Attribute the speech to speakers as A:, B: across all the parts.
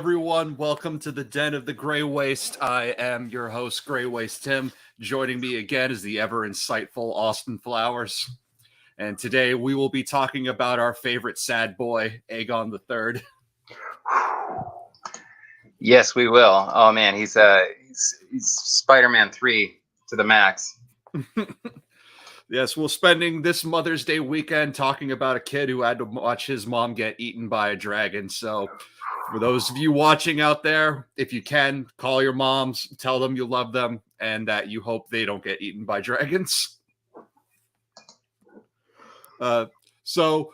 A: everyone. Welcome to the Den of the Grey Waste. I am your host, Grey Waste Tim. Joining me again is the ever insightful Austin Flowers. And today we will be talking about our favorite sad boy, Aegon III.
B: Yes, we will. Oh man, he's Spider-Man 3 to the max.
A: Yes, we're spending this Mother's Day weekend talking about a kid who had to watch his mom get eaten by a dragon. So for those of you watching out there, if you can, call your moms, tell them you love them, and that you hope they don't get eaten by dragons. So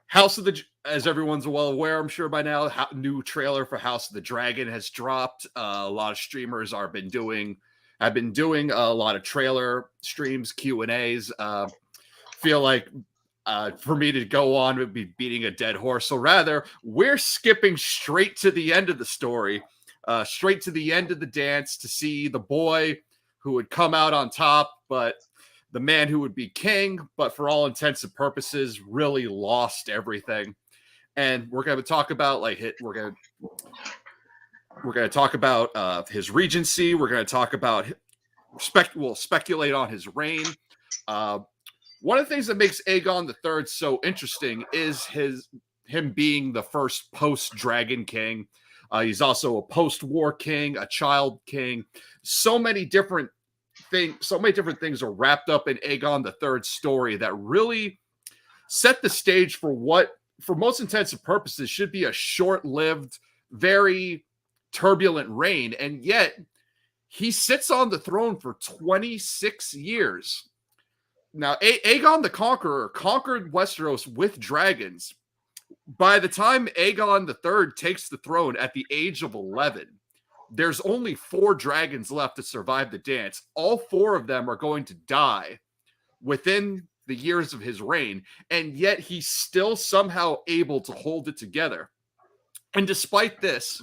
A: House of the, as everyone's well aware, I'm sure by now, new trailer for House of the Dragon has dropped. A lot of streamers have been doing a lot of trailer streams, Q&As. Feel like for me to go on would be beating a dead horse. So rather, we're skipping straight to the end of the story, straight to the end of the dance to see the boy who would come out on top, but the man who would be king, but for all intents and purposes, really lost everything. And we're going to talk about we're going to talk about his regency. We're going to talk about we'll speculate on his reign. One of the things that makes Aegon III so interesting is him being the first post-Dragon King. He's also a post-war king, a child king. So many different things are wrapped up in Aegon III's story that really set the stage for what, for most intents and purposes, should be a short-lived, very turbulent reign. And yet, he sits on the throne for 26 years. Now, Aegon the Conqueror conquered Westeros with dragons. By the time Aegon III takes the throne at the age of 11, there's only 4 dragons left to survive the dance. All 4 of them are going to die within the years of his reign, and yet he's still somehow able to hold it together. And despite this,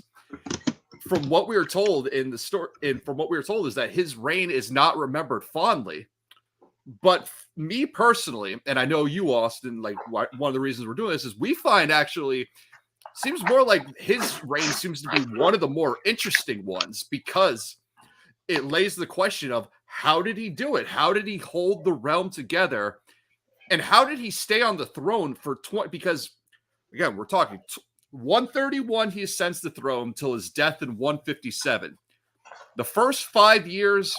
A: from what we were told in the story, from what we were told is that his reign is not remembered fondly. But me personally, and I know you, Austin, like one of the reasons we're doing this is we find actually seems more like his reign seems to be one of the more interesting ones because it lays the question of how did he do it? How did he hold the realm together? And how did he stay on the throne for 20? Because again, we're talking 131, he ascends the throne till his death in 157. The first 5 years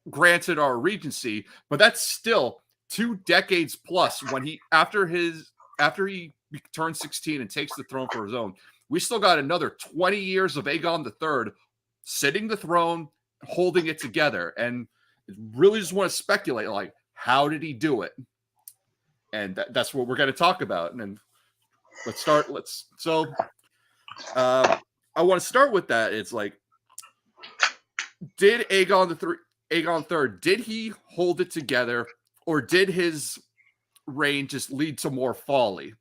A: granted our regency, but that's still 2 decades plus when he after he turns 16 and takes the throne for his own. We still got another 20 years of Aegon III sitting the throne, holding it together. And really just want to speculate, like, how did he do it? And that's what we're going to talk about. And then I want to start with that. It's like, did Aegon III, did he hold it together, or did his reign just lead to more folly?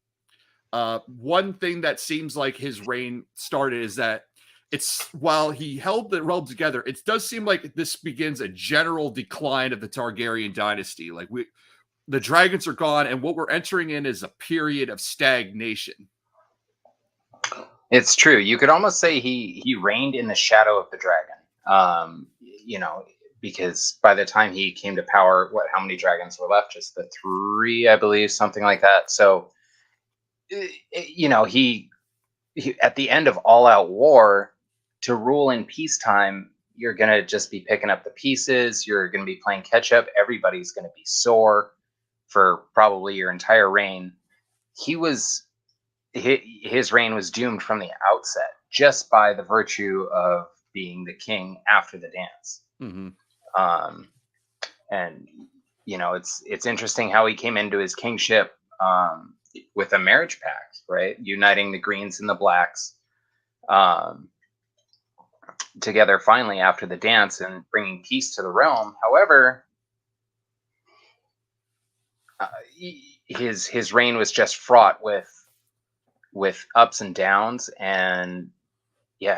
A: One thing that seems like his reign started is that while he held the realm together, it does seem like this begins a general decline of the Targaryen dynasty. Like the dragons are gone, and what we're entering in is a period of stagnation.
B: It's true. You could almost say he reigned in the shadow of the dragon. Because by the time he came to power, how many dragons were left? Just the 3, I believe, something like that. So, he at the end of all-out war, to rule in peacetime, you're going to just be picking up the pieces. You're going to be playing catch-up. Everybody's going to be sore for probably your entire reign. His reign was doomed from the outset just by the virtue of being the king after the dance.
A: Mm-hmm.
B: And it's interesting how he came into his kingship with a marriage pact, right? Uniting the greens and the blacks together finally after the dance and bringing peace to the realm. However, his reign was just fraught with ups and downs and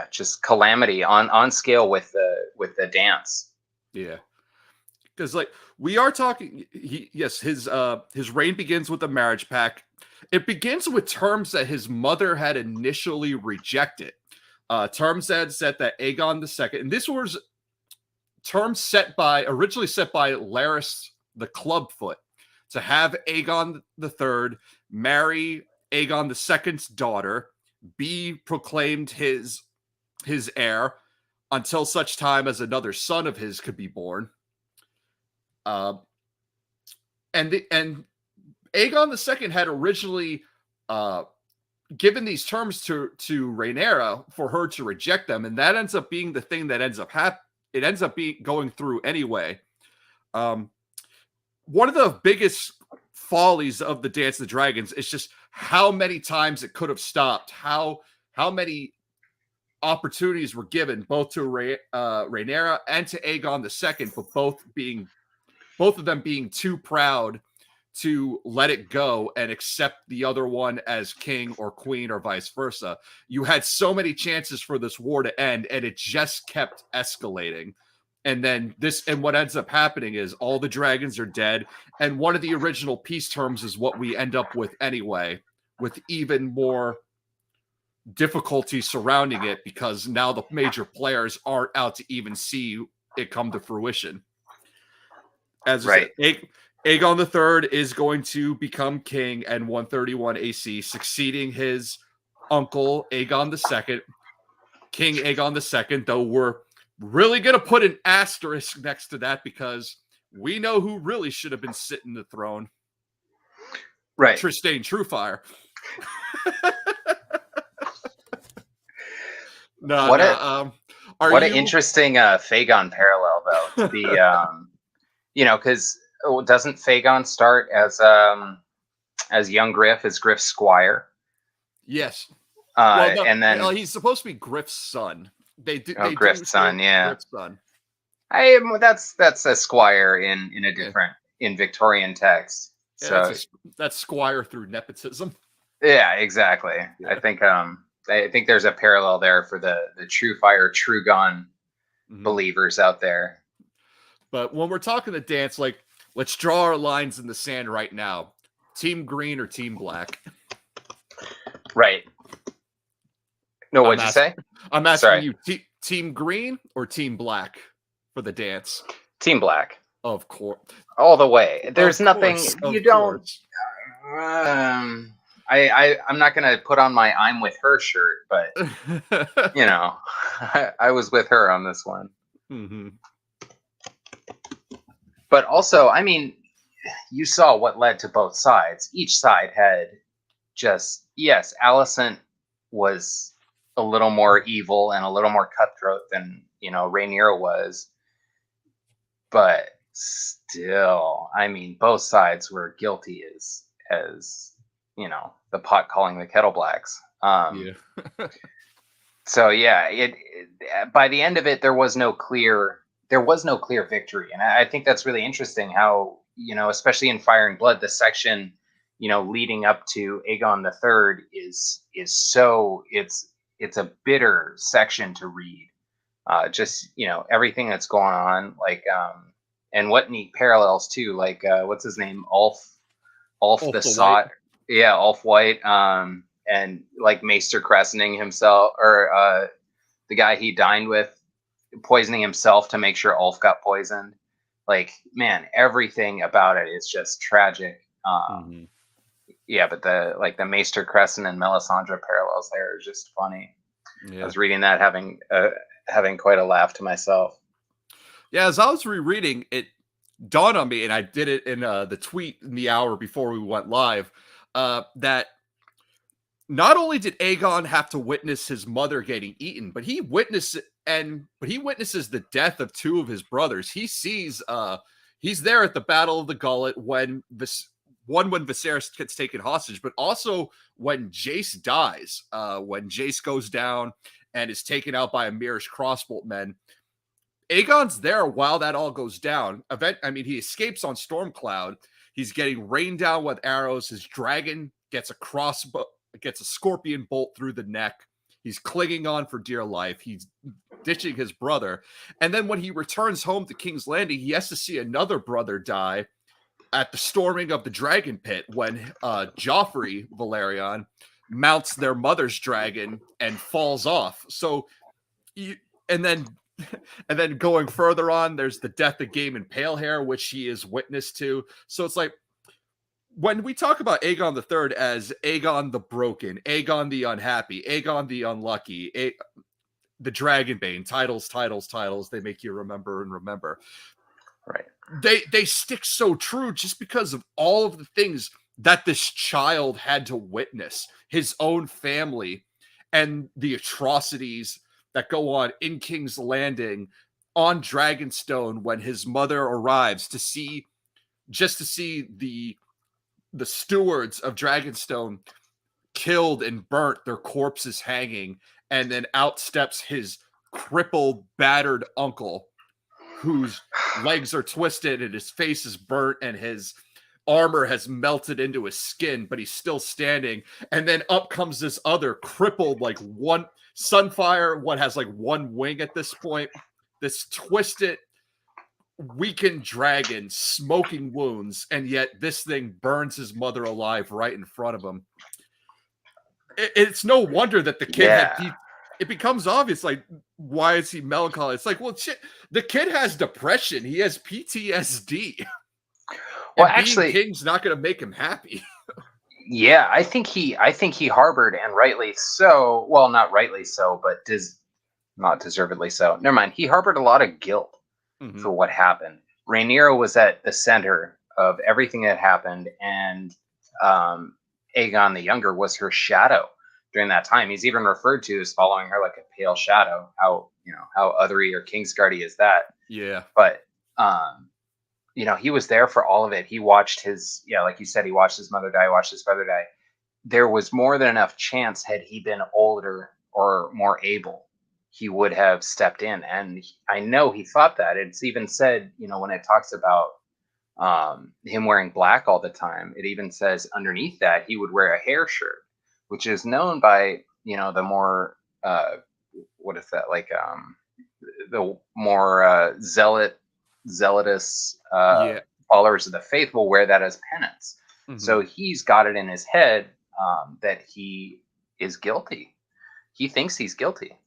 B: just calamity on scale with the dance.
A: Yeah. Because like we are talking, his reign begins with a marriage pact. It begins with terms that his mother had initially rejected. Terms had set that Aegon II, and this was terms originally set by Larys the Clubfoot, to have Aegon III marry Aegon II's daughter, be proclaimed his heir until such time as another son of his could be born. And Aegon II had originally given these terms to Rhaenyra for her to reject them, and that ends up being the thing that ends up going through anyway. One of the biggest follies of the Dance of the Dragons is just how many times it could have stopped, how many opportunities were given both to Rhaenyra and to Aegon II, but both of them being too proud to let it go and accept the other one as king or queen or vice versa. You had so many chances for this war to end, and it just kept escalating. And then what ends up happening is all the dragons are dead. And one of the original peace terms is what we end up with anyway, with even more difficulty surrounding it, because now the major players aren't out to even see it come to fruition. As I said, Aegon III is going to become king and 131 AC, succeeding his uncle Aegon II, King Aegon II, though we're really going to put an asterisk next to that because we know who really should have been sitting the throne.
B: Right.
A: Trystane Truefire.
B: What an interesting Fagon parallel, though, to be, because doesn't Fagon start as young Griff, as Griff's squire?
A: Yes.
B: And then
A: he's supposed to be Griff's son.
B: Griff's son, yeah.
A: Griff's son.
B: That's a squire in a different in Victorian text.
A: Yeah, so that's squire through nepotism.
B: Yeah, exactly. Yeah. I think there's a parallel there for the Truefire, Trugon believers out there.
A: But when we're talking the dance, like, let's draw our lines in the sand right now. Team green or team black?
B: Right. No, what'd you say?
A: I'm asking you, team green or team black for the dance?
B: Team black.
A: Of course.
B: All the way. There's nothing you don't. I'm not going to put on my I'm with her shirt, but, I was with her on this one.
A: Mm-hmm.
B: But also, I mean, you saw what led to both sides. Each side had yes, Alicent was a little more evil and a little more cutthroat than, Rhaenyra was. But still, I mean, both sides were guilty as the pot calling the kettle blacks. So yeah, by the end of it, there was no clear victory, and I think that's really interesting. How especially in Fire and Blood, the section leading up to Aegon III is so it's a bitter section to read. Just everything that's going on, like and what neat parallels too, like what's his name, Ulf the Sot. Yeah, Ulf White, and like Maester Cressening himself, or the guy he dined with, poisoning himself to make sure Ulf got poisoned. Like, man, everything about it is just tragic. Yeah, but the Maester Crescent and Melisandre parallels there are just funny. Yeah. I was reading that, having quite a laugh to myself.
A: Yeah, as I was rereading, it dawned on me, and I did it in the tweet in the hour before we went live. That not only did Aegon have to witness his mother getting eaten, but he witnesses the death of two of his brothers. He sees he's there at the Battle of the Gullet when Viserys gets taken hostage, but also when Jace dies, when Jace goes down and is taken out by a Mirish crossbowmen. Aegon's there while that all goes down. He escapes on Stormcloud. He's getting rained down with arrows. His dragon gets a scorpion bolt through the neck. He's clinging on for dear life. He's ditching his brother. And then when he returns home to King's Landing, he has to see another brother die at the storming of the Dragon Pit when Joffrey Valerion mounts their mother's dragon and falls off. So and then going further on, there's the death of Gaiman Palehair, which he is witness to. So it's like, when we talk about Aegon III as Aegon the Broken, Aegon the Unhappy, Aegon the Unlucky, the Dragonbane, titles, they make you remember and remember.
B: Right.
A: They stick so true just because of all of the things that this child had to witness, his own family, and the atrocities that go on in King's Landing, on Dragonstone, when his mother arrives to see the stewards of Dragonstone killed and burnt, their corpses hanging, and then out steps his crippled, battered uncle, whose legs are twisted and his face is burnt and his armor has melted into his skin, but he's still standing. And then up comes this other crippled, like one Sunfire, what has like one wing at this point, this twisted, weakened dragon, smoking wounds, and yet this thing burns his mother alive right in front of him. It's no wonder that the kid had it becomes obvious, like, why is he melancholy? It's like, well, shit, the kid has depression. He has PTSD. Well, actually, being king's not going to make him happy.
B: Yeah, I think he harbored, and rightly so. Well, not rightly so, but not deservedly so. Never mind. He harbored a lot of guilt for what happened. Rhaenyra was at the center of everything that happened, and Aegon the Younger was her shadow during that time. He's even referred to as following her like a pale shadow. How othery or Kingsguardy is that?
A: Yeah.
B: But he was there for all of it. He watched like you said, he watched his mother die, watched his brother die. There was more than enough chance, had he been older or more able, he would have stepped in. And I know he thought that. It's even said, when it talks about him wearing black all the time, it even says underneath that he would wear a hair shirt, which is known by, the more, what is that? Like, the more zealotous followers of the faith will wear that as penance. So he's got it in his head that he is guilty. He thinks he's guilty.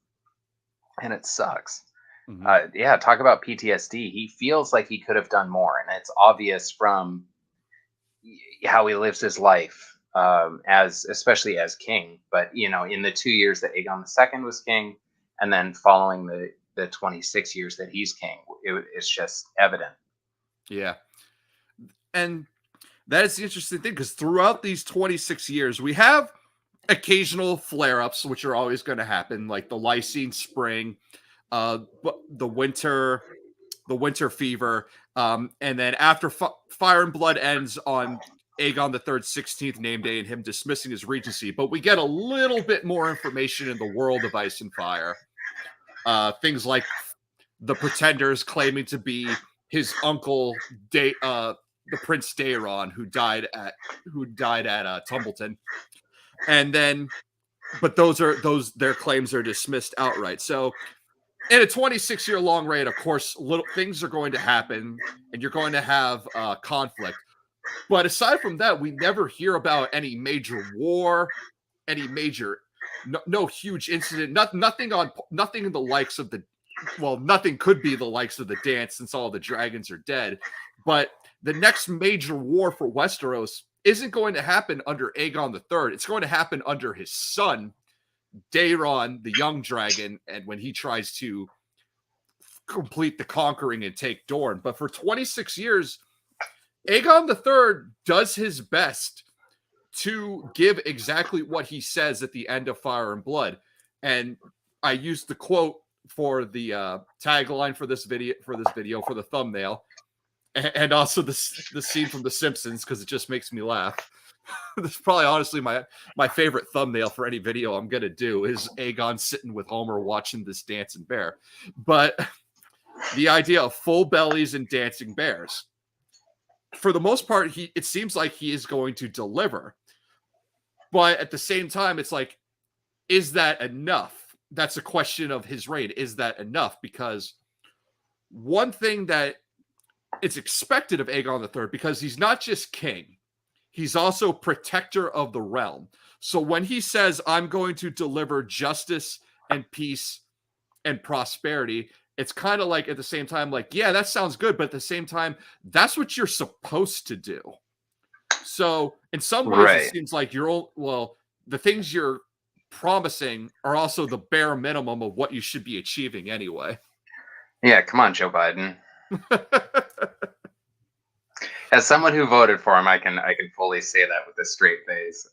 B: And it sucks. Talk about PTSD. He feels like he could have done more, and it's obvious from how he lives his life, especially as king. But in the 2 years that Aegon II was king, and then following the 26 years that he's king, it's just evident.
A: Yeah, and that is the interesting thing, because throughout these 26 years, we have occasional flare-ups, which are always going to happen, like the Lysine Spring, the winter fever, and then after Fire and Blood ends on Aegon III's 16th name day and him dismissing his regency. But we get a little bit more information in the world of Ice and Fire. Things like the Pretenders claiming to be his uncle, the Prince Daeron, who died at Tumbleton. And then, but their claims are dismissed outright. So in a 26-year long reign, of course, little things are going to happen, and you're going to have conflict. But aside from that, we never hear about any major war, any major, no huge incident, nothing in the likes of nothing could be the likes of the dance, since all the dragons are dead. But the next major war for Westeros isn't going to happen under Aegon III. It's going to happen under his son, Daeron, the young dragon, and when he tries to complete the conquering and take Dorne. But for 26 years, Aegon III does his best to give exactly what he says at the end of Fire and Blood. And I used the quote for the tagline for this video, for the thumbnail, and also the scene from The Simpsons, because it just makes me laugh. This is probably honestly my favorite thumbnail for any video I'm going to do, is Aegon sitting with Homer watching this dancing bear. But the idea of full bellies and dancing bears, for the most part, it seems like he is going to deliver. But at the same time, it's like, is that enough? That's a question of his reign. Is that enough? Because one thing that it's expected of Aegon III, because he's not just king, he's also protector of the realm. So when he says, I'm going to deliver justice and peace and prosperity, it's kind of like at the same time, like, yeah, that sounds good. But at the same time, that's what you're supposed to do. So in some ways, it seems like the things you're promising are also the bare minimum of what you should be achieving anyway.
B: Yeah, come on, Joe Biden. As someone who voted for him, I can fully say that with a straight face.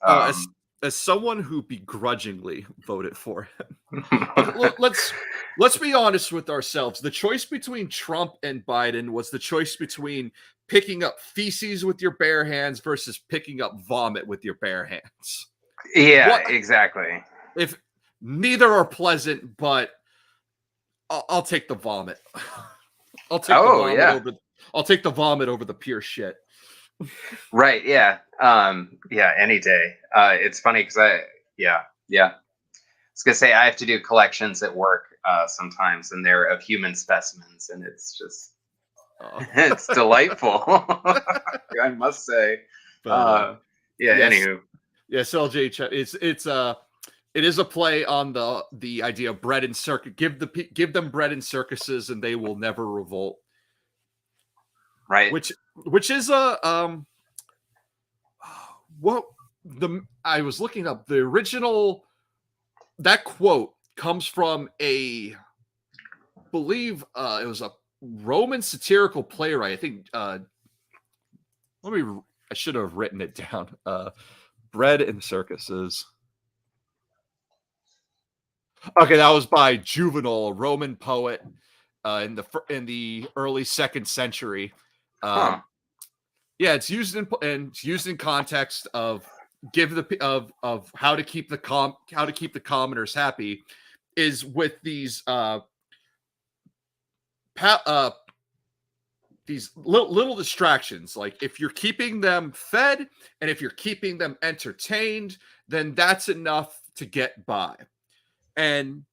A: As someone who begrudgingly voted for him, but let's be honest with ourselves. The choice between Trump and Biden was the choice between picking up feces with your bare hands versus picking up vomit with your bare hands.
B: Yeah, exactly.
A: If neither are pleasant, but I'll take the vomit. I'll take the vomit over the pure shit.
B: Right. Yeah. Yeah. Any day. It's funny because I was gonna say I have to do collections at work sometimes, and they're of human specimens, and it's just it's delightful. I must say.
A: But,
B: yes. Anywho.
A: Yes, LJ. It is a play on the idea of bread and circus. Give them bread and circuses, and they will never revolt.
B: Right.
A: Which is I was looking up the original. That quote comes from I believe it was a Roman satirical playwright. I think. I should have written it down. Bread and circuses. Okay, that was by Juvenal, a Roman poet in the early 2nd century. Yeah, it's used in context of how to keep the commoners happy, is with these little distractions. Like if you're keeping them fed and if you're keeping them entertained, then that's enough to get by. And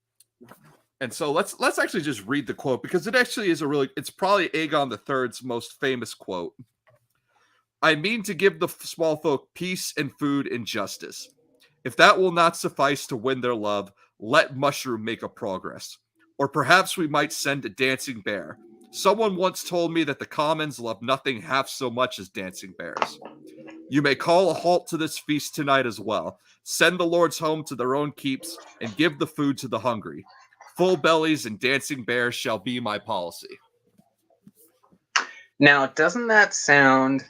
A: so let's actually just read the quote, because it actually is it's probably Aegon III's most famous quote. I mean to give the small folk peace and food and justice. If that will not suffice to win their love, let Mushroom make a progress. Or perhaps we might send a dancing bear. Someone once told me that the commons love nothing half so much as dancing bears. You may call a halt to this feast tonight as well. Send the lords home to their own keeps and give the food to the hungry. Full bellies and dancing bears shall be my policy.
B: Now, doesn't that sound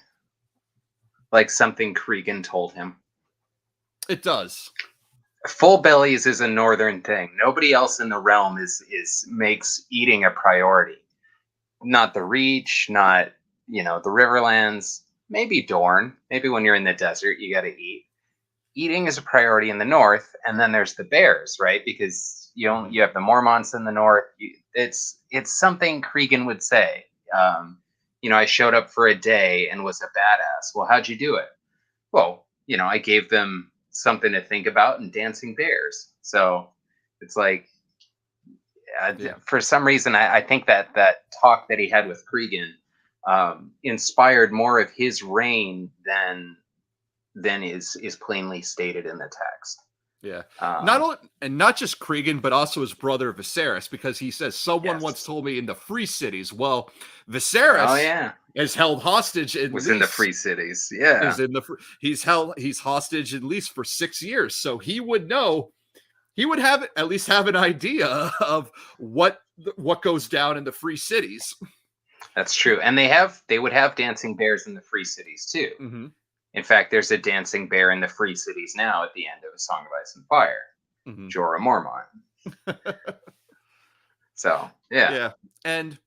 B: like something Cregan told him?
A: It does.
B: Full bellies is a northern thing. Nobody else in the realm makes eating a priority. Not the Reach, not the Riverlands. Maybe Dorne. Maybe when you're in the desert, you got to eat. Eating is a priority in the north, and then there's the bears, right? Because you have the Mormonts in the north. It's something Cregan would say. I showed up for a day and was a badass. Well, how'd you do it? Well, I gave them something to think about and dancing bears. So it's like, for some reason, I think that talk that he had with Cregan inspired more of his reign than is plainly stated in the text.
A: Yeah, not just Cregan, but also his brother Viserys, because he says someone once told me in the Free Cities. Well, Viserys is held hostage in the
B: Free Cities. Yeah,
A: he's hostage at least for 6 years, so he would know. He would at least have an idea of what goes down in the Free Cities.
B: That's true, and they would have dancing bears in the Free Cities too.
A: Mm-hmm.
B: In fact, there's a dancing bear in the Free Cities now at the end of A Song of Ice and Fire. Mm-hmm. Jorah Mormont. So, yeah.
A: And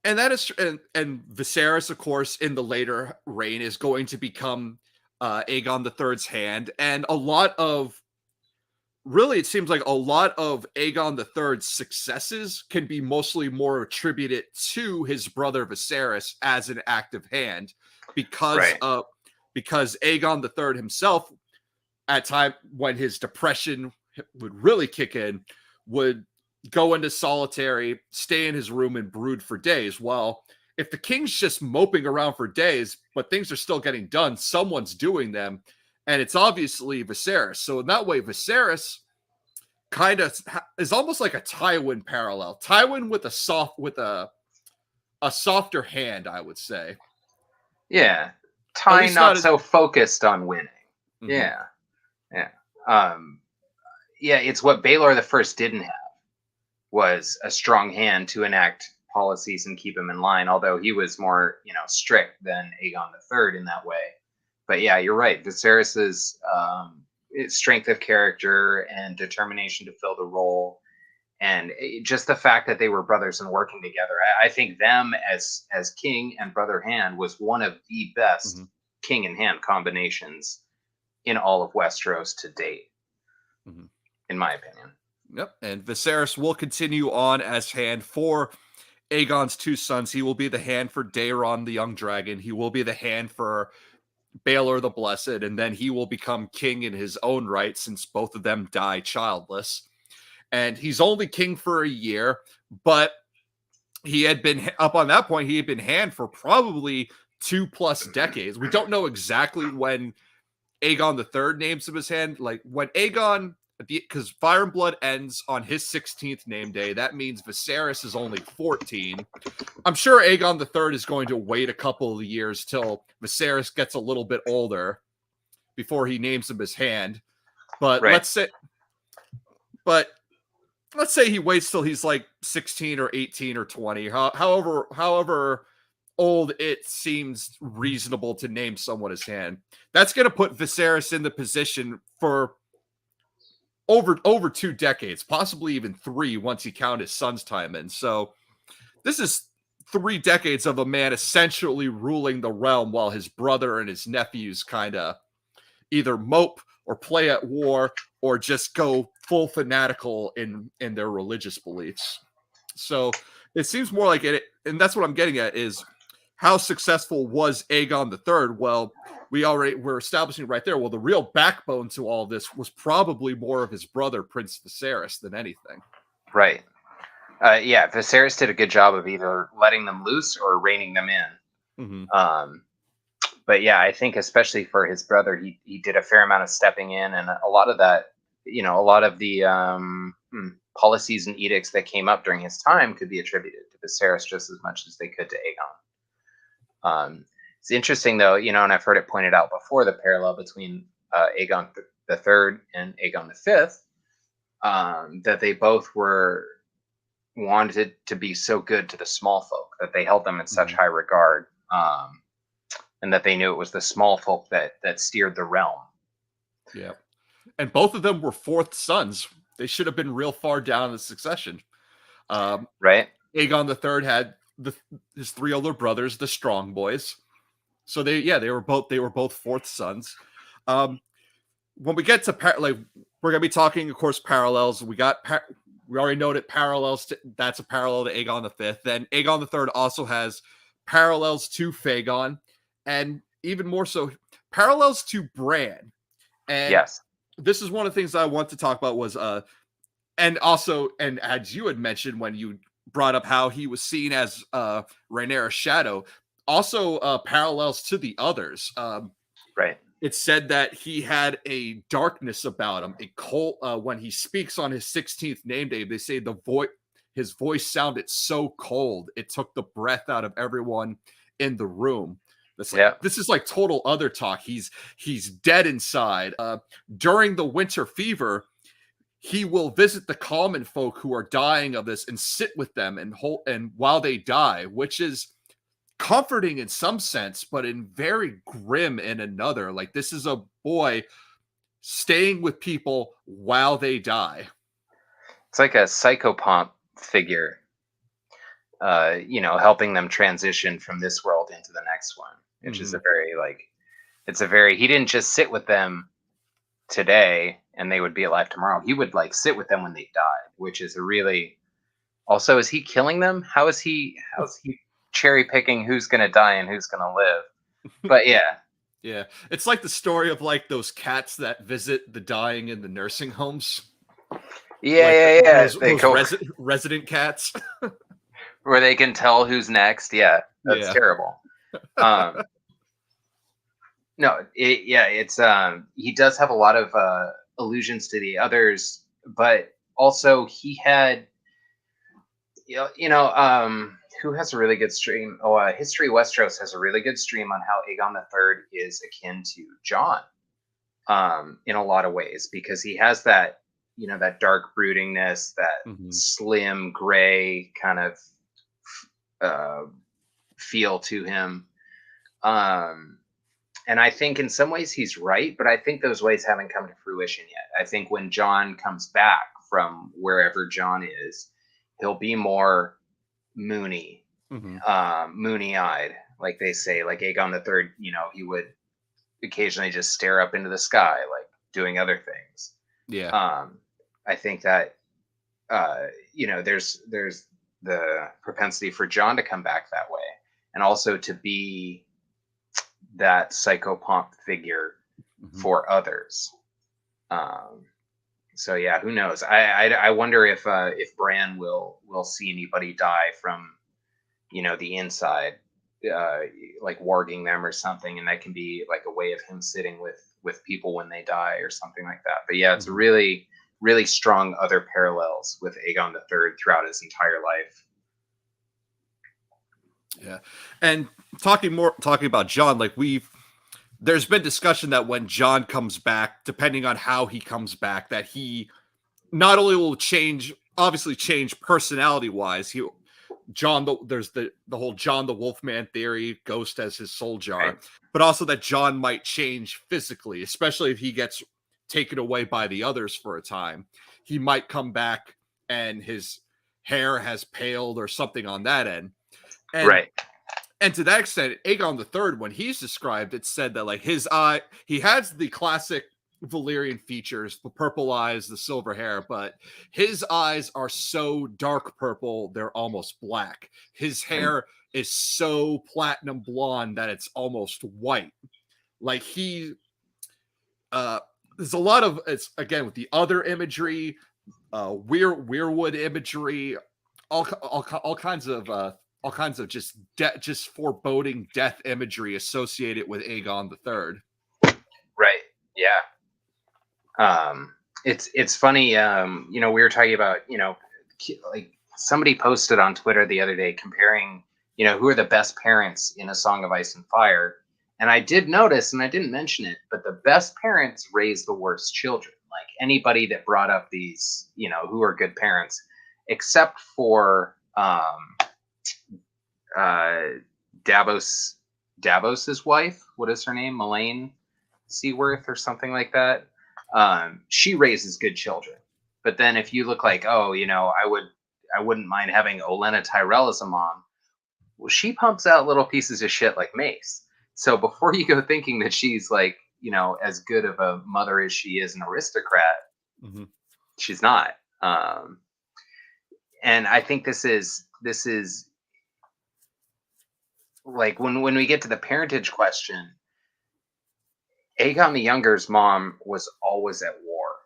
A: that is and Viserys, of course, in the later reign is going to become Aegon III's hand, and it seems like a lot of Aegon III's successes can be mostly more attributed to his brother Viserys as an active hand, because Aegon III himself, at time when his depression would really kick in, would go into solitary, stay in his room and brood for days. Well, if the king's just moping around for days, but things are still getting done, someone's doing them, and it's obviously Viserys. So in that way, Viserys kind of is almost like a Tywin parallel. Tywin with a softer hand, I would say.
B: Yeah, Ty not so focused on winning.
A: Mm-hmm.
B: Yeah. Yeah, it's what Baelor the First didn't have, was a strong hand to enact policies and keep him in line, although he was more, strict than Aegon the Third in that way. But yeah, you're right. Viserys's strength of character and determination to fill the role, and just the fact that they were brothers and working together. I think them as king and brother hand was one of the best king and hand combinations in all of Westeros to date, in my opinion.
A: Yep, and Viserys will continue on as hand for Aegon's two sons. He will be the hand for Daeron the Young Dragon. He will be the hand for Baelor the Blessed, and then he will become king in his own right since both of them die childless. And he's only king for a year, but he had been up on that point. He had been hand for probably 2+ decades. We don't know exactly when Aegon the Third names him his hand. Like when Aegon, because Fire and Blood ends on his 16th name day, that means Viserys is only 14. I'm sure Aegon the Third is going to wait a couple of years till Viserys gets a little bit older before he names him his hand. But let's say he waits till he's like 16 or 18 or 20. However old it seems reasonable to name someone his hand. That's going to put Viserys in the position for over 2 decades, possibly even 3 once you count his son's time in. So this is 3 decades of a man essentially ruling the realm while his brother and his nephews kind of either mope or play at war or just go full fanatical in their religious beliefs. So it seems more like it, and that's what I'm getting at, is how successful was Aegon III? Well, we're establishing right there. Well, the real backbone to all this was probably more of his brother, Prince Viserys, than anything.
B: Right. Yeah, Viserys did a good job of either letting them loose or reining them in. But yeah, I think especially for his brother, he did a fair amount of stepping in, and a lot of that, a lot of the policies and edicts that came up during his time could be attributed to Viserys just as much as they could to Aegon. It's interesting though, and I've heard it pointed out before, the parallel between Aegon the Third and Aegon the Fifth, that they both wanted to be so good to the small folk, that they held them in such high regard, and that they knew it was the small folk that steered the realm.
A: Yeah, and both of them were fourth sons. They should have been real far down in the succession.
B: Right.
A: Aegon the Third had his 3 older brothers, the Strong Boys. So they were both fourth sons. When we get to we're gonna be talking, of course, parallels. We already noted parallels. That's a parallel to Aegon the Fifth. Then Aegon the Third also has parallels to Phaegon, and even more so, parallels to Bran. And
B: yes,
A: this is one of the things I want to talk about was, and as you had mentioned when you brought up how he was seen as Rhaenyra's shadow, also parallels to the others.
B: Right.
A: It said that he had a darkness about him, a cold. When he speaks on his 16th name day, they say his voice sounded so cold it took the breath out of everyone in the room. This is like total other talk. He's dead inside. During the winter fever, he will visit the common folk who are dying of this and sit with them and while they die, which is comforting in some sense, but in very grim in another. Like, this is a boy staying with people while they die.
B: It's like a psychopomp figure, helping them transition from this world into the next one, which is he didn't just sit with them today and they would be alive tomorrow. He would sit with them when they died, which is also, is he killing them? How is he cherry picking who's going to die and who's going to live? But
A: yeah, it's like the story of those cats that visit the dying in the nursing homes.
B: Those
A: resident cats.
B: where they can tell who's next. Yeah, that's
A: Yeah.
B: terrible. No, it's he does have a lot of allusions to the others, but also he had who has a really good stream? Oh, History Westeros has a really good stream on how Aegon the Third is akin to Jon, in a lot of ways, because he has that that dark broodingness, that slim gray kind of feel to him. And I think in some ways he's right, but I think those ways haven't come to fruition yet. I think when Jon comes back from wherever Jon is, he'll be more moony, moony-eyed, like they say. Like Aegon the Third, he would occasionally just stare up into the sky, like doing other things.
A: Yeah.
B: I think that there's the propensity for Jon to come back that way, and also to be that psychopomp figure for others. So yeah, who knows? I wonder if Bran will see anybody die from the inside, like warging them or something, and that can be like a way of him sitting with people when they die or something like that. But yeah, it's really, really strong other parallels with Aegon the Third throughout his entire life.
A: Yeah. And talking about Jon, like there's been discussion that when Jon comes back, depending on how he comes back, that he not only will obviously change personality wise, there's the whole Jon the Wolfman theory, ghost as his soul jar, right, but also that Jon might change physically, especially if he gets taken away by the others for a time. He might come back and his hair has paled or something on that end. And,
B: right.
A: And to that extent, Aegon the Third, when he's described, it's said that like his eye, he has the classic Valyrian features, the purple eyes, the silver hair, but his eyes are so dark purple, they're almost black. His hair is so platinum blonde that it's almost white. Like there's a lot of, it's again with the other imagery, weirwood imagery, all kinds of just foreboding death imagery associated with Aegon the Third.
B: Right. Yeah. It's funny. We were talking about, like somebody posted on Twitter the other day comparing, who are the best parents in A Song of Ice and Fire. And I did notice, and I didn't mention it, but the best parents raise the worst children. Like anybody that brought up these, who are good parents, except for Davos's wife. What is her name? Melaine Seaworth or something like that. She raises good children. But then if you look like, I wouldn't mind having Olenna Tyrell as a mom. Well, she pumps out little pieces of shit like Mace. So before you go thinking that she's like, as good of a mother as she is an aristocrat, she's not. And I think this is like when we get to the parentage question, Aegon the Younger's mom was always at war.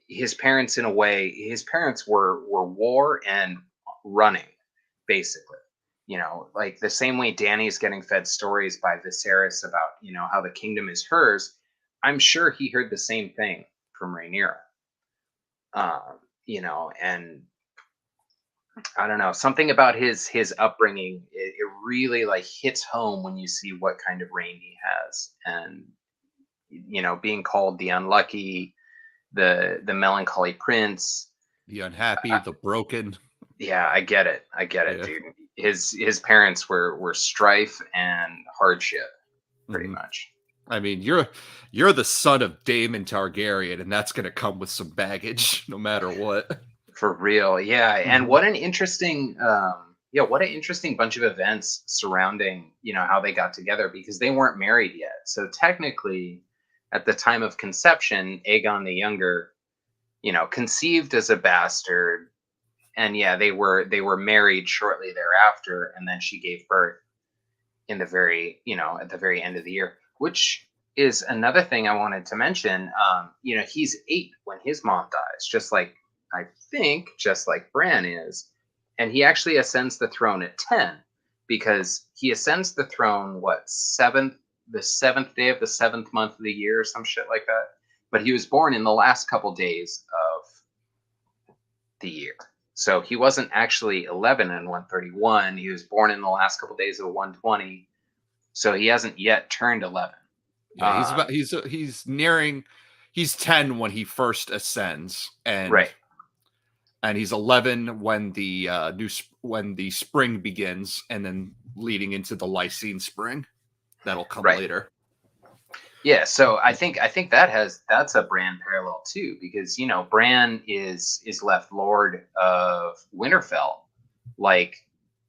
B: His parents, in a way, his parents were war and running, basically. Like the same way Dany's getting fed stories by Viserys about, how the kingdom is hers. I'm sure he heard the same thing from Rhaenyra. And I don't know, something about his upbringing, it really like hits home when you see what kind of reign he has, and being called the Unlucky, the melancholy prince,
A: the unhappy, the broken.
B: Yeah, I get it, dude. His parents were strife and hardship, pretty much.
A: I mean, you're the son of Daemon Targaryen, and that's going to come with some baggage, no matter what.
B: For real, yeah. And what an interesting, bunch of events surrounding, how they got together, because they weren't married yet. So technically, at the time of conception, Aegon the Younger, conceived as a bastard, and yeah, they were married shortly thereafter, and then she gave birth in the very, at the very end of the year, which is another thing I wanted to mention. He's 8 when his mom dies, just like Bran is. and he actually ascends the throne at 10 because he ascends the throne the seventh day of the seventh month of the year or some shit like that. But he was born in the last couple days of the year. So he wasn't actually 11 and 131. He was born in the last couple days of 120. So he hasn't yet turned 11.
A: Yeah, he's 10 when he first ascends, and
B: right.
A: And he's 11 when the spring begins, and then leading into the Lysine spring that'll come later.
B: Yeah, so I think that's a Bran parallel too, because Bran is left Lord of Winterfell, like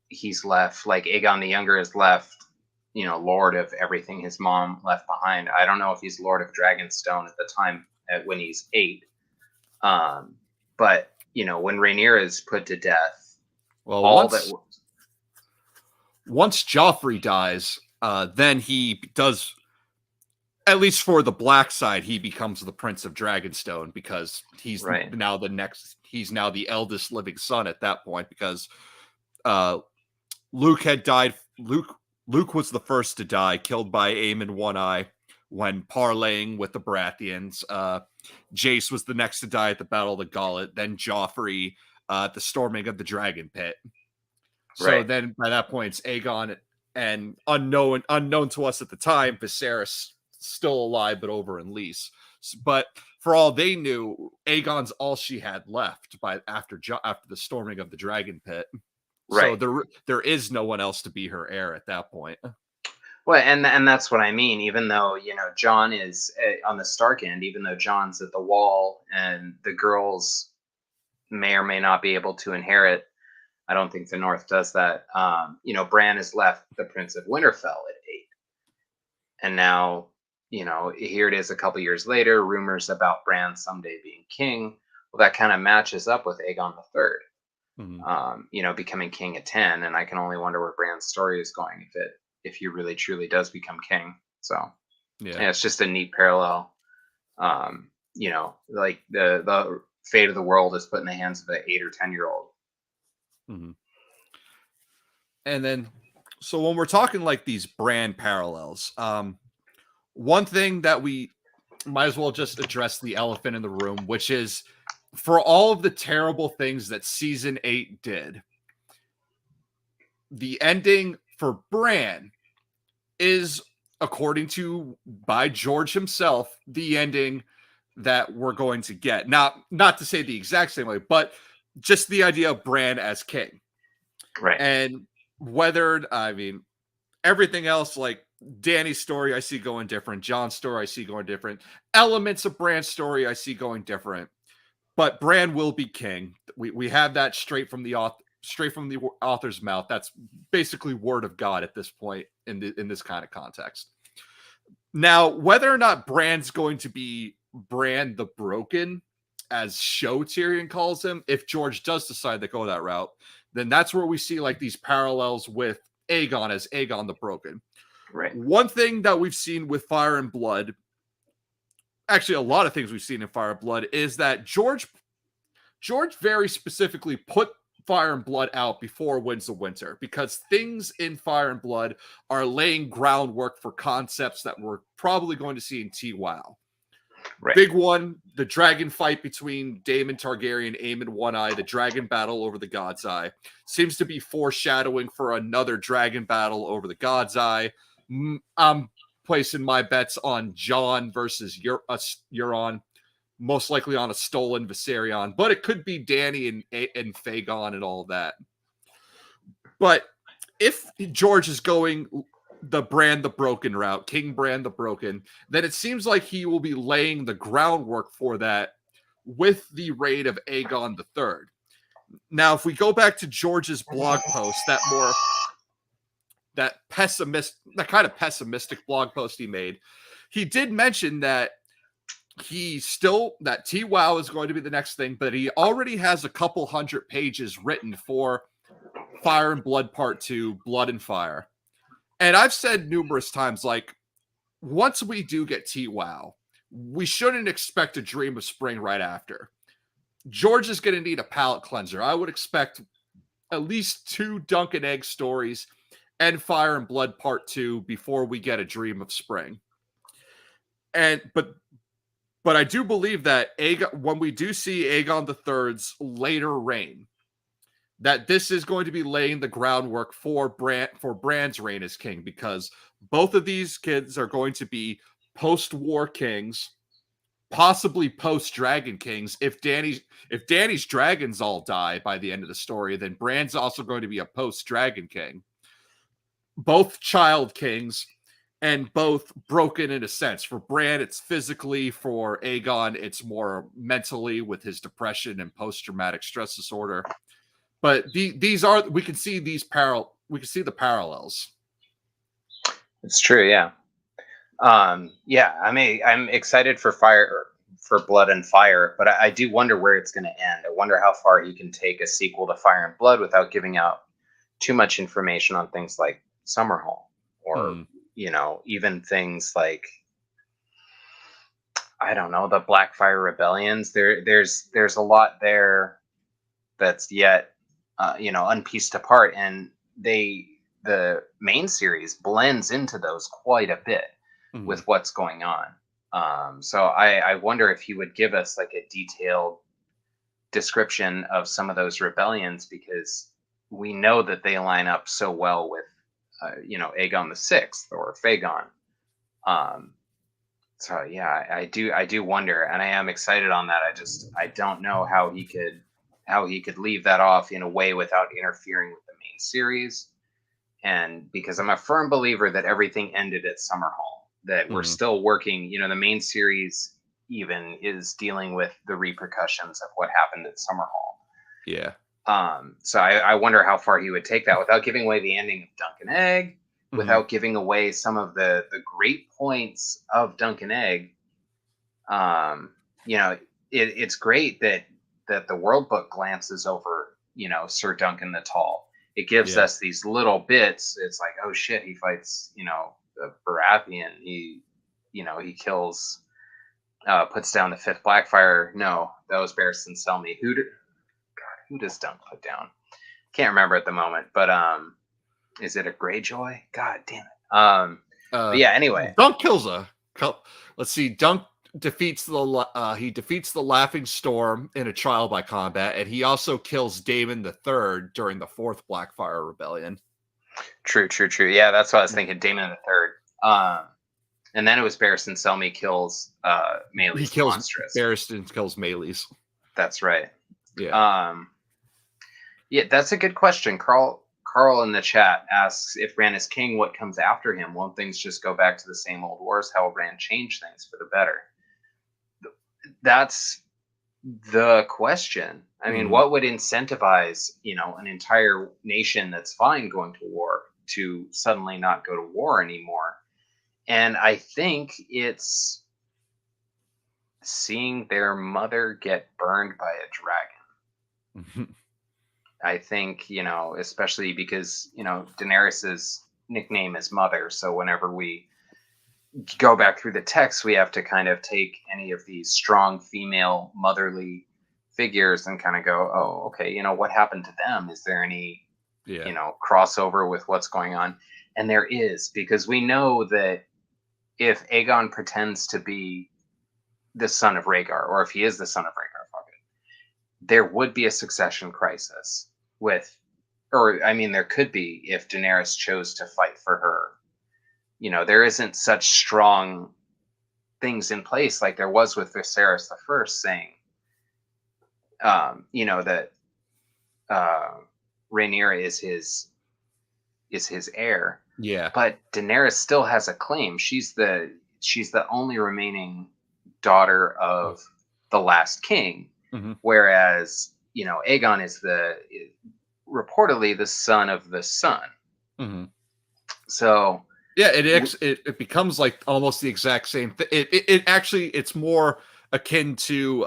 B: he's left, like Aegon the Younger is left, Lord of everything his mom left behind. I don't know if he's Lord of Dragonstone at the time when he's 8, but when Rhaenyra is put to death,
A: once Joffrey dies, then he does. At least for the black side, he becomes the Prince of Dragonstone because he's now the eldest living son at that point, because Luke had died. Luke was the first to die, killed by Aemon One Eye when parlaying with the Baratheons. Jace was the next to die at the Battle of the Gauntlet. Then Joffrey at the storming of the Dragon Pit. So then by that point, it's Aegon, and unknown to us at the time, Viserys still alive but over in lease. But for all they knew, Aegon's all she had left after the storming of the Dragon Pit. So there is no one else to be her heir at that point.
B: Well, and that's what I mean. Even though Jon is on the Stark end, even though Jon's at the Wall and the girls may or may not be able to inherit, I don't think the North does that. Bran is left the Prince of Winterfell at 8, and now here it is a couple years later, rumors about Bran someday being king. Well, that kind of matches up with Aegon III, becoming king at 10, and I can only wonder where Bran's story is going if he really truly does become king. So yeah, it's just a neat parallel. Like the fate of the world is put in the hands of an 8 or 10-year-old.
A: Mm-hmm. And then, so when we're talking like these Bran parallels, one thing that we might as well just address the elephant in the room, which is, for all of the terrible things that season 8 did, the ending for Bran is, according to by George himself, the ending that we're going to get. Not to say the exact same way, but just the idea of Bran as king.
B: Right.
A: And everything else, like Dany's story, I see going different. Jon's story, I see going different. Elements of Bran's story, I see going different. But Bran will be king. We have that straight from the author's mouth. That's basically word of God at this point in this kind of context. Now, whether or not Bran's going to be Bran the Broken, as Show Tyrion calls him, if George does decide to go that route, then that's where we see like these parallels with Aegon as Aegon the Broken.
B: Right.
A: One thing that we've seen with Fire and Blood, actually a lot of things we've seen in Fire and Blood, is that George very specifically put Fire and Blood out before Winds of Winter, because things in Fire and Blood are laying groundwork for concepts that we're probably going to see in TWOW.
B: Right.
A: Big one, the dragon fight between Daemon Targaryen, Aemon One Eye, the dragon battle over the God's Eye, seems to be foreshadowing for another dragon battle over the God's Eye. I'm placing my bets on Jon versus Euron, most likely on a stolen Viserion, but it could be Dany and Fagon and all of that. But if George is going the Bran the Broken route, King Bran the Broken, then it seems like he will be laying the groundwork for that with the raid of Aegon III. Now, if we go back to George's blog post, that kind of pessimistic blog post he made, he did mention that that TWOW is going to be the next thing, but he already has a couple hundred pages written for Fire and Blood Part 2, Blood and Fire. And I've said numerous times, like, once we do get TWOW, we shouldn't expect a Dream of Spring right after. George is going to need a palate cleanser. I would expect at least 2 Dunk and Egg stories and Fire and Blood Part 2 before we get A Dream of Spring. And but I do believe that Aegon, when we do see Aegon III's later reign, that this is going to be laying the groundwork for Bran's reign as king, because both of these kids are going to be post-war kings, possibly post-dragon kings. If Dany's dragons all die by the end of the story, then Bran's also going to be a post-dragon king. Both child kings, and both broken in a sense. For Bran, it's physically. For Aegon, it's more mentally with his depression and post-traumatic stress disorder. But these are, we can see the parallels.
B: It's true, yeah. Yeah, I'm excited for Blood and Fire, but I do wonder where it's going to end. I wonder how far you can take a sequel to Fire and Blood without giving out too much information on things like Summerhall, or even things like, I don't know, the Blackfire rebellions. There's a lot there that's yet unpieced apart, and the main series blends into those quite a bit with what's going on. So I wonder if he would give us like a detailed description of some of those rebellions, because we know that they line up so well with Aegon the Sixth or Fagon. So yeah, I do wonder, and I am excited on that. I don't know how he could leave that off in a way without interfering with the main series. And because I'm a firm believer that everything ended at Summerhall, that we're still working, the main series even is dealing with the repercussions of what happened at Summerhall.
A: Yeah.
B: So I wonder how far he would take that without giving away the ending of Dunk and Egg, without giving away some of the great points of Dunk and Egg. It's great that the World Book glances over, Sir Duncan the Tall. It gives us these little bits. It's like, oh shit, he fights, the Baratheon. He kills, puts down the 5th Blackfire. No, that was Barristan Selmy. Who does Dunk put down? Can't remember at the moment, but is it a Greyjoy? God damn it. But yeah, anyway.
A: Dunk kills let's see, Dunk defeats the Laughing Storm in a trial by combat, and he also kills Daemon III during the 4th Blackfire Rebellion.
B: True. Yeah, that's what I was thinking, Daemon III. And then it was Barristan Selmy kills Meleys.
A: He kills Monstrous. Barristan kills Meleys.
B: That's right.
A: Yeah.
B: Yeah, that's a good question. Carl in the chat asks, if Bran is king, what comes after him? Won't things just go back to the same old wars? How will Bran change things for the better? That's the question. I mean, what would incentivize, an entire nation that's fine going to war to suddenly not go to war anymore? And I think it's seeing their mother get burned by a dragon. I think, especially because, Daenerys's nickname is Mother. So whenever we go back through the text, we have to kind of take any of these strong female motherly figures and kind of go, oh, okay, what happened to them? Is there any, crossover with what's going on? And there is, because we know that if Aegon pretends to be the son of Rhaegar, or if he is the son of Rhaegar, there would be a succession crisis there could be if Daenerys chose to fight for her. There isn't such strong things in place like there was with Viserys the First saying, that Rhaenyra is his heir.
A: Yeah.
B: But Daenerys still has a claim. She's the only remaining daughter of the last king. Whereas, Aegon is reportedly the son of the son. So
A: yeah, it becomes like almost the exact same thing. It's more akin to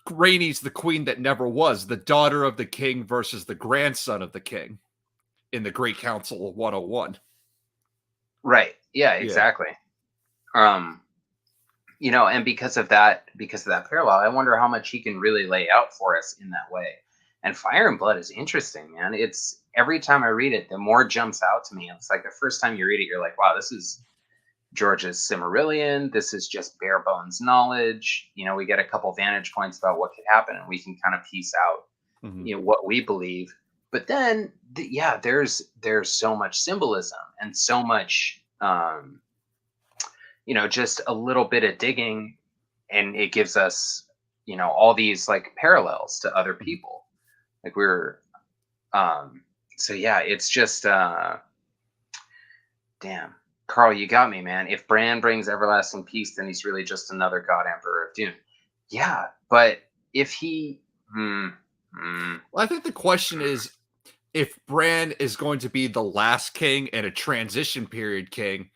A: Rhaenys, the queen that never was, the daughter of the king versus the grandson of the king in the Great Council of 101.
B: Right. Yeah, exactly. And because of that parallel, I wonder how much he can really lay out for us in that way. And Fire and Blood is interesting, man. It's every time I read it, the more jumps out to me. It's like the first time you read it, you're like, wow, this is George's Silmarillion. This is just bare bones knowledge. We get a couple vantage points about what could happen, and we can kind of piece out, what we believe. But then, there's so much symbolism and so much, just a little bit of digging, and it gives us, all these like parallels to other people. Like it's just, damn. Carl, you got me, man. If Bran brings everlasting peace, then he's really just another God Emperor of Dune. Yeah, but if he...
A: Well, I think the question is, if Bran is going to be the last king and a transition period king,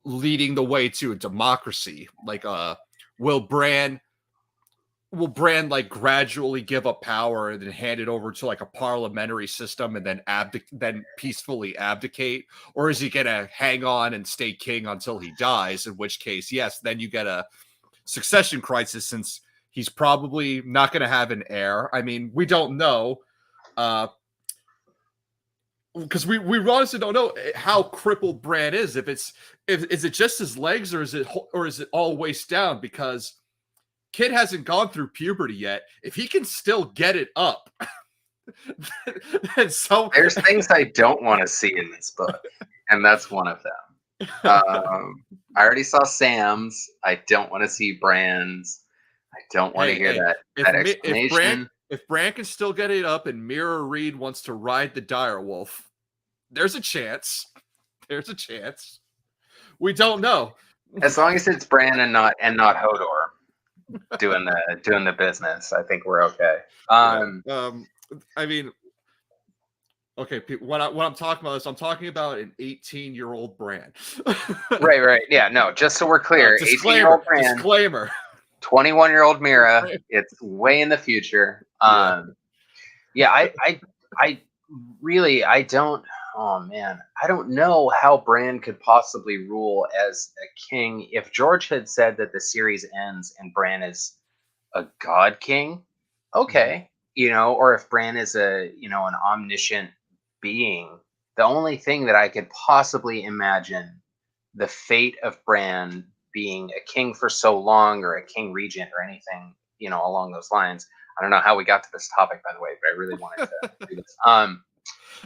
A: leading the way to a democracy, like will Bran like gradually give up power and then hand it over to like a parliamentary system and then peacefully abdicate, or is he gonna hang on and stay king until he dies, in which case, yes, then you get a succession crisis, since he's probably not going to have an heir. I mean, we don't know, because we honestly don't know how crippled Bran is. Is it just his legs, or is it all waist down? Because kid hasn't gone through puberty yet. If he can still get it up, then so
B: there's things I don't want to see in this book, and that's one of them. I already saw Sam's. I don't want to see Bran's. I don't want to hear that explanation.
A: If Bran can still get it up and Mira Reed wants to ride the direwolf, there's a chance. There's a chance. We don't know.
B: As long as it's Bran and not Hodor doing the business, I think we're okay.
A: I mean, okay, when I'm talking about this, I'm talking about an 18-year-old Bran.
B: Right. Yeah, no, just so we're clear, 18-year-old Bran.
A: Disclaimer.
B: 21-year-old Mira. It's way in the future. I don't. Oh man, I don't know how Bran could possibly rule as a king. If George had said that the series ends and Bran is a god king, okay, or if Bran is an omniscient being, the only thing that I could possibly imagine the fate of Bran being a king for so long, or a king regent, or anything, along those lines. I don't know how we got to this topic, by the way, but I really wanted to do this.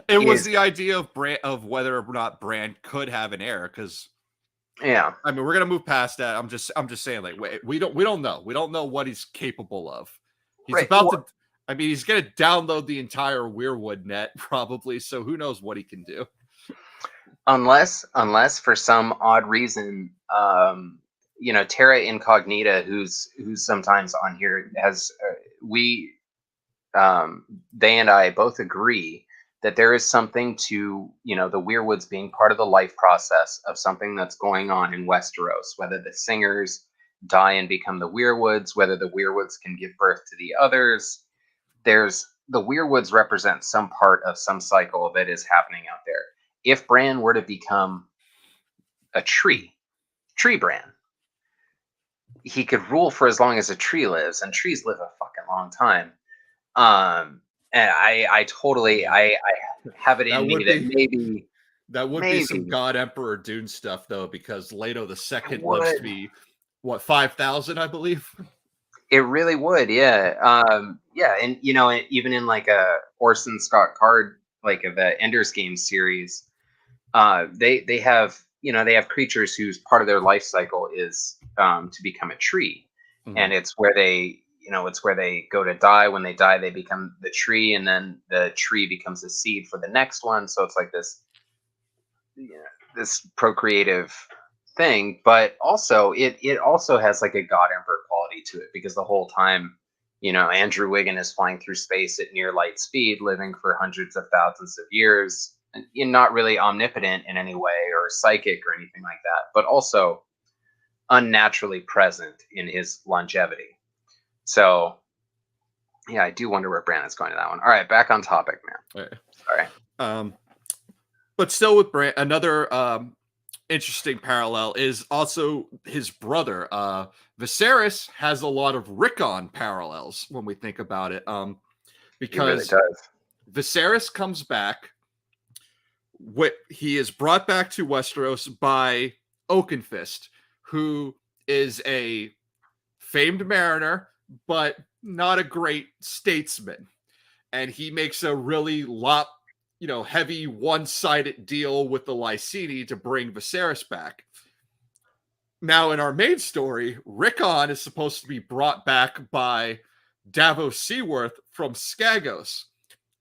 A: It was the idea of whether or not Bran could have an heir, because I mean, we're gonna move past that. I'm just saying, like, we don't know. We don't know what he's capable of. He's about to. I mean, he's gonna download the entire Weirwood net probably. So who knows what he can do?
B: Unless for some odd reason, Terra Incognita, who's sometimes on here, has they and I both agree that there is something to, the Weirwoods being part of the life process of something that's going on in Westeros, whether the singers die and become the Weirwoods, whether the Weirwoods can give birth to the others. The Weirwoods represent some part of some cycle that is happening out there. If Bran were to become a tree Bran, he could rule for as long as a tree lives, and trees live a fucking long time. And I totally have it in me that maybe
A: that would be some God Emperor Dune stuff, though, because Leto the Second lives to be 5,000, I believe.
B: It really would, yeah. And even in like a Orson Scott Card, like the Ender's Game series, they have creatures whose part of their life cycle is to become a tree, and it's where they go to die. When they die, they become the tree, and then the tree becomes a seed for the next one. So it's like this procreative thing, but also it also has like a God Emperor quality to it, because the whole time, Andrew Wiggin is flying through space at near light speed, living for hundreds of thousands of years, and not really omnipotent in any way or psychic or anything like that, but also unnaturally present in his longevity. So yeah, I do wonder where Bran is going to that one. All right, back on topic, man.
A: Right. Sorry. But still with Bran, another interesting parallel is also his brother. Viserys has a lot of Rickon parallels when we think about it.
B: He really
A: because
B: does.
A: Viserys comes back. He is brought back to Westeros by Oakenfist, who is a famed mariner, but not a great statesman. And he makes a really heavy one-sided deal with the Lyseni to bring Viserys back. Now, in our main story, Rickon is supposed to be brought back by Davos Seaworth from Skagos.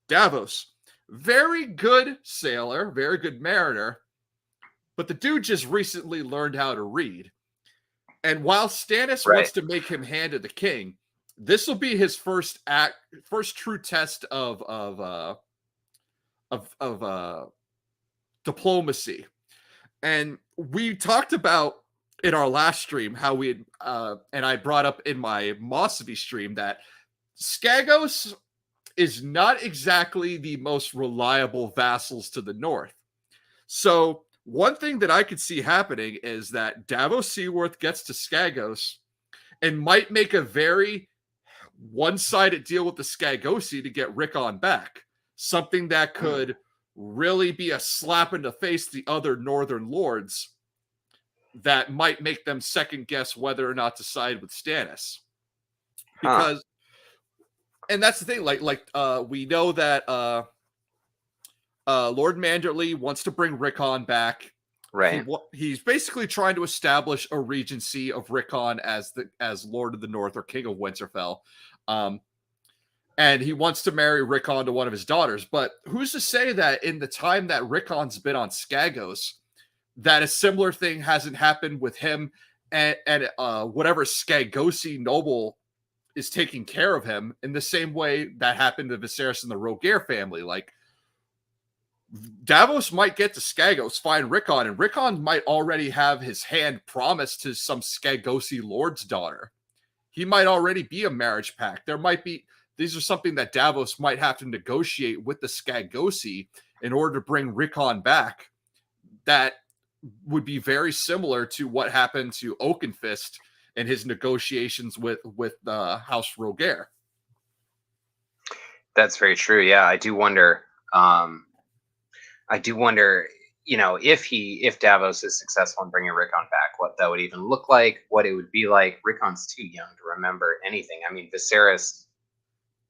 A: Davos, very good sailor, very good mariner, but the dude just recently learned how to read. And while Stannis wants to make him hand of the king, this will be his first true test of diplomacy. And we talked about in our last stream how we had, and I brought up in my Mosby stream that Skagos is not exactly the most reliable vassals to the north. So one thing that I could see happening is that Davos Seaworth gets to Skagos and might make a very one-sided deal with the Skagosi to get Rickon back. Something that could really be a slap in the face to the other northern lords that might make them second guess whether or not to side with Stannis. Because and that's the thing, we know that Lord Manderley wants to bring Rickon back.
B: Right.
A: He's basically trying to establish a regency of Rickon as Lord of the North or King of Winterfell. And he wants to marry Rickon to one of his daughters. But who's to say that in the time that Rickon's been on Skagos, that a similar thing hasn't happened with him and whatever Skagosi noble is taking care of him in the same way that happened to Viserys and the Rogaire family. Like, Davos might get to Skagos, find Rickon, and Rickon might already have his hand promised to some Skagosi lord's daughter. He might already be a marriage pact. These are something that Davos might have to negotiate with the Skagosi in order to bring Rickon back. That would be very similar to what happened to Oakenfist and his negotiations with House Rogaire.
B: That's very true. Yeah, I do wonder. If Davos is successful in bringing Rickon back, what that would even look like, what it would be like. Rickon's too young to remember anything. I mean, Viserys,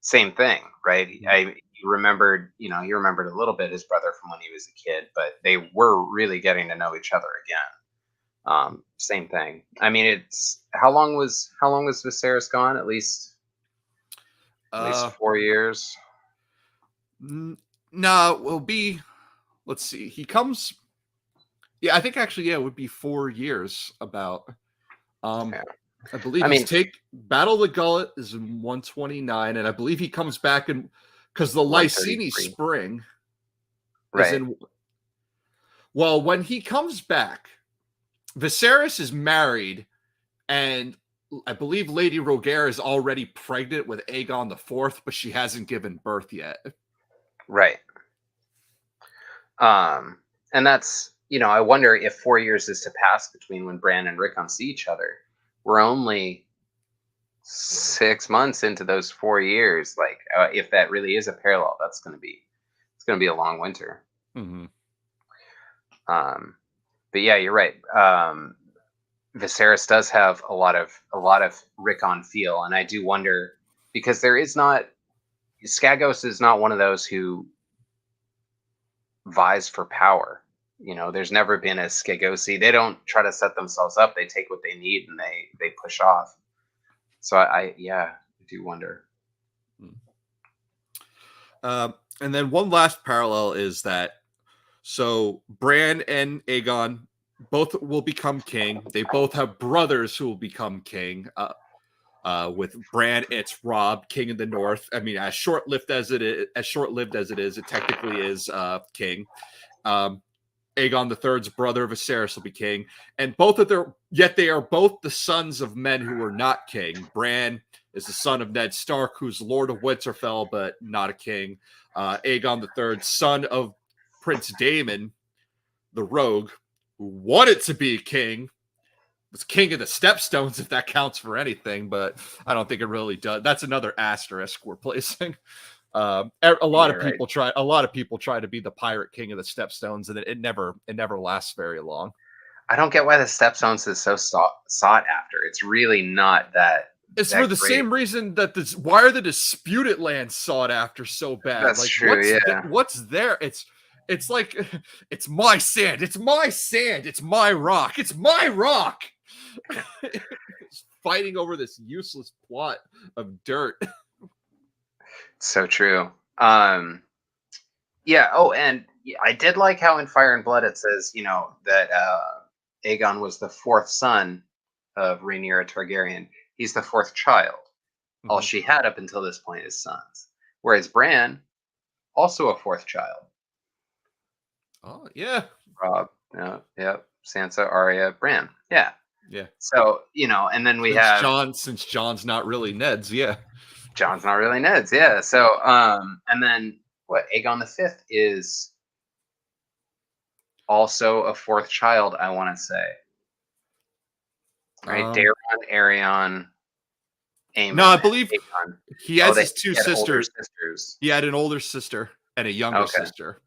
B: same thing, right? He remembered a little bit his brother from when he was a kid, but they were really getting to know each other again. Same thing. I mean, it's how long was Viserys gone? At least 4 years.
A: No, it will be. Let's see. He comes. Yeah, I think actually, it would be 4 years. About. I believe Battle of the Gullet is in 129, and I believe he comes back because the Lyseni Spring.
B: Right.
A: Well, when he comes back, Viserys is married, and I believe Lady Rogaire is already pregnant with Aegon IV, but she hasn't given birth yet.
B: Right. And that's, I wonder if 4 years is to pass between when Bran and Rickon see each other. We're only 6 months into those 4 years. Like, if that really is a parallel, it's going to be a long winter.
A: Mm-hmm.
B: But yeah, you're right. Viserys does have a lot of Rickon feel, and I do wonder, because Skagos is not one of those who vies for power. There's never been a Skagosi. They don't try to set themselves up. They take what they need and they push off. So I do wonder.
A: And then one last parallel is that Bran and Aegon both will become king. They both have brothers who will become king. With Bran, it's Robb, king of the North. I mean, as short-lived as it is, it technically is king. Aegon III's brother Viserys will be king, and yet they are both the sons of men who were not king. Bran is the son of Ned Stark, who's Lord of Winterfell, but not a king. Aegon III, son of Prince Daemon, the Rogue, who wanted to be king, was king of the Stepstones, if that counts for anything, but I don't think it really does. That's another asterisk we're placing. A lot of
B: right.
A: people try. A lot of people try to be the pirate king of the Stepstones, and it never lasts very long.
B: I don't get why the Stepstones is so sought after. It's really not
A: It's for
B: that
A: the
B: great.
A: same reason that this. Why are the disputed lands sought after so bad?
B: That's
A: Like
B: true. Yeah.
A: what's there? It's like it's my sand. It's my sand. It's my rock. It's my rock. It's fighting over this useless plot of dirt.
B: So true. Yeah. Oh, and I did like how in Fire and Blood it says, that Aegon was the fourth son of Rhaenyra Targaryen. He's the fourth child. All
A: Mhm.
B: she had up until this point is sons. Whereas Bran, also a fourth child.
A: Oh yeah,
B: Rob, yep. Sansa, Arya, Bran. Yeah.
A: yeah.
B: So, and then we have
A: Since John's not really Ned's, yeah.
B: John's not really Ned's, yeah. So, and then what? Aegon the Fifth is also a fourth child, I want to say. Right?
A: Um,
B: Daeron, Aerion, Aemon,
A: no, I
B: and
A: believe
B: Aegon.
A: he
B: Oh,
A: has
B: they
A: his two
B: had older
A: sisters.
B: sisters.
A: He had an older sister and a younger
B: Okay.
A: sister.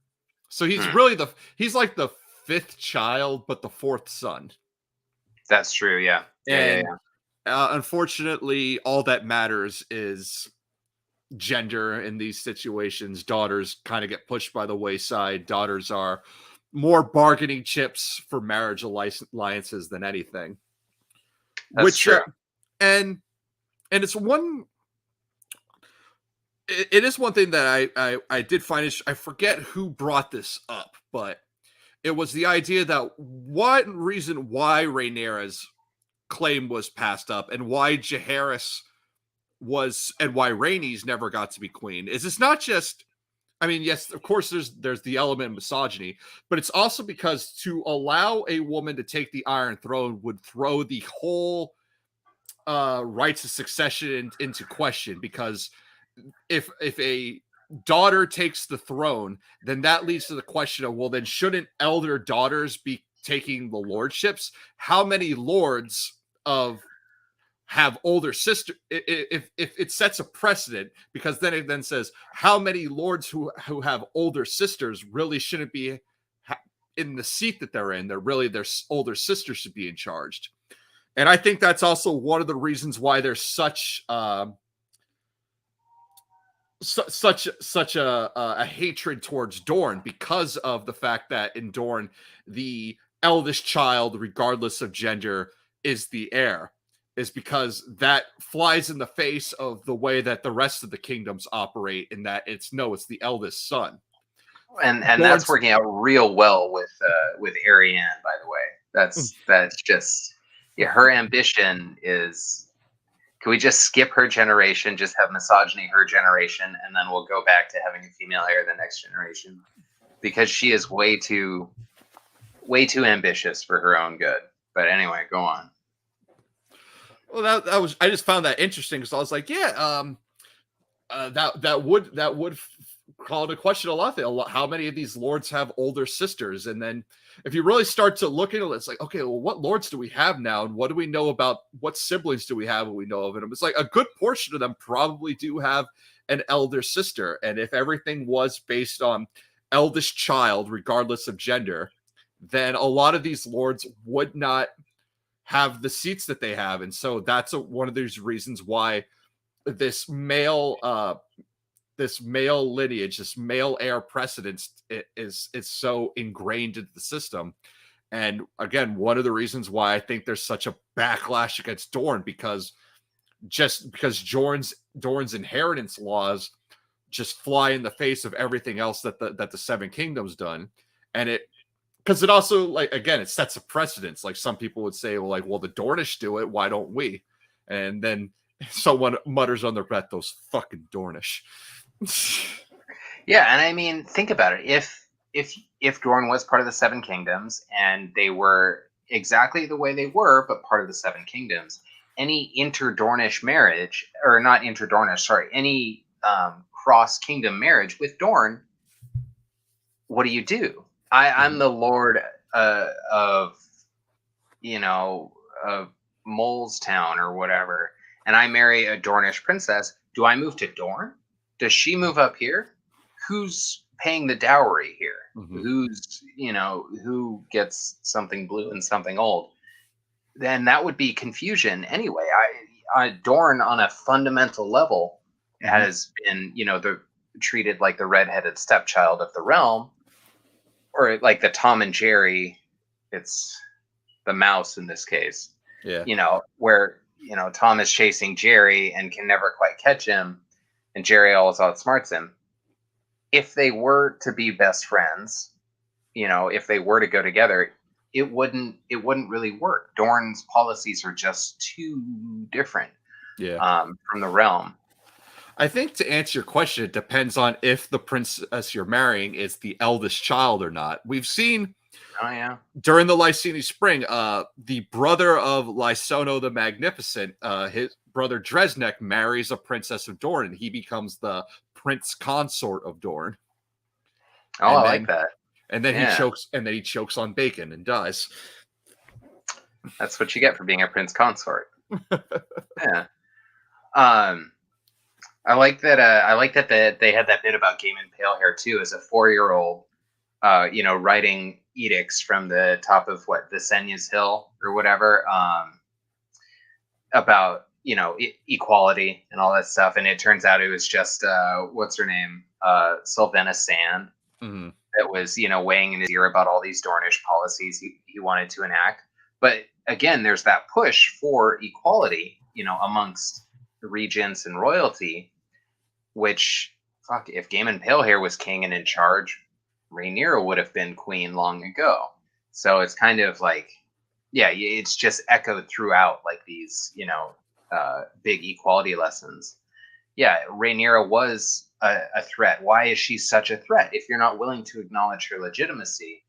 A: So he's
B: Hmm.
A: really he's like the fifth child, but the fourth son.
B: That's true, yeah.
A: And
B: Yeah.
A: unfortunately, all that matters is gender in these situations. Daughters kind of get pushed by the wayside. Daughters are more bargaining chips for marriage alliances than anything.
B: That's
A: Which
B: true.
A: and it's one. It is one thing that I did find. I forget who brought this up, but it was the idea that one reason why Rhaenyra's claim was passed up and why Jaehaerys was and why Rhaenys never got to be queen is it's not just. I mean, yes, of course, there's the element of misogyny, but it's also because to allow a woman to take the Iron Throne would throw the whole rights of succession into question. Because if a daughter takes the throne, then that leads to the question of, well, then shouldn't elder daughters be taking the lordships? How many lords of have older sister if it sets a precedent, because then it then says how many lords who have older sisters really shouldn't be in the seat that they're in. They're really their older sisters should be in charge. And I think that's also one of the reasons why there's such such a hatred towards Dorne, because of the fact that in Dorne the eldest child, regardless of gender, is the heir, is because that flies in the face of the way that the rest of the kingdoms operate, in that it's the eldest son.
B: And that's
A: Dorne's,
B: working out real well with Ariane, by the way. That's just her ambition is, can we just skip her generation, just have misogyny her generation, and then we'll go back to having a female heir the next generation? Because she is way too ambitious for her own good. But anyway, go on.
A: well, that was, I just found that interesting because I was like, yeah, that would call into question a lot. How many of these lords have older sisters? And then if you really start to look into it, it's like, okay, well, what lords do we have now, and what do we know about what siblings do we have we know of? And it's like a good portion of them probably do have an elder sister. And if everything was based on eldest child, regardless of gender, then a lot of these lords would not have the seats that they have. And so that's one of these reasons why this male lineage, this male heir precedence is so ingrained into the system. And again, one of the reasons why I think there's such a backlash against Dorne, because Dorne's inheritance laws just fly in the face of everything else that the Seven Kingdoms done. And because it also, like, again, it sets a precedence. Like, some people would say, well, the Dornish do it, why don't we? And then someone mutters on their breath, those fucking Dornish.
B: Yeah, and I mean, think about it. If Dorne was part of the Seven Kingdoms and they were exactly the way they were, but part of the Seven Kingdoms, any inter-Dornish marriage, or not inter-Dornish, sorry, any cross-kingdom marriage with Dorne, what do? I'm the lord of of Molestown or whatever, and I marry a Dornish princess. Do I move to Dorne? does she move up here? Who's paying the dowry here?
A: Mm-hmm.
B: Who's, who gets something blue and something old? Then that would be confusion anyway. Dorne on a fundamental level has been, treated like the redheaded stepchild of the realm, or like the Tom and Jerry. It's the mouse in this case.
A: Yeah.
B: Where Tom is chasing Jerry and can never quite catch him, and Jerry always outsmarts him. If they were to be best friends, if they were to go together, it wouldn't really work. Dorne's policies are just too different from the realm.
A: I think to answer your question, it depends on if the princess you're marrying is the eldest child or not. We've seen during the Lyseni Spring, the brother of Lysono the Magnificent, his brother Dresnek marries a princess of Dorne, and he becomes the prince consort of Dorne.
B: I like that.
A: And then he chokes on bacon and dies.
B: That's what you get for being a prince consort. Yeah. I like that. That they had that bit about Gaiman Palehair too, as a 4-year-old, writing edicts from the top of Visenya's Hill or whatever, about equality and all that stuff. And it turns out it was just what's her name, Sylvana Sand, that was weighing in his ear about all these Dornish policies he wanted to enact. But again, there's that push for equality, amongst the regents and royalty, which, fuck, if Gaiman Palehair was king and in charge, Rhaenyra would have been queen long ago. So it's kind of like, it's just echoed throughout, like these, big equality lessons. Yeah, Rhaenyra was a threat. Why is she such a threat? If you're not willing to acknowledge her legitimacy,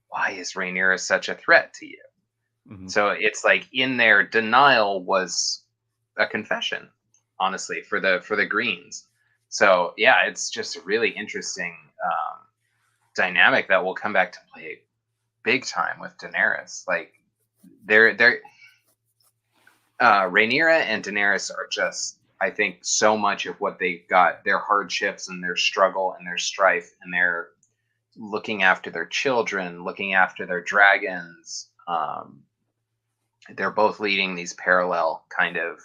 B: why is Rhaenyra such a threat to you? So it's like in their denial was a confession, honestly, for the Greens. So yeah, it's just a really interesting dynamic that will come back to play big time with Daenerys. Like Rhaenyra and Daenerys are just, I think, so much of what they've got, their hardships and their struggle and their strife, and their looking after their children, looking after their dragons. They're both leading these parallel kind of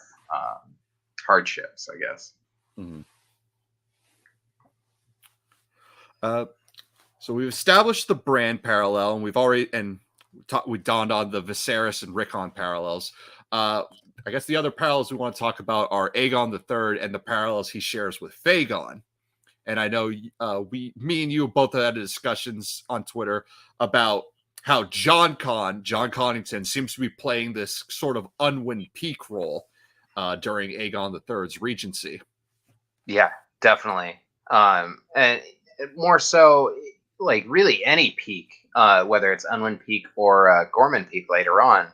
B: hardships, I guess.
A: So we've established the Bran parallel, and we dawned on the Viserys and Rickon parallels. I guess the other parallels we want to talk about are Aegon III and the parallels he shares with Aegon. And I know me and you both had discussions on Twitter about how John Connington seems to be playing this sort of Unwin Peak role during Aegon III's regency.
B: Yeah, definitely. And more so, like really any peak, whether it's Unwin Peak or Gorman Peak later on,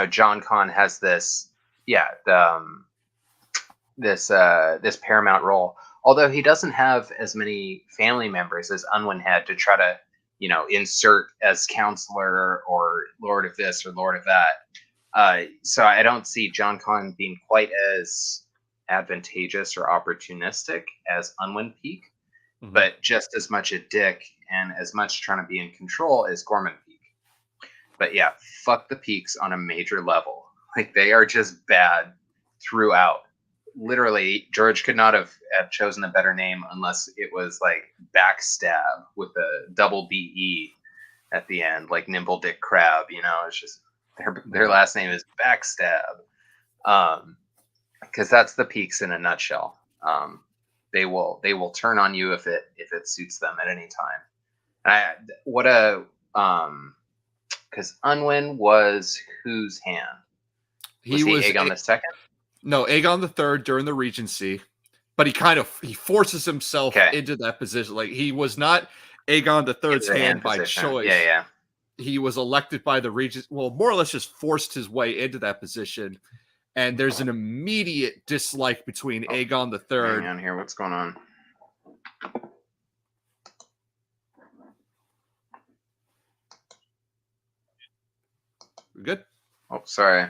B: John Con has this, this paramount role. Although he doesn't have as many family members as Unwin had to try to, insert as counselor or Lord of this or Lord of that. So I don't see John Con being quite as advantageous or opportunistic as Unwin Peak, but just as much a dick and as much trying to be in control as Gorman Peak. But yeah, fuck the Peaks on a major level. Like, they are just bad throughout. Literally, George could not have chosen a better name unless it was like Backstab with a double BE at the end, like Nimble Dick Crab. It's just their last name is Backstab, because that's the Peaks in a nutshell. They will turn on you if it suits them at any time. Because Unwin was whose hand? Was he Aegon the Second?
A: No, Aegon III during the Regency, but he forces himself into that position. Like, he was not Aegon III's hand by choice.
B: Yeah.
A: He was elected by the Regent. Well, more or less just forced his way into that position. And there's an immediate dislike between Aegon III.
B: Hang on here, what's going on?
A: We good?
B: Oh, sorry.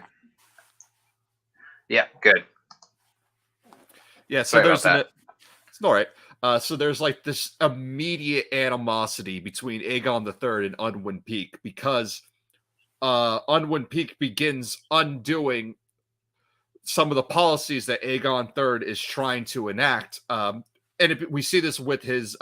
B: Yeah, good.
A: Yeah, so It's all right. So there's like this immediate animosity between Aegon III and Unwin Peak because Unwin Peak begins undoing some of the policies that Aegon III is trying to enact. We see this with his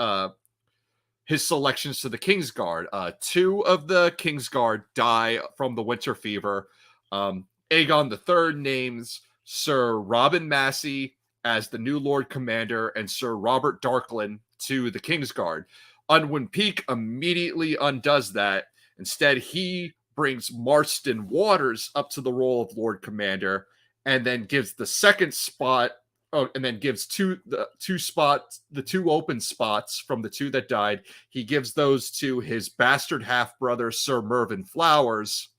A: selections to the Kingsguard. Two of the Kingsguard die from the winter fever. Aegon III names Sir Robin Massey as the new Lord Commander and Sir Robert Darklyn to the Kingsguard. Unwin Peak immediately undoes that. Instead, he brings Marston Waters up to the role of Lord Commander and then gives the second spot. Oh, and then gives the two open spots from the two that died. He gives those to his bastard half brother, Sir Mervyn Flowers,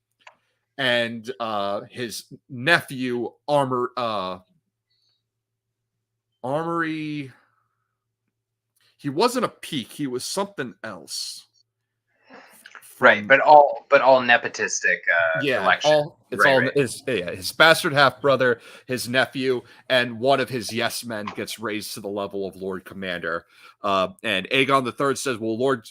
A: and his nephew, Armory. He wasn't a Peak. He was something else.
B: Right, but all nepotistic election.
A: His bastard half brother, his nephew, and one of his yes men gets raised to the level of Lord Commander. And Aegon III says, "Well,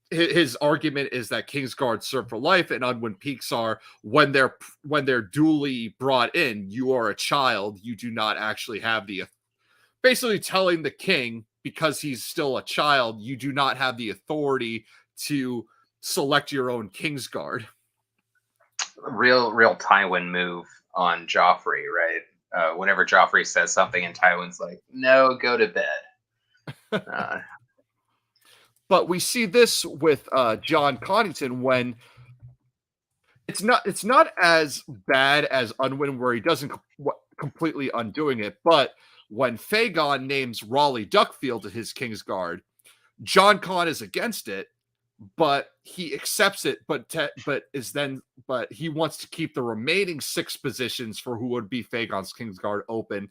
A: his argument is that Kingsguard serve for life, and Unwin Peaks are when they're duly brought in, you are a child. You do not actually have basically telling the king because he's still a child, you do not have the authority to select your own Kingsguard."
B: Real Tywin move on Joffrey, right? Whenever Joffrey says something and Tywin's like, "No, go to bed."
A: But we see this with John Connington when it's not as bad as Unwin, where he doesn't completely undoing it, but when Fagon names Raleigh Duckfield to his Kingsguard, John Con is against it, but he accepts it, but he wants to keep the remaining 6 positions for who would be Fagon's Kingsguard open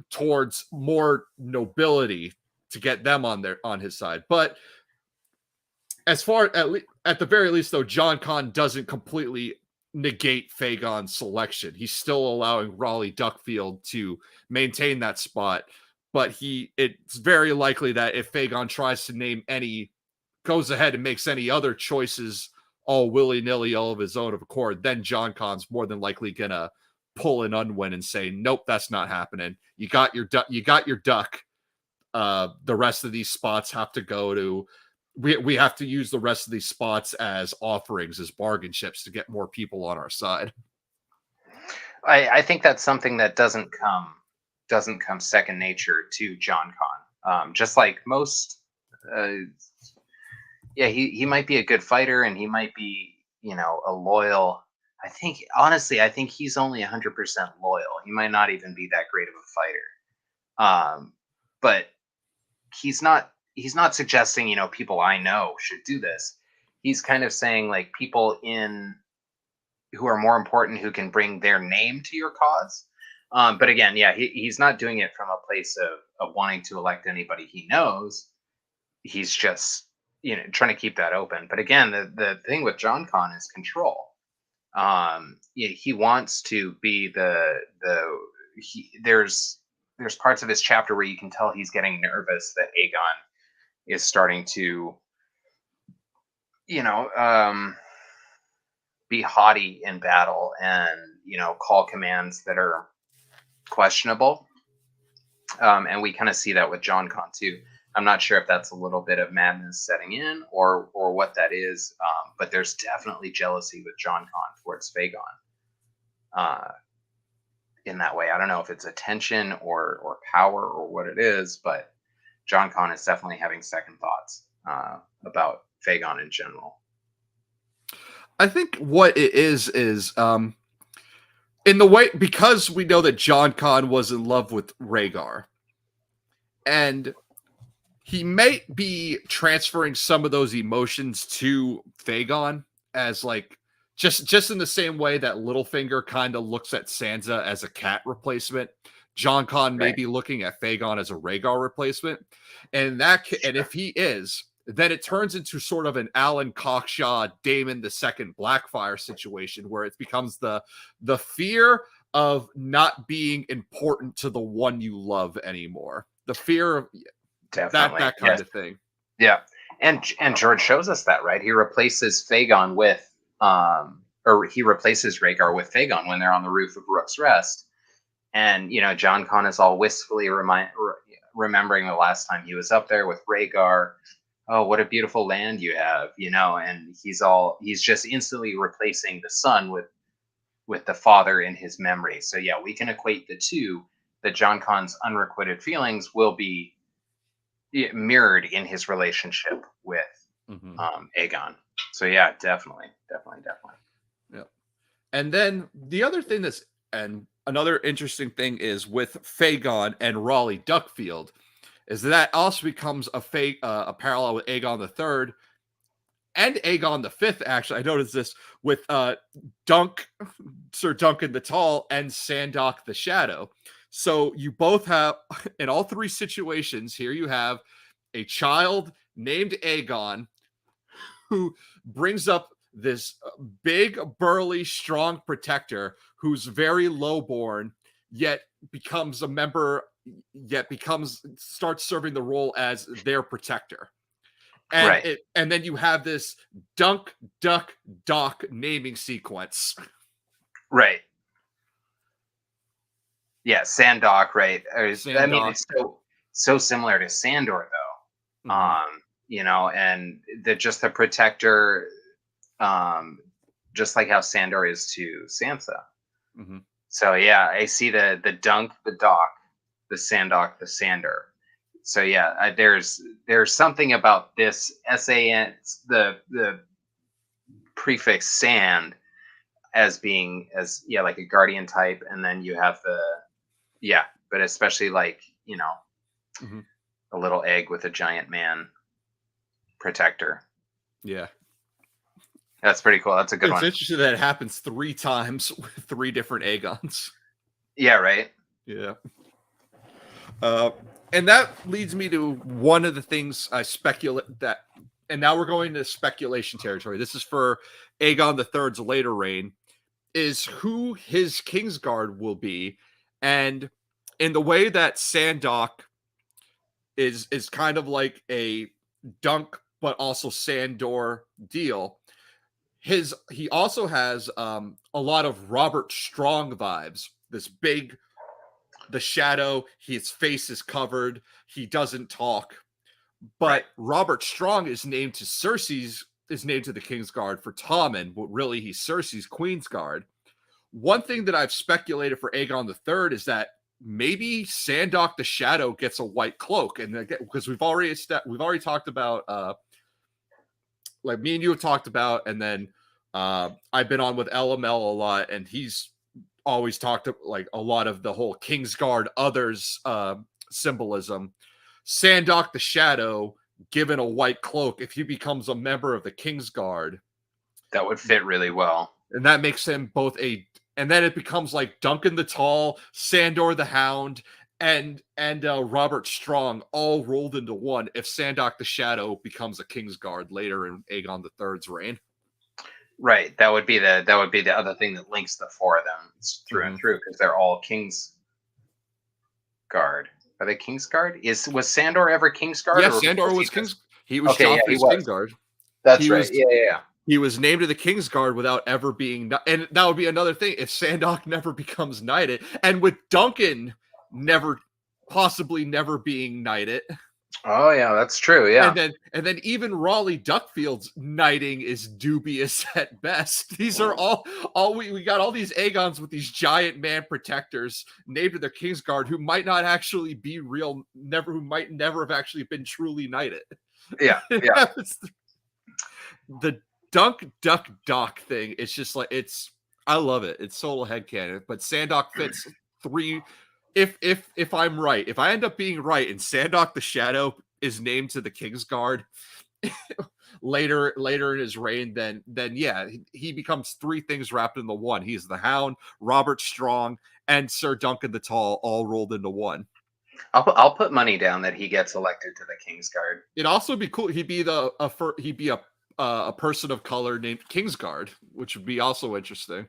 A: towards more nobility to get them on his side. But as far at the very least, though, John Con doesn't completely negate Fagon's selection. He's still allowing Raleigh Duckfield to maintain that spot, but it's very likely that if Fagon tries to goes ahead and makes any other choices all willy-nilly, all of his own accord, then John Con's more than likely gonna pull an Unwin and say, "Nope, that's not happening. You got your duck. The rest of these spots have to go to we have to use the rest of these spots as offerings, as bargain chips to get more people on our side."
B: I think that's something that doesn't come second nature to John Con. Just like most, he might be a good fighter and he might be, a loyal. I think he's only 100% loyal. He might not even be that great of a fighter. But he's not suggesting, people I know should do this. He's kind of saying like people who are more important, who can bring their name to your cause. But again, he's not doing it from a place of wanting to elect anybody he knows. He's just, trying to keep that open. But again, the thing with John Con is control. He wants to be there's parts of his chapter where you can tell he's getting nervous that Aegon is starting to, be haughty in battle and, call commands that are questionable. And we kind of see that with John Con too. I'm not sure if that's a little bit of madness setting in or what that is. But there's definitely jealousy with John Con towards Fagon. In that way, I don't know if it's attention or power or what it is, but John Con is definitely having second thoughts about Fagon in general.
A: I think what it is in the way, because we know that John Con was in love with Rhaegar, and he might be transferring some of those emotions to Fagon as like just in the same way that Littlefinger kind of looks at Sansa as a cat replacement. John Con may be looking at Fagon as a Rhaegar replacement, and if he is, then it turns into sort of an Alan Cockshaw, Daemon II Blackfire situation where it becomes the fear of not being important to the one you love anymore. The fear of
B: Definitely.
A: That kind of thing.
B: Yeah. And George shows us that, right? He replaces Rhaegar with Rhaegar when they're on the roof of Rook's Rest. And, John Con is all wistfully remembering the last time he was up there with Rhaegar. Oh, what a beautiful land you have, and he's just instantly replacing the son with the father in his memory. So yeah, we can equate the two, that John Con's unrequited feelings will be mirrored in his relationship with Aegon. So yeah, definitely.
A: Yeah. And then the other thing and another interesting thing is with Fagon and Raleigh Duckfield, is that also becomes a parallel with Aegon III and Aegon V. Actually, I noticed this with Sir Duncan the Tall and Sandok the Shadow. So you both have, in all three situations, here you have a child named Aegon who brings up this big, burly, strong protector who's very lowborn, yet starts serving the role as their protector. And
B: Right.
A: And then you have this Dunk, Duck, Dock naming sequence.
B: Right. Yeah, Sandok, right? I mean, it's so similar to Sandor, though. And the protector, just like how Sandor is to Sansa. So yeah, I see the Dunk, the Dock, the Sandok, the Sandor. So yeah, there's something about this SAN, the prefix Sand, as being like a guardian type, and then you have but especially like a little egg with a giant man protector.
A: Yeah,
B: that's pretty cool. That's a good one.
A: It's interesting that it happens 3 times with 3 different Aegons.
B: Yeah, right.
A: Yeah. And that leads me to one of the things I speculate that, and now we're going to speculation territory. This is for Aegon III's later reign, is who his Kingsguard will be. And in the way that Sandok is kind of like a Dunk but also Sandor deal, he also has a lot of Robert Strong vibes. This big, the shadow, his face is covered, he doesn't talk. But Robert Strong is named to the Kingsguard for Tommen, but really he's Cersei's Queensguard. One thing that I've speculated for Aegon III is that maybe Sandok the Shadow gets a white cloak, and because we've already talked about, like me and you have talked about, and then I've been on with LML a lot, and he's always talked like a lot of the whole Kingsguard others symbolism. Sandok the Shadow given a white cloak, if he becomes a member of the Kingsguard,
B: that would fit really well,
A: and that makes him both and then it becomes like Duncan the Tall, Sandor the Hound, and Robert Strong all rolled into one if Sandok the Shadow becomes a Kingsguard later in Aegon III's reign.
B: Right. That would be the other thing that links the 4 of them through and through, because they're all Kingsguard. Are they Kingsguard? Was Sandor ever Kingsguard?
A: Yeah, Sandor was Kings. He was Joffrey's Kingsguard.
B: That's right. Yeah.
A: He was named to the Kingsguard without ever being, and that would be another thing if Sandok never becomes knighted, and with Duncan possibly never being knighted.
B: Oh yeah, that's true. Yeah,
A: and then even Raleigh Duckfield's knighting is dubious at best. These are all we got all these Aegons with these giant man protectors named to their Kingsguard who might not actually be real, who might never have actually been truly knighted.
B: Yeah.
A: The Dunk Duck Dock thing, it's just like, I love it. It's total headcanon, but Sandok fits 3. If I'm right, if I end up being right and Sandok the Shadow is named to the Kingsguard later in his reign, then yeah, he becomes 3 things wrapped into one. He's the Hound, Robert Strong, and Sir Duncan the Tall all rolled into one.
B: I'll put money down that he gets elected to the Kingsguard.
A: It'd also be cool. He'd be a person of color named Kingsguard, which would be also interesting.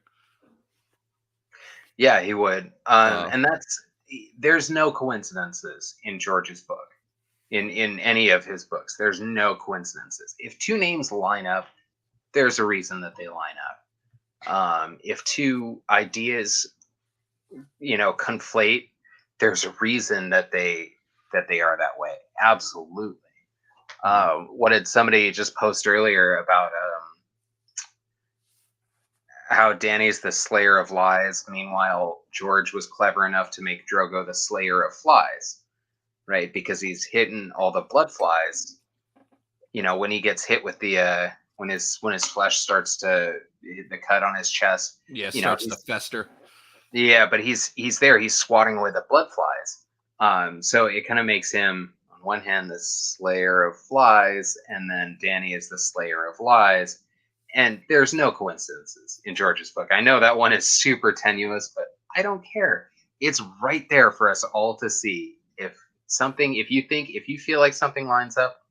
B: Yeah, he would. And there's no coincidences in George's book. in any of his books. There's no coincidences. If two names line up, there's a reason that they line up. If two ideas, conflate, there's a reason that they are that way. Absolutely. What did somebody just post earlier about how Dany's the slayer of lies? Meanwhile, George was clever enough to make Drogo the slayer of flies, right? Because he's hidden all the blood flies. When he gets hit with the when his flesh starts to the cut on his chest,
A: starts to fester.
B: Yeah, but he's there. He's swatting away the blood flies. So it kind of makes him, on one hand, the slayer of flies, and then Dany is the slayer of lies. And there's no coincidences in George's book. I know that one is super tenuous, but I don't care. It's right there for us all to see. If you feel like something lines up,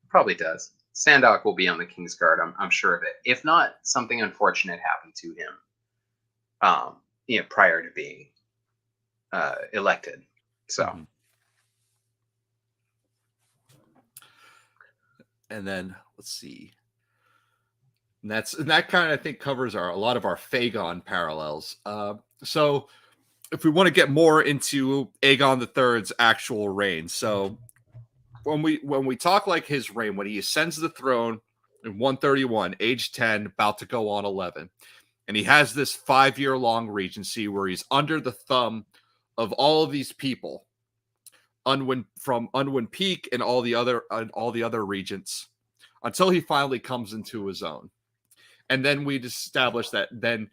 B: it probably does. Sandok will be on the Kingsguard. I'm sure of it. If not, something unfortunate happened to him. Prior to being elected. So,
A: and then let's see. And that kind of, I think, covers a lot of our Fagon parallels. So if we want to get more into Aegon III's actual reign, so when we talk like his reign, when he ascends the throne in 131, age 10, about to go on 11. And he has this 5-year-long regency where he's under the thumb of all of these people, from Unwin Peak and all the other regents, until he finally comes into his own. And then we establish that then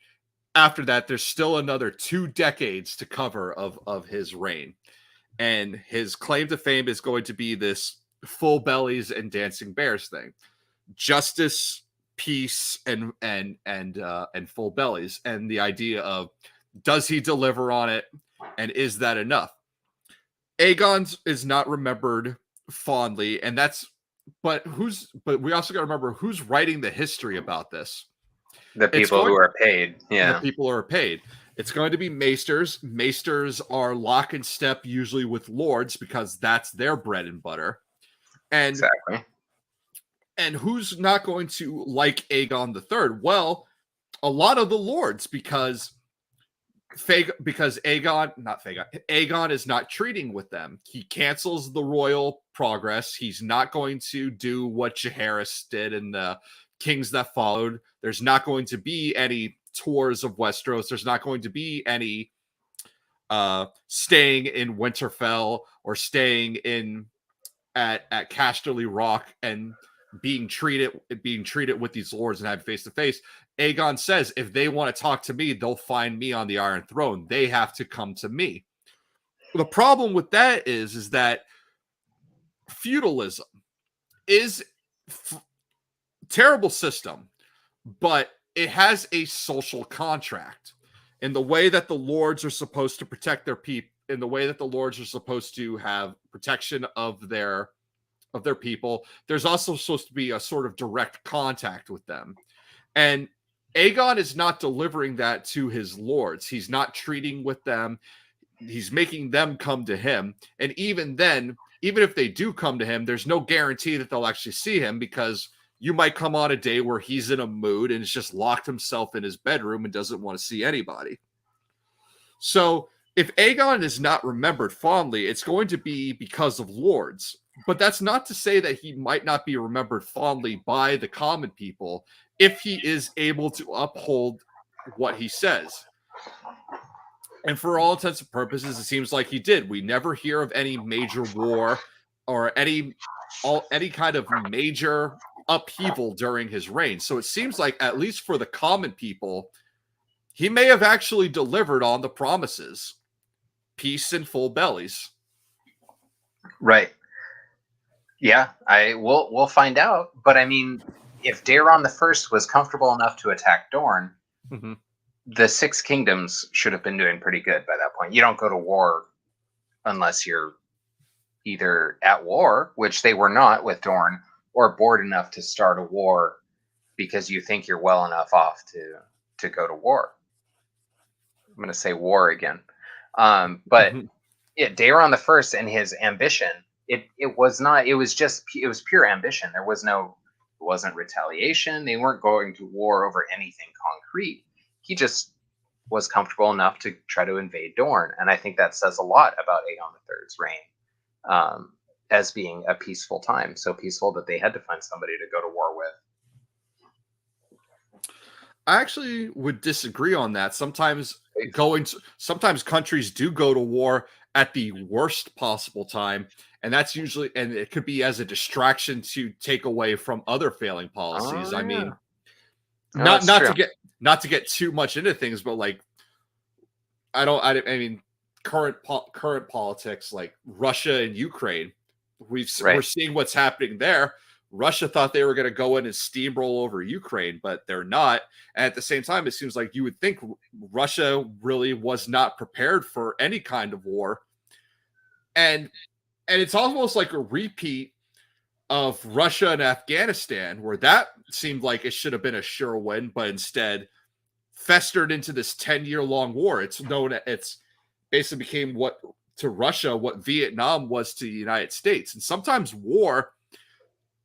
A: after that, there's still another 2 decades to cover of his reign. And his claim to fame is going to be this full bellies and dancing bears thing. Justice, peace, and full bellies, and the idea of, does he deliver on it, and is that enough? Aegon is not remembered fondly, but we also got to remember who's writing the history about this.
B: The people who are paid. Yeah.
A: The people who are paid. It's going to be maesters. Maesters are lock and step usually with lords because that's their bread and butter. And
B: exactly.
A: And who's not going to like Aegon III? Well, a lot of the lords, because Aegon is not treating with them. He cancels the royal progress. He's not going to do what Jaehaerys did in the Kings that followed. There's not going to be any tours of Westeros. There's not going to be any staying in Winterfell or staying at Casterly Rock and being treated with these lords and having face to face. Aegon says, if they want to talk to me, they'll find me on the Iron Throne. They have to come to me. The problem with that is that feudalism is terrible system, but it has a social contract in the way that the lords are supposed to protect their people, in the way that the lords are supposed to have protection of their people. There's also supposed to be a sort of direct contact with them. And Aegon is not delivering that to his lords. He's not treating with them. He's making them come to him. And even then, even if they do come to him, there's no guarantee that they'll actually see him, because you might come on a day where he's in a mood and has just locked himself in his bedroom and doesn't want to see anybody. So if Aegon is not remembered fondly, it's going to be because of lords. But that's not to say that he might not be remembered fondly by the common people if he is able to uphold what he says. And for all intents and purposes, it seems like he did. We never hear of any major war or any kind of major upheaval during his reign. So it seems like, at least for the common people, he may have actually delivered on the promises. Peace and full bellies.
B: Right. Yeah, we'll find out. But I mean, if Daeron I was comfortable enough to attack Dorne, the Six Kingdoms should have been doing pretty good by that point. You don't go to war unless you're either at war, which they were not with Dorne, or bored enough to start a war because you think you're well enough off to go to war. I'm going to say war again. But yeah, Daeron I and his ambition it was not. It was pure ambition. It wasn't retaliation. They weren't going to war over anything concrete. He just was comfortable enough to try to invade Dorne, and I think that says a lot about Aegon III's reign, as being a peaceful time, so peaceful that they had to find somebody to go to war with.
A: I actually would disagree on that. Sometimes countries do go to war at the worst possible time, and that's usually, and it could be as a distraction to take away from other failing policies. I mean, not to get too much into things, but like I mean current politics, like Russia and Ukraine, we're seeing what's happening there. Russia thought they were going to go in and steamroll over Ukraine, but they're not. And at the same time, it seems like you would think Russia really was not prepared for any kind of war. And it's almost like a repeat of Russia and Afghanistan, where that seemed like it should have been a sure win, but instead festered into this 10-year-long war. It's basically became what to Russia what Vietnam was to the United States. And sometimes war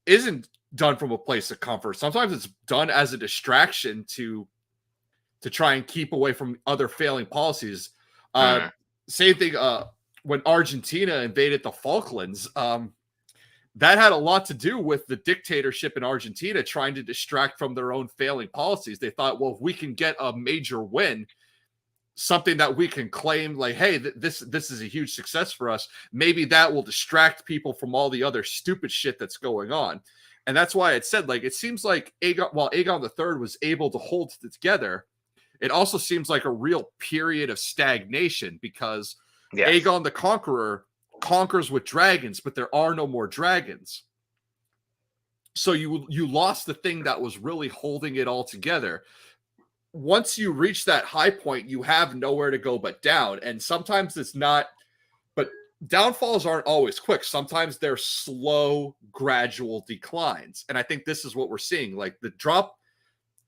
A: isn't done from a place of comfort. Sometimes it's done as a distraction to try and keep away from other failing policies. Same thing when Argentina invaded the Falklands. That had a lot to do with the dictatorship in Argentina trying to distract from their own failing policies. They thought, well, if we can get a major win, something that we can claim like, hey, this is a huge success for us, maybe that will distract people from all the other stupid shit that's going on. And that's why it said, like, it seems like while Aegon III was able to hold it together, it also seems like a real period of stagnation, because Aegon the Conqueror conquers with dragons, but there are no more dragons. So you lost the thing that was really holding it all together. Once you reach that high point, you have nowhere to go but down. And sometimes it's not, but downfalls aren't always quick. Sometimes they're slow, gradual declines. And I think this is what we're seeing. Like the drop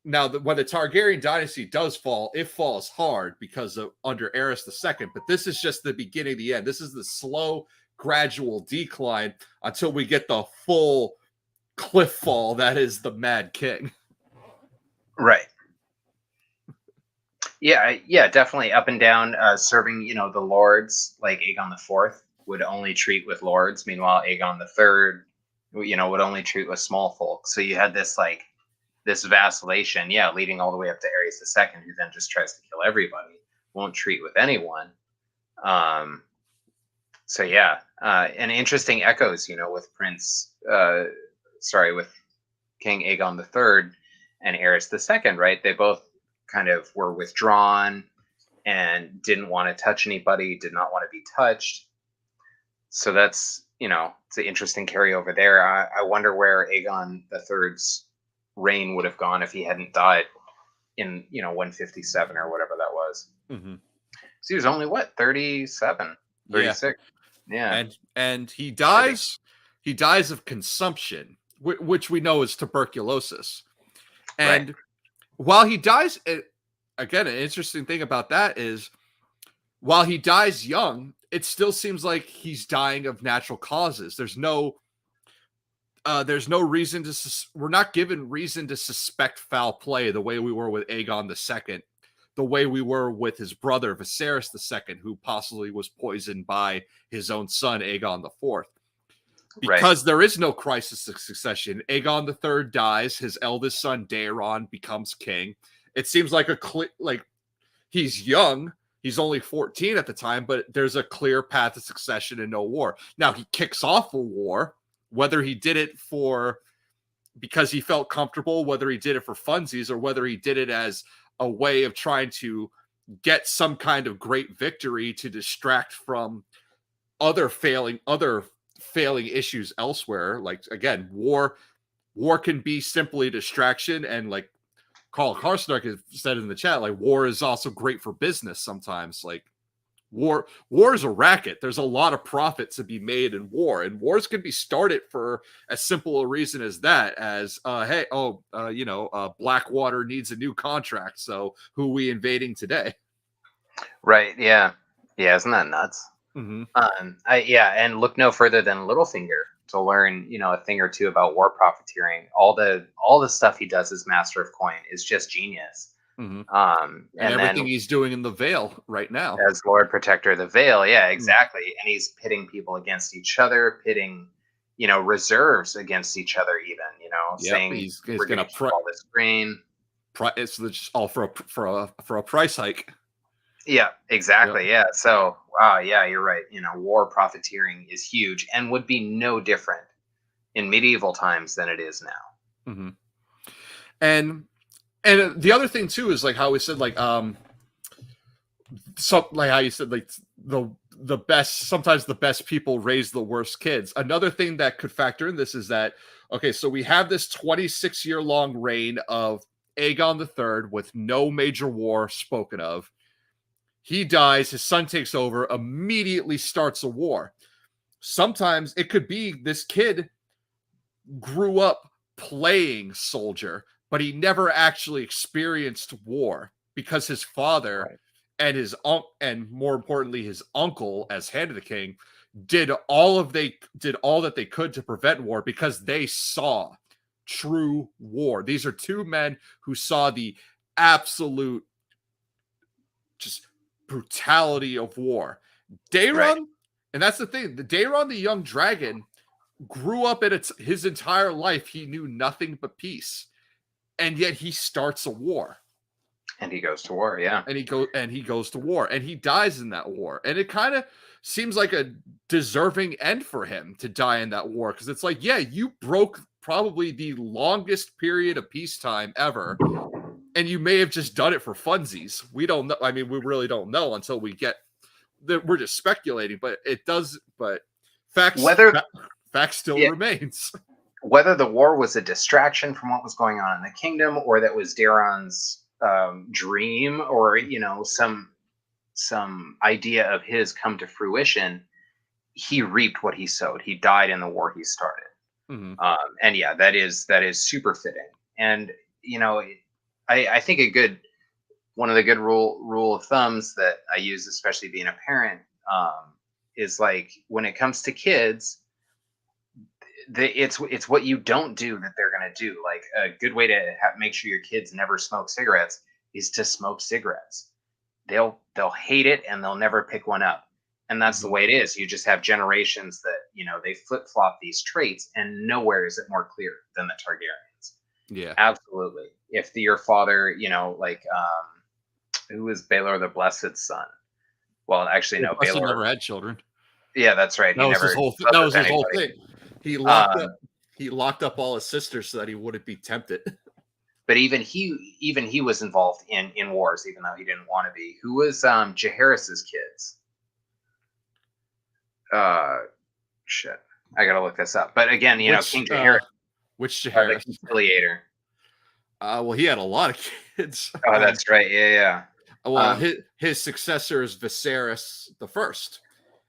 A: now, when the Targaryen dynasty does fall, it falls hard because of under Aerys II. But this is just the beginning of the end. This is the slow, gradual decline until we get the full cliff fall that is the Mad King.
B: Right. Yeah, definitely up and down. Serving, the lords, like Aegon IV would only treat with lords. Meanwhile, Aegon III, would only treat with small folk. So you had this vacillation, leading all the way up to Aerys II, who then just tries to kill everybody, won't treat with anyone. And interesting echoes, with with King Aegon III and Aerys II, right? They both kind of were withdrawn and didn't want to touch anybody, did not want to be touched. So that's, it's an interesting carryover there. I wonder where Aegon III's reign would have gone if he hadn't died in, 157 or whatever that was.
A: Mm-hmm.
B: So he was only, 37, 36? Yeah.
A: And he dies of consumption, which we know is tuberculosis. And while he dies, again, an interesting thing about that is while he dies young, it still seems like he's dying of natural causes. There's no reason we're not given reason to suspect foul play the way we were with Aegon II, the way we were with his brother Viserys II, who possibly was poisoned by his own son Aegon IV. Because there is no crisis of succession. Aegon III dies. His eldest son, Daeron, becomes king. It seems like he's young. He's only 14 at the time, but there's a clear path to succession and no war. Now, he kicks off a war, whether he did it because he felt comfortable, whether he did it for funsies, or whether he did it as a way of trying to get some kind of great victory to distract from other failing issues elsewhere. Like, again, war can be simply distraction, and like Carl Karstark has said in the chat, like, war is also great for business sometimes. Like, war is a racket. There's a lot of profit to be made in war, and wars can be started for as simple a reason as that, as Blackwater needs a new contract, so who are we invading today?
B: Right. Yeah, isn't that nuts?
A: Mm-hmm.
B: And look no further than Littlefinger to learn, a thing or two about war profiteering. All the stuff he does as Master of Coin is just genius.
A: Mm-hmm. And
B: And
A: everything
B: then
A: he's doing in the Vale right now.
B: as Lord Protector of the Vale, yeah, exactly. And he's pitting people against each other, pitting, reserves against each other, even,
A: Yep,
B: saying
A: he's
B: we're going to keep all this grain.
A: It's just all for a price hike.
B: Yeah, exactly.
A: Yep.
B: Yeah. So, wow, yeah, you're right. War profiteering is huge and would be no different in medieval times than it is now.
A: Mm-hmm. And the other thing too is like how we said like how you said like the best, sometimes the best people raise the worst kids. Another thing that could factor in this is that, okay, so we have this 26-year long reign of Aegon III with no major war spoken of. He dies, his son takes over, immediately starts a war. Sometimes it could be this kid grew up playing soldier, but he never actually experienced war because his father
B: Right.
A: and and more importantly his uncle as Hand of the King did all that they could to prevent war because they saw true war. These are two men who saw the absolute just brutality of war. Daeron,
B: Right.
A: and that's the thing, the Daeron the Young Dragon grew up in his entire life. He knew nothing but peace, and yet he starts a war.
B: And he goes to war, yeah.
A: And he goes to war, and he dies in that war. And it kind of seems like a deserving end for him to die in that war, because it's like, yeah, you broke probably the longest period of peacetime ever, and you may have just done it for funsies. We don't know. I mean, we really don't know until we get. We're just speculating, but it does. But facts still remains.
B: Whether the war was a distraction from what was going on in the kingdom, or that was Daeron's dream, or some idea of his come to fruition, he reaped what he sowed. He died in the war he started.
A: Mm-hmm.
B: And yeah, that is super fitting. And I think one of the good rule of thumbs that I use, especially being a parent, is like when it comes to kids, it's what you don't do that they're going to do. Like a good way to make sure your kids never smoke cigarettes is to smoke cigarettes. They'll hate it and they'll never pick one up. And that's the way it is. You just have generations that, they flip flop these traits, and nowhere is it more clear than the Targaryens.
A: Yeah,
B: absolutely. If your father, who was Baelor the Blessed's son? Well, actually, no,
A: Baelor
B: Baelor
A: never had children.
B: Yeah, that's right.
A: That was his whole. That was his whole thing. He locked up all his sisters so that he wouldn't be tempted.
B: But even he was involved in wars, even though he didn't want to be. Who was Jaehaerys's kids? Shit, I gotta look this up. But again, King Jaehaerys,
A: which Jaehaerys?
B: the Conciliator.
A: Well, he had a lot of kids.
B: Oh, that's right. Yeah.
A: Well, his successor is Viserys the First,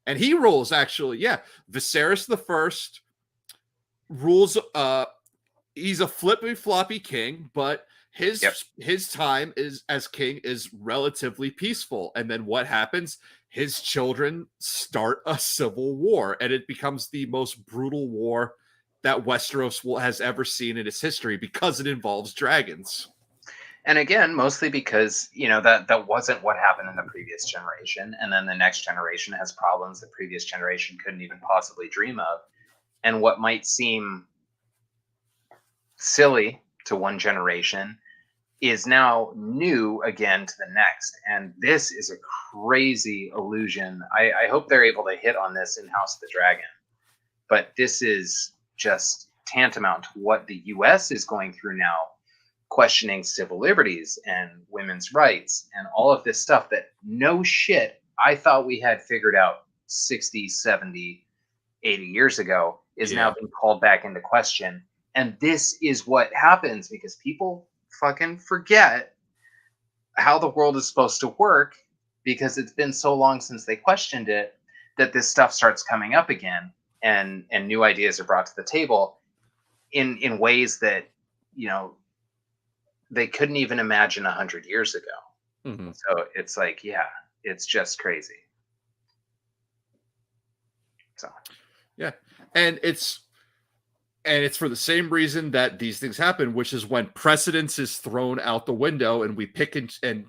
A: and he rules actually. Yeah, Viserys the First rules. He's a flippy floppy king, but his time as king is relatively peaceful. And then what happens? His children start a civil war, and it becomes the most brutal war that Westeros has ever seen in its history because it involves dragons.
B: And again, mostly because that wasn't what happened in the previous generation, and then the next generation has problems the previous generation couldn't even possibly dream of, and what might seem silly to one generation is now new again to the next. And this is a crazy illusion. I hope they're able to hit on this in House of the Dragon, but this is just tantamount to what the US is going through now, questioning civil liberties and women's rights and all of this stuff that no shit I thought we had figured out 60, 70, 80 years ago is now being called back into question. And this is what happens because people fucking forget how the world is supposed to work because it's been so long since they questioned it that this stuff starts coming up again, and new ideas are brought to the table in ways that they couldn't even imagine 100 years ago. So it's like, it's just crazy. So
A: yeah, and it's for the same reason that these things happen, which is when precedence is thrown out the window, and we pick and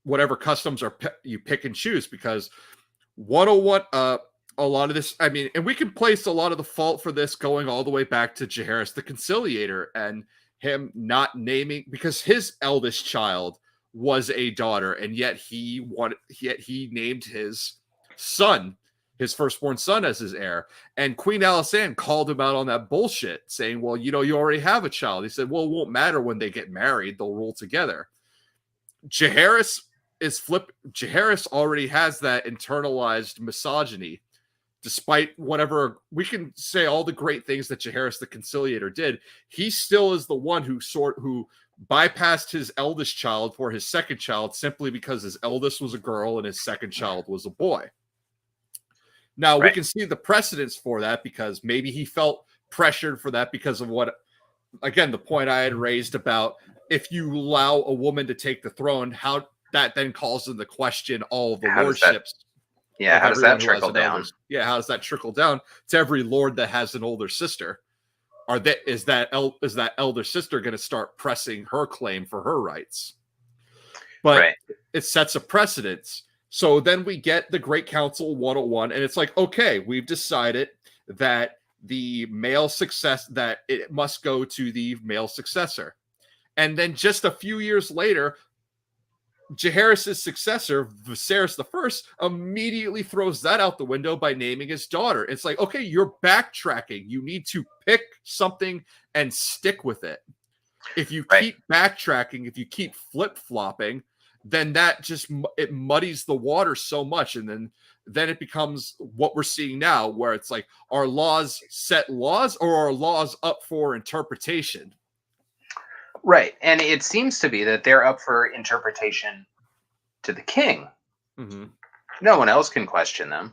A: whatever customs are you pick and choose, because 101 a lot of this, I mean, and we can place a lot of the fault for this going all the way back to Jaehaerys the Conciliator and him not naming, because his eldest child was a daughter, and yet he named his son, his firstborn son, as his heir. And Queen Alysanne called him out on that bullshit, saying, well, you already have a child. He said, well, it won't matter when they get married, they'll rule together. Jaehaerys already has that internalized misogyny, despite whatever we can say, all the great things that Jaehaerys the Conciliator did. He still is the one who bypassed his eldest child for his second child, simply because his eldest was a girl and his second child was a boy. Now, we can see the precedence for that, because maybe he felt pressured for that because of what, again, the point I had raised about if you allow a woman to take the throne, how that then calls into question all of the lordships.
B: How does that trickle down?
A: How does that trickle down to every lord that has an older sister? Is that elder sister going to start pressing her claim for her rights? But it sets a precedence. So then we get the Great Council 101, and it's like, okay, we've decided that the male success, that it must go to the male successor. And then just a few years later, Jaehaerys' successor, Viserys I, immediately throws that out the window by naming his daughter. It's like, okay, you're backtracking. You need to pick something and stick with it. If you keep backtracking, if you keep flip-flopping, then that just, it muddies the water so much. And then it becomes what we're seeing now, where it's like, are laws set laws, or are laws up for interpretation?
B: Right. And it seems to be that they're up for interpretation to the king.
A: Mm-hmm.
B: No one else can question them.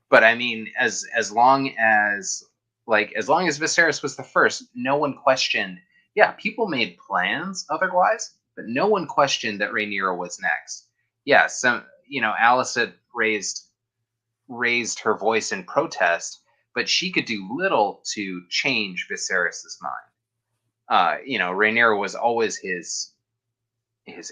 B: But I mean, as long as Viserys was the first, no one questioned. Yeah, people made plans otherwise, but no one questioned that Rhaenyra was next. Yeah, Alicent raised her voice in protest, but she could do little to change Viserys' mind. Rhaenyra was always his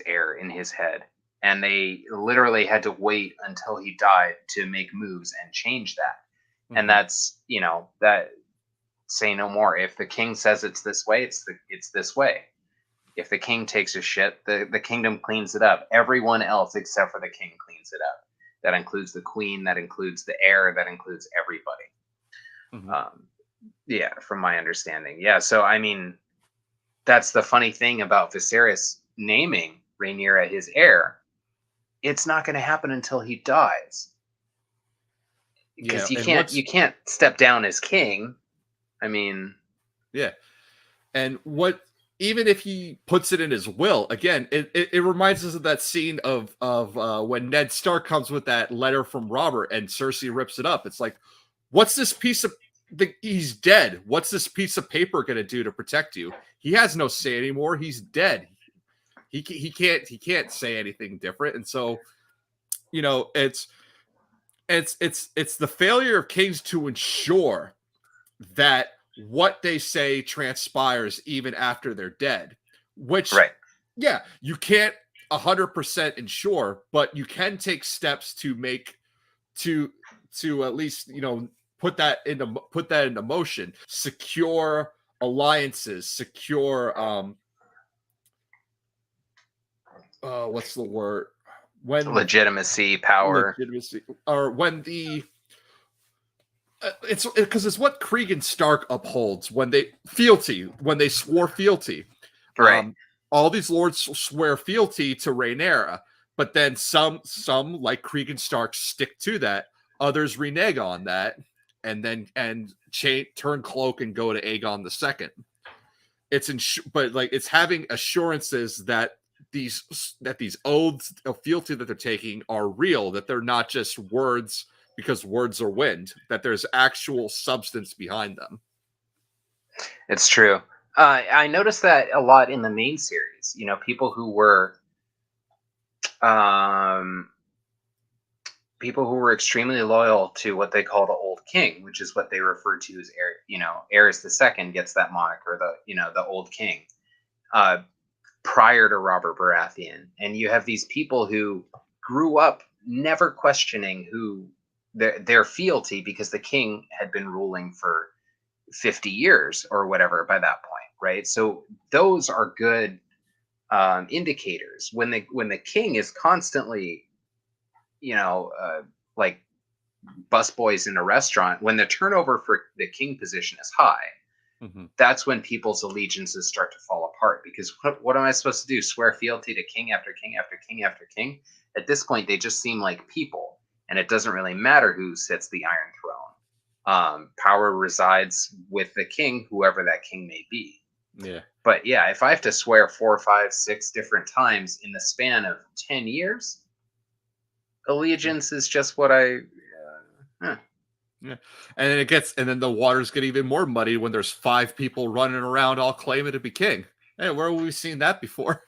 B: heir in his head, and they literally had to wait until he died to make moves and change that. Mm-hmm. And that's, that, say no more. If the king says it's this way, it's this way. If the king takes a shit, the kingdom cleans it up. Everyone else except for the king cleans it up. That includes the queen, that includes the heir, that includes everybody. Mm-hmm. From my understanding. So I mean, that's the funny thing about Viserys naming Rhaenyra his heir. It's not going to happen until he dies, because you can't step down as king. I mean,
A: and even if he puts it in his will, again, it reminds us of that scene of when Ned Stark comes with that letter from Robert and Cersei rips it up. It's like, what's this piece of he's dead. What's this piece of paper going to do to protect you? He has no say anymore. He's dead. He can't say anything different. And so, it's the failure of kings to ensure that what they say transpires even after they're dead, which, you can't 100% ensure, but you can take steps to make, to at least, put that into motion, secure alliances, secure, what's the word? When
B: legitimacy, power,
A: or when the, it's because it's what Cregan Stark upholds when they swore fealty.
B: Right.
A: All these lords swear fealty to Rhaenyra, but then some like Cregan Stark stick to that. Others renege on that, and then turn cloak and go to Aegon II. It's having assurances that these oaths of fealty that they're taking are real, that they're not just words, because words are wind, that there's actual substance behind them.
B: It's true. I noticed that a lot in the main series. People who were people who were extremely loyal to what they call the Old King, which is what they refer to as Aerys II gets that moniker, the Old King, prior to Robert Baratheon. And you have these people who grew up never questioning who their fealty, because the king had been ruling for 50 years or whatever by that point, right? So those are good indicators. When the king is constantly, like busboys in a restaurant, when the turnover for the king position is high, that's when people's allegiances start to fall apart. Because what am I supposed to do? Swear fealty to king after king after king after king? At this point, they just seem like people, and it doesn't really matter who sits the Iron Throne. Power resides with the king, whoever that king may be.
A: Yeah.
B: But yeah, if I have to swear 4, 5, 6 different times in the span of 10 years, allegiance is just what I.
A: Yeah, and then the waters get even more muddy when there's 5 people running around all claiming to be king. Hey, where have we seen that before?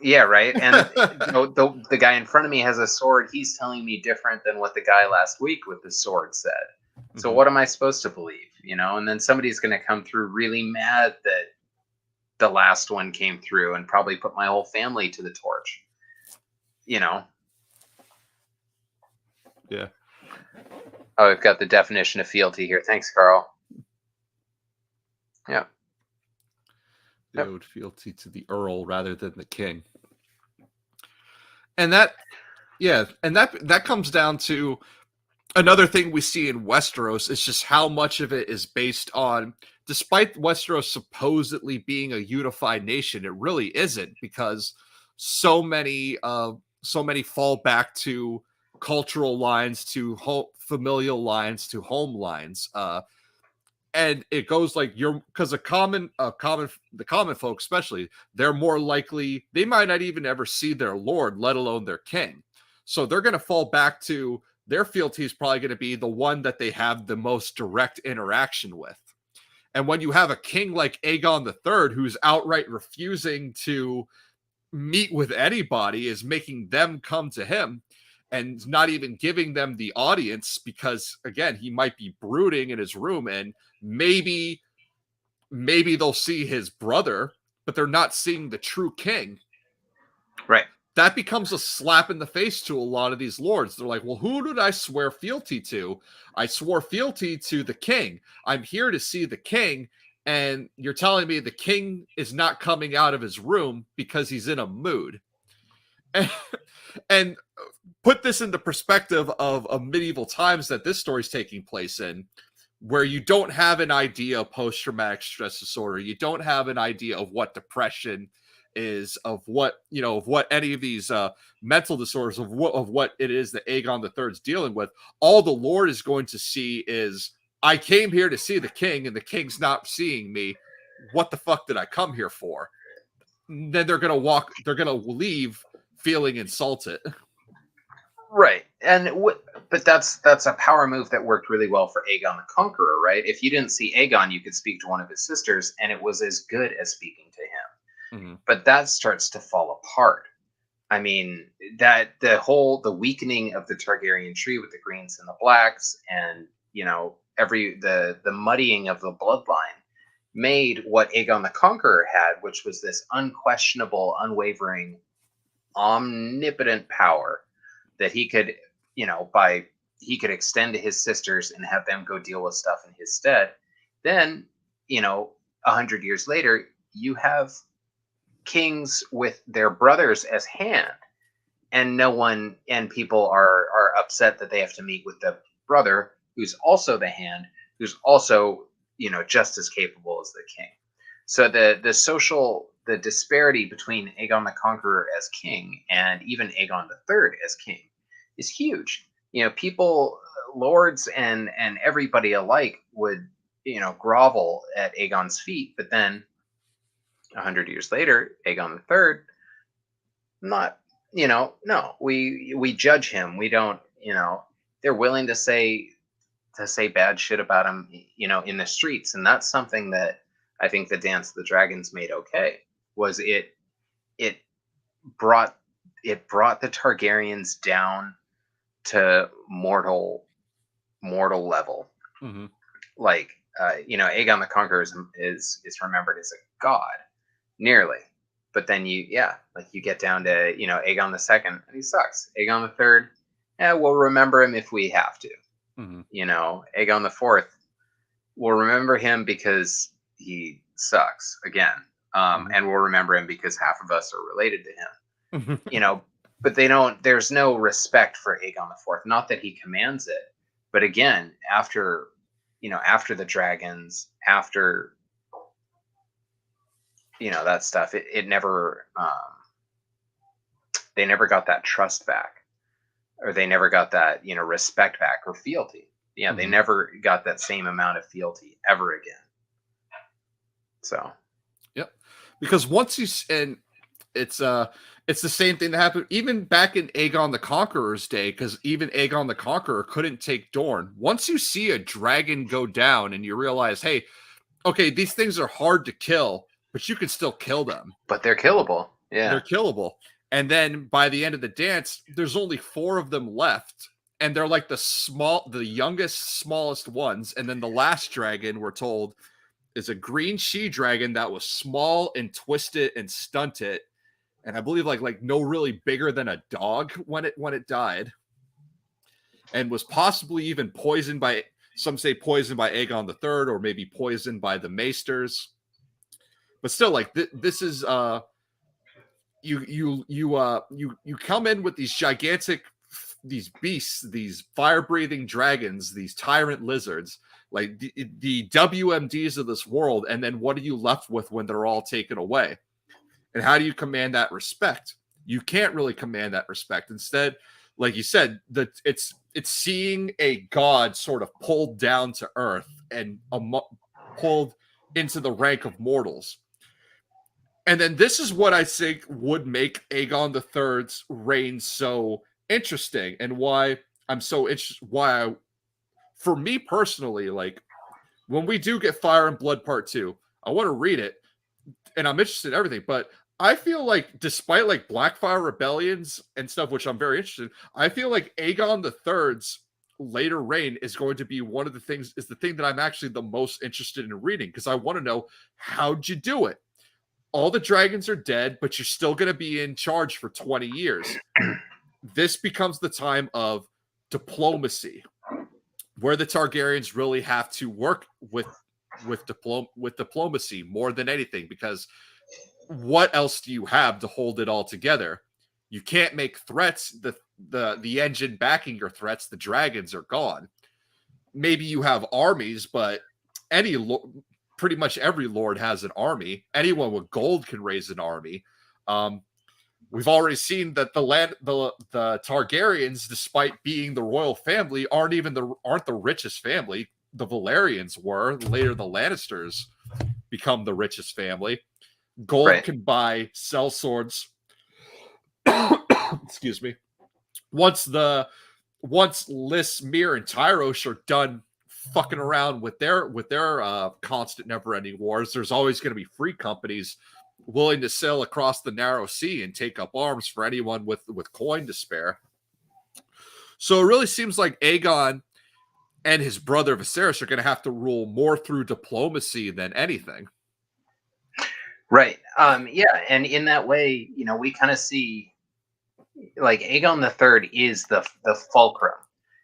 B: Yeah, right. And the guy in front of me has a sword. He's telling me different than what the guy last week with the sword said. So what am I supposed to believe? And then somebody's going to come through really mad that the last one came through and probably put my whole family to the torch.
A: Yeah.
B: Oh, we've got the definition of fealty here. Thanks, Carl. Yeah.
A: They owed fealty to the Earl rather than the king. And that comes down to another thing we see in Westeros is just how much of it is based on, despite Westeros supposedly being a unified nation, it really isn't, because so many fall back to cultural lines, to familial lines, to home lines, and it goes like because the common folk, especially, they're more likely, they might not even ever see their lord, let alone their king. So they're going to fall back to their fealty is probably going to be the one that they have the most direct interaction with. And when you have a king like Aegon III, who's outright refusing to meet with anybody, is making them come to him and not even giving them the audience, because again, he might be brooding in his room, and maybe they'll see his brother, but they're not seeing the true king.
B: Right.
A: That becomes a slap in the face to a lot of these lords. They're like, well, who did I swear fealty to? I swore fealty to the king. I'm here to see the king, and you're telling me the king is not coming out of his room because he's in a mood. And put this into perspective of medieval times that this story's taking place in, where you don't have an idea of post-traumatic stress disorder. You don't have an idea of what depression is, of what any of these mental disorders, of what it is that Aegon III is dealing with. All the Lord is going to see is, I came here to see the king, and the king's not seeing me. What the fuck did I come here for? Then they're gonna leave feeling insulted.
B: Right. But that's a power move that worked really well for Aegon the Conqueror, right? If you didn't see Aegon, you could speak to one of his sisters, and it was as good as speaking to him. But that starts to fall apart. I mean, that the weakening of the Targaryen tree with the greens and the blacks, and the muddying of the bloodline, made what Aegon the Conqueror had, which was this unquestionable, unwavering, omnipotent power that he could, he could extend to his sisters and have them go deal with stuff in his stead. Then, 100 years later, you have kings with their brothers as hand, and people are upset that they have to meet with the brother who's also the hand, who's also just as capable as the king. So the disparity between Aegon the Conqueror as king and even Aegon III as king is huge. People, lords and everybody alike would grovel at Aegon's feet, but then 100 years later, Aegon III, not, no, we judge him. We don't, they're willing to say bad shit about him, in the streets. And that's something that I think the Dance of the Dragons made okay. Was it brought the Targaryens down to mortal level.
A: Mm-hmm.
B: Like Aegon the Conqueror is remembered as a god, nearly. But then you get down to Aegon the II, and he sucks. Aegon the III, we'll remember him if we have to.
A: Mm-hmm.
B: Aegon the IV, we'll remember him because he sucks again. And we'll remember him because half of us are related to him. But there's no respect for Aegon the IV. Not that he commands it, but again, after the dragons, after that stuff, it never, they never got that trust back, or they never got that, respect back or fealty. Yeah, they never got that same amount of fealty ever again. So,
A: yep. Because once and it's the same thing that happened even back in Aegon the Conqueror's day, because even Aegon the Conqueror couldn't take Dorne. Once you see a dragon go down and you realize, hey, okay, these things are hard to kill, but you can still kill them.
B: But they're killable. Yeah.
A: They're killable. And then by the end of the dance, there's only 4 of them left. And they're like the youngest, smallest ones. And then the last dragon, we're told, is a green she-dragon that was small and twisted and stunted. And I believe like no really bigger than a dog when it died. And was possibly even poisoned by, some say poisoned by Aegon III, or maybe poisoned by the Maesters. But still, like this is you come in with these gigantic, these beasts, these fire-breathing dragons, these tyrant lizards, like the WMDs of this world, and then what are you left with when they're all taken away? And how do you command that respect? You can't really command that respect. Instead, like you said, it's seeing a god sort of pulled down to earth and pulled into the rank of mortals. And then this is what I think would make Aegon III's reign so interesting, and why I'm so interested. For me personally, like when we do get Fire and Blood Part 2, I want to read it, and I'm interested in everything. But I feel like, despite like Blackfire rebellions and stuff, which I'm very interested in, I feel like Aegon III's later reign is going to be one of the things, is the thing that I'm actually the most interested in reading, because I want to know, how'd you do it? All the dragons are dead, but you're still going to be in charge for 20 years. This becomes the time of diplomacy, where the Targaryens really have to work with diplomacy more than anything, because what else do you have to hold it all together? You can't make threats. The engine backing your threats, the dragons, are gone. Maybe you have armies, but pretty much every lord has an army. Anyone with gold can raise an army. We've already seen that the Targaryens, despite being the royal family, aren't the richest family. The Valerians were. Later, the Lannisters become the richest family. Gold can buy sellswords. Excuse me. Once Lys, Myr, and Tyrosh are done fucking around with their constant never-ending wars, there's always going to be free companies willing to sail across the narrow sea and take up arms for anyone with coin to spare. So it really seems like Aegon and his brother Viserys are going to have to rule more through diplomacy than anything.
B: Right. Yeah. And in that way, we kind of see like Aegon III is the fulcrum.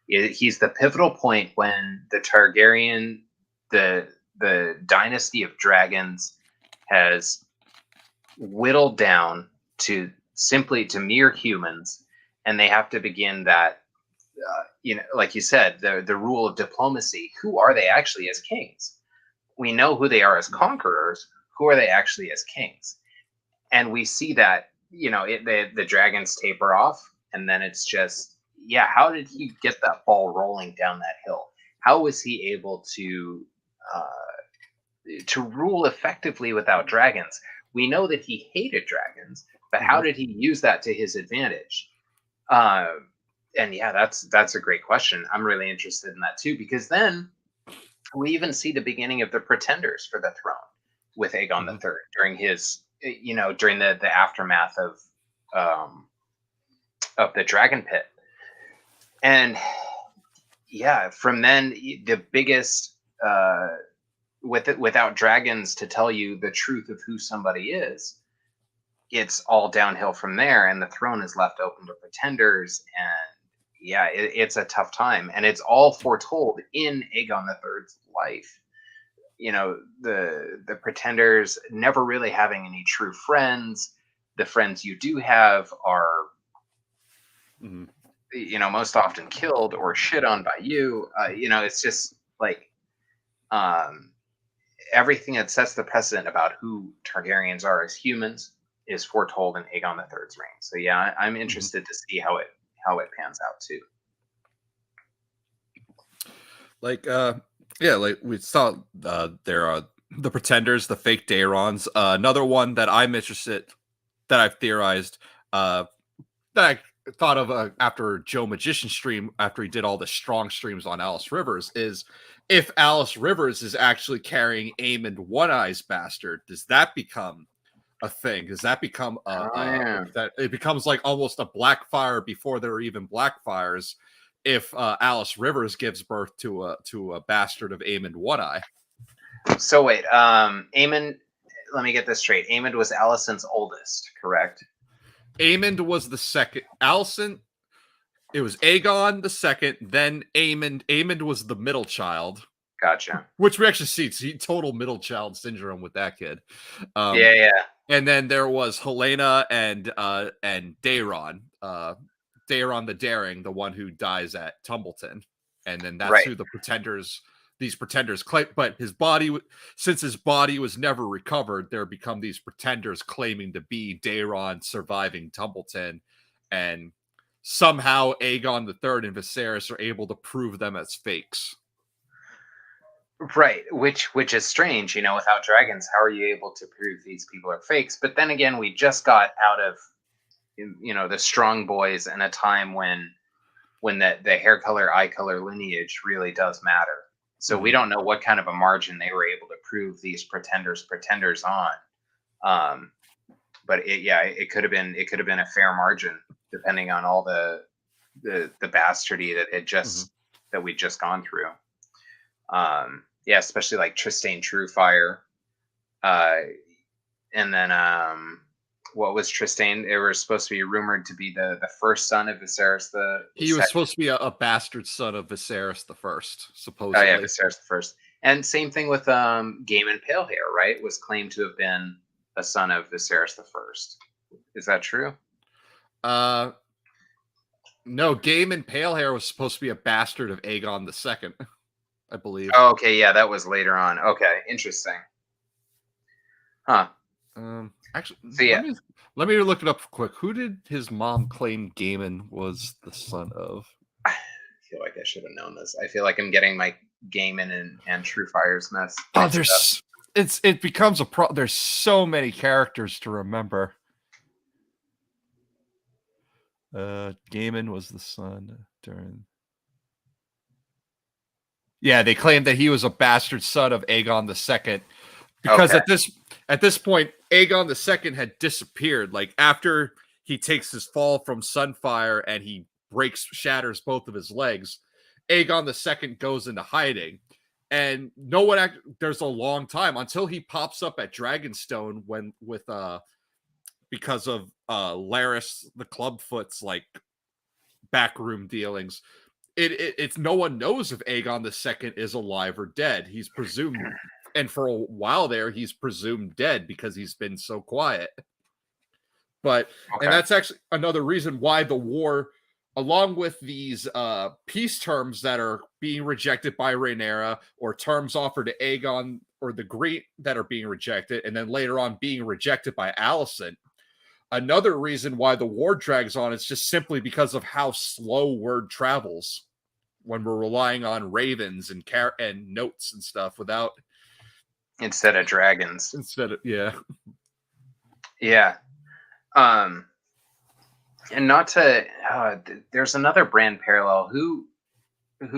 B: He's the pivotal point when the Targaryen, the dynasty of dragons, has whittled down to mere humans, and they have to begin that, like you said, the rule of diplomacy. Who are they actually as kings? We know who they are as conquerors. Who are they actually as kings? And we see that, the dragons taper off, and then it's just, how did he get that ball rolling down that hill? How was he able to rule effectively without dragons? We know that he hated dragons, but how did he use that to his advantage? And that's a great question. I'm really interested in that too, because then we even see the beginning of the pretenders for the throne with Aegon III during his, during the aftermath of the Dragon Pit. And yeah, from then the biggest without dragons to tell you the truth of who somebody is, it's all downhill from there, and the throne is left open to pretenders. And yeah, it's a tough time, and it's all foretold in Aegon the Third's life. You know, the pretenders never really having any true friends. The friends you do have are, you know, most often killed or shit on by you. You know, it's just like everything that sets the precedent about who Targaryens are as humans is foretold in Aegon the Third's reign. So yeah, I'm interested to see how it pans out too.
A: Like yeah, like we saw there are the pretenders, the fake Dayrons. Another one that I'm interested, that I've theorized, that I thought of after Joe Magician stream, after he did all the strong streams on Alice Rivers, is if Alice Rivers is actually carrying Aemond One Eye's bastard, does that become a thing? Does that become that it becomes like almost a Blackfire before there are even Blackfires? If Alice Rivers gives birth to a bastard of Aemond One Eye.
B: So wait, Aemond. Let me get this straight. Aemond was Alicent's oldest, correct?
A: Aemond was the second. Alicent. It was Aegon the second, then Aemond. Aemond was the middle child.
B: Gotcha.
A: Which we actually see total middle child syndrome with that kid.
B: Yeah.
A: And then there was Helena and Daeron. Daeron the Daring, the one who dies at Tumbleton. And then that's who the pretenders, these pretenders claim. But his body, since his body was never recovered, there become these pretenders claiming to be Daeron surviving Tumbleton. And somehow Aegon III and Viserys are able to prove them as fakes.
B: Right, which is strange, you know, without dragons, how are you able to prove these people are fakes? But then again, we just got out of, you know, the strong boys in a time when the hair color, eye color lineage really does matter. So we don't know what kind of a margin they were able to prove these pretenders on. But it could have been a fair margin depending on all the bastardy that it just that we'd just gone through. Yeah, especially like Trystane Truefire. And then what was Trystane? They were supposed to be rumored to be the first son of Viserys
A: He was supposed to be a bastard son of Viserys the First, supposedly.
B: Oh yeah, Viserys the First. And same thing with Gaiman Palehair, right? Was claimed to have been a son of Viserys the First. Is that true?
A: No, Gaiman Palehair was supposed to be a bastard of Aegon the Second, I believe.
B: Oh, okay, yeah, that was later on. Okay, interesting. Huh.
A: Actually,
B: so, yeah.
A: let me look it up quick. Who did his mom claim Gaiman was the son of?
B: I feel like I should have known this. I feel like I'm getting my Gaiman and Truefire's mess.
A: Oh, it becomes a pro. There's so many characters to remember. Gaiman was the son during. Yeah, they claimed that he was a bastard son of Aegon II, because at this point, Aegon II had disappeared. Like after he takes his fall from Sunfire and he shatters both of his legs, Aegon II goes into hiding, and no one. There's a long time until he pops up at Dragonstone because of Larys the Clubfoot's like backroom dealings. It's no one knows if Aegon II is alive or dead. He's presumed, and for a while there, he's presumed dead because he's been so quiet. But and that's actually another reason why the war, along with these peace terms that are being rejected by Rhaenyra, or terms offered to Aegon or the Great that are being rejected, and then later on being rejected by Alicent. Another reason why the war drags on is just simply because of how slow word travels when we're relying on ravens and notes and stuff
B: instead of dragons. Yeah. And not to there's another Bran parallel. Who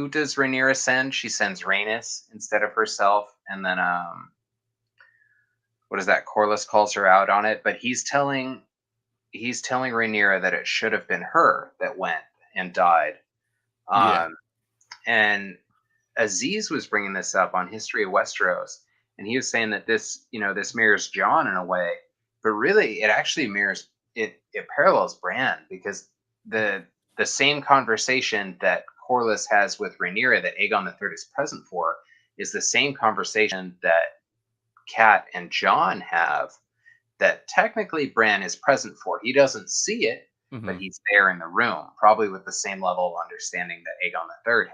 B: does Rhaenyra send? She sends Rhaenys instead of herself, and then what is that? Corlys calls her out on it, but he's telling Rhaenyra that it should have been her that went and died
A: Yeah.
B: And Aziz was bringing this up on History of Westeros, and he was saying that this, this mirrors Jon in a way, but really it actually mirrors it. It parallels Bran, because the same conversation that Corlys has with Rhaenyra that Aegon the III is present for is the same conversation that Cat and Jon have that technically Bran is present for. He doesn't see it, but he's there in the room, probably with the same level of understanding that Aegon the III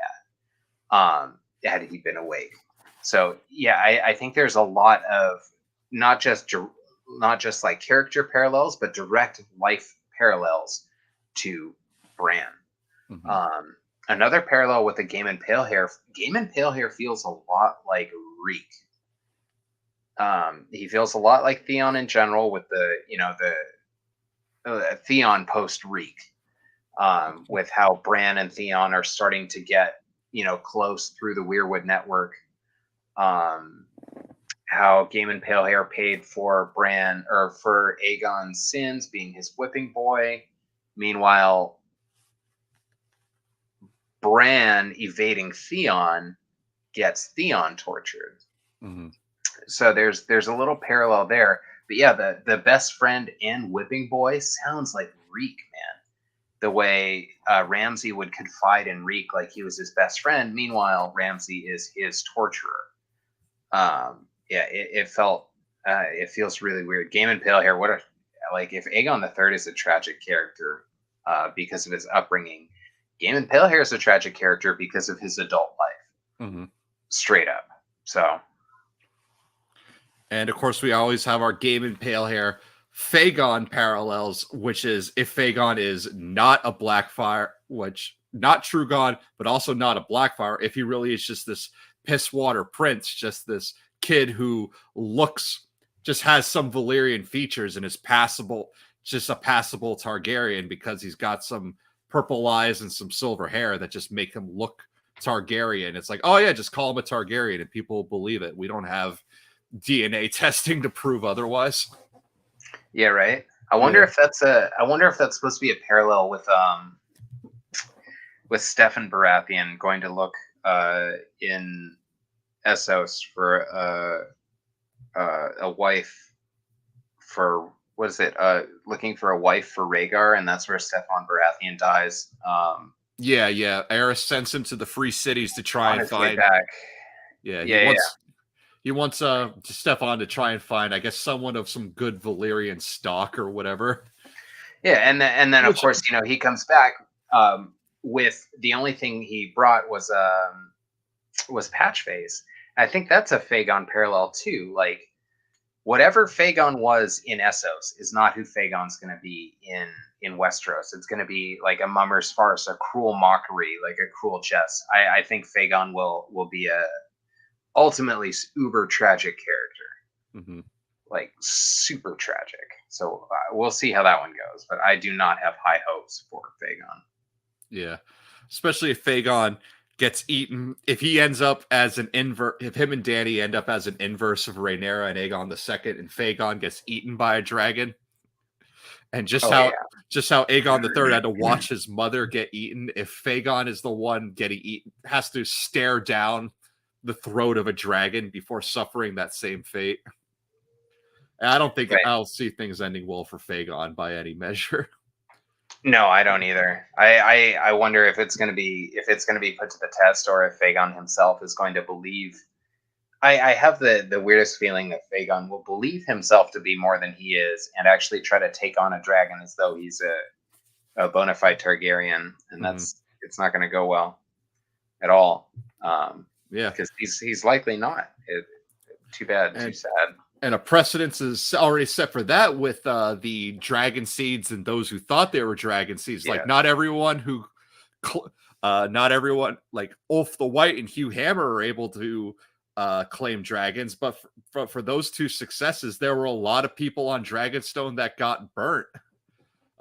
B: had he been awake. So yeah, I think there's a lot of not just like character parallels, but direct life parallels to Bran. Another parallel with the Game and Palehair. Game and Palehair feels a lot like Reek. He feels a lot like Theon in general, with the Theon post Reek, with how Bran and Theon are starting to get close through the Weirwood network. How Game and Palehair paid for Bran, or for Aegon's sins, being his whipping boy. Meanwhile, Bran evading Theon gets Theon tortured. So there's a little parallel there. But yeah, the best friend and whipping boy sounds like Reek, man. The way Ramsay would confide in Reek like he was his best friend. Meanwhile, Ramsay is his torturer. It feels really weird. Game and Palehair, if Aegon the III is a tragic character because of his upbringing, Game and Palehair is a tragic character because of his adult life. Straight up. So.
A: And of course, we always have our Game and Palehair Fagon parallels, which is if Fagon is not a Blackfire, which not Trugon, but also not a Blackfire, if he really is just this pisswater prince, just this kid who just has some Valyrian features and is passable, just a passable Targaryen because he's got some purple eyes and some silver hair that just make him look Targaryen. It's like, oh yeah, just call him a Targaryen and people believe it. We don't have DNA testing to prove otherwise.
B: Yeah, right. I wonder if that's supposed to be a parallel with Stefan Baratheon going to look in Essos for a wife for, what is it? Looking for a wife for Rhaegar, and that's where Stefan Baratheon dies.
A: Yeah. Aerys sends him to the Free Cities to try and find.
B: Back.
A: He wants Stefan to try and find, I guess, someone of some good Valyrian stock or whatever.
B: Yeah, and then of course, he comes back with the only thing he brought was Patchface. I think that's a Fagon parallel too. Like, whatever Fagon was in Essos is not who Fagon's going to be in Westeros. It's going to be like a mummer's farce, a cruel mockery, like a cruel jest. I think Fagon will be a ultimately uber tragic character, like super tragic. So we'll see how that one goes. But I do not have high hopes for Fagon.
A: Yeah, especially if Fagon gets eaten. If he ends up as an inverse, if him and Dany end up as an inverse of Rhaenyra and Aegon II, and Fagon gets eaten by a dragon, and just how Aegon III had to watch his mother get eaten. If Fagon is the one getting eaten, has to stare down the throat of a dragon before suffering that same fate. And I don't think I'll see things ending well for Fagon by any measure.
B: No, I don't either. I wonder if it's going to be put to the test, or if Fagon himself is going to believe. I have the weirdest feeling that Fagon will believe himself to be more than he is, and actually try to take on a dragon as though he's a bona fide Targaryen, and it's not going to go well at all. Because he's likely not. Too bad. Too sad.
A: And a precedence is already set for that with the dragon seeds and those who thought they were dragon seeds. Like not everyone like Ulf the White and Hugh Hammer are able to claim dragons, but for those two successes, there were a lot of people on Dragonstone that got burnt.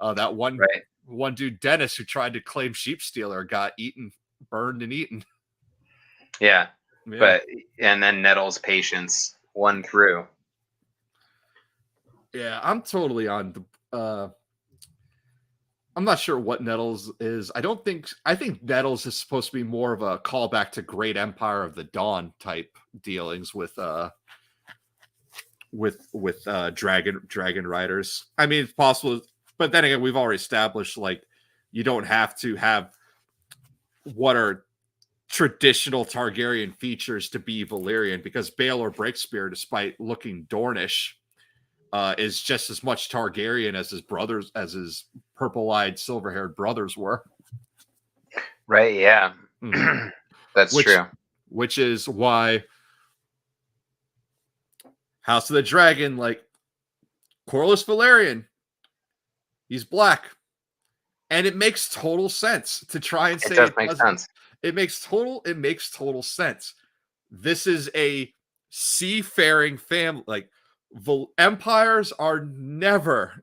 A: That one dude, Dennis, who tried to claim Sheepstealer, got burned and eaten.
B: Yeah. And then Nettle's patience won through.
A: Yeah, I'm totally on I'm not sure what Nettles is. I think Nettles is supposed to be more of a callback to Great Empire of the Dawn type dealings with dragon riders. I mean, it's possible, but then again, we've already established like you don't have to have what are traditional Targaryen features to be Valyrian, because Baelor Breakspear, despite looking Dornish, is just as much Targaryen as his brothers, as his purple-eyed, silver-haired brothers were.
B: Right? Yeah, that's true.
A: Which is why House of the Dragon, like Corlys Velaryon, he's black, and it makes total sense to try and say
B: it does make sense.
A: It makes total sense. This is a seafaring family. Like empires are never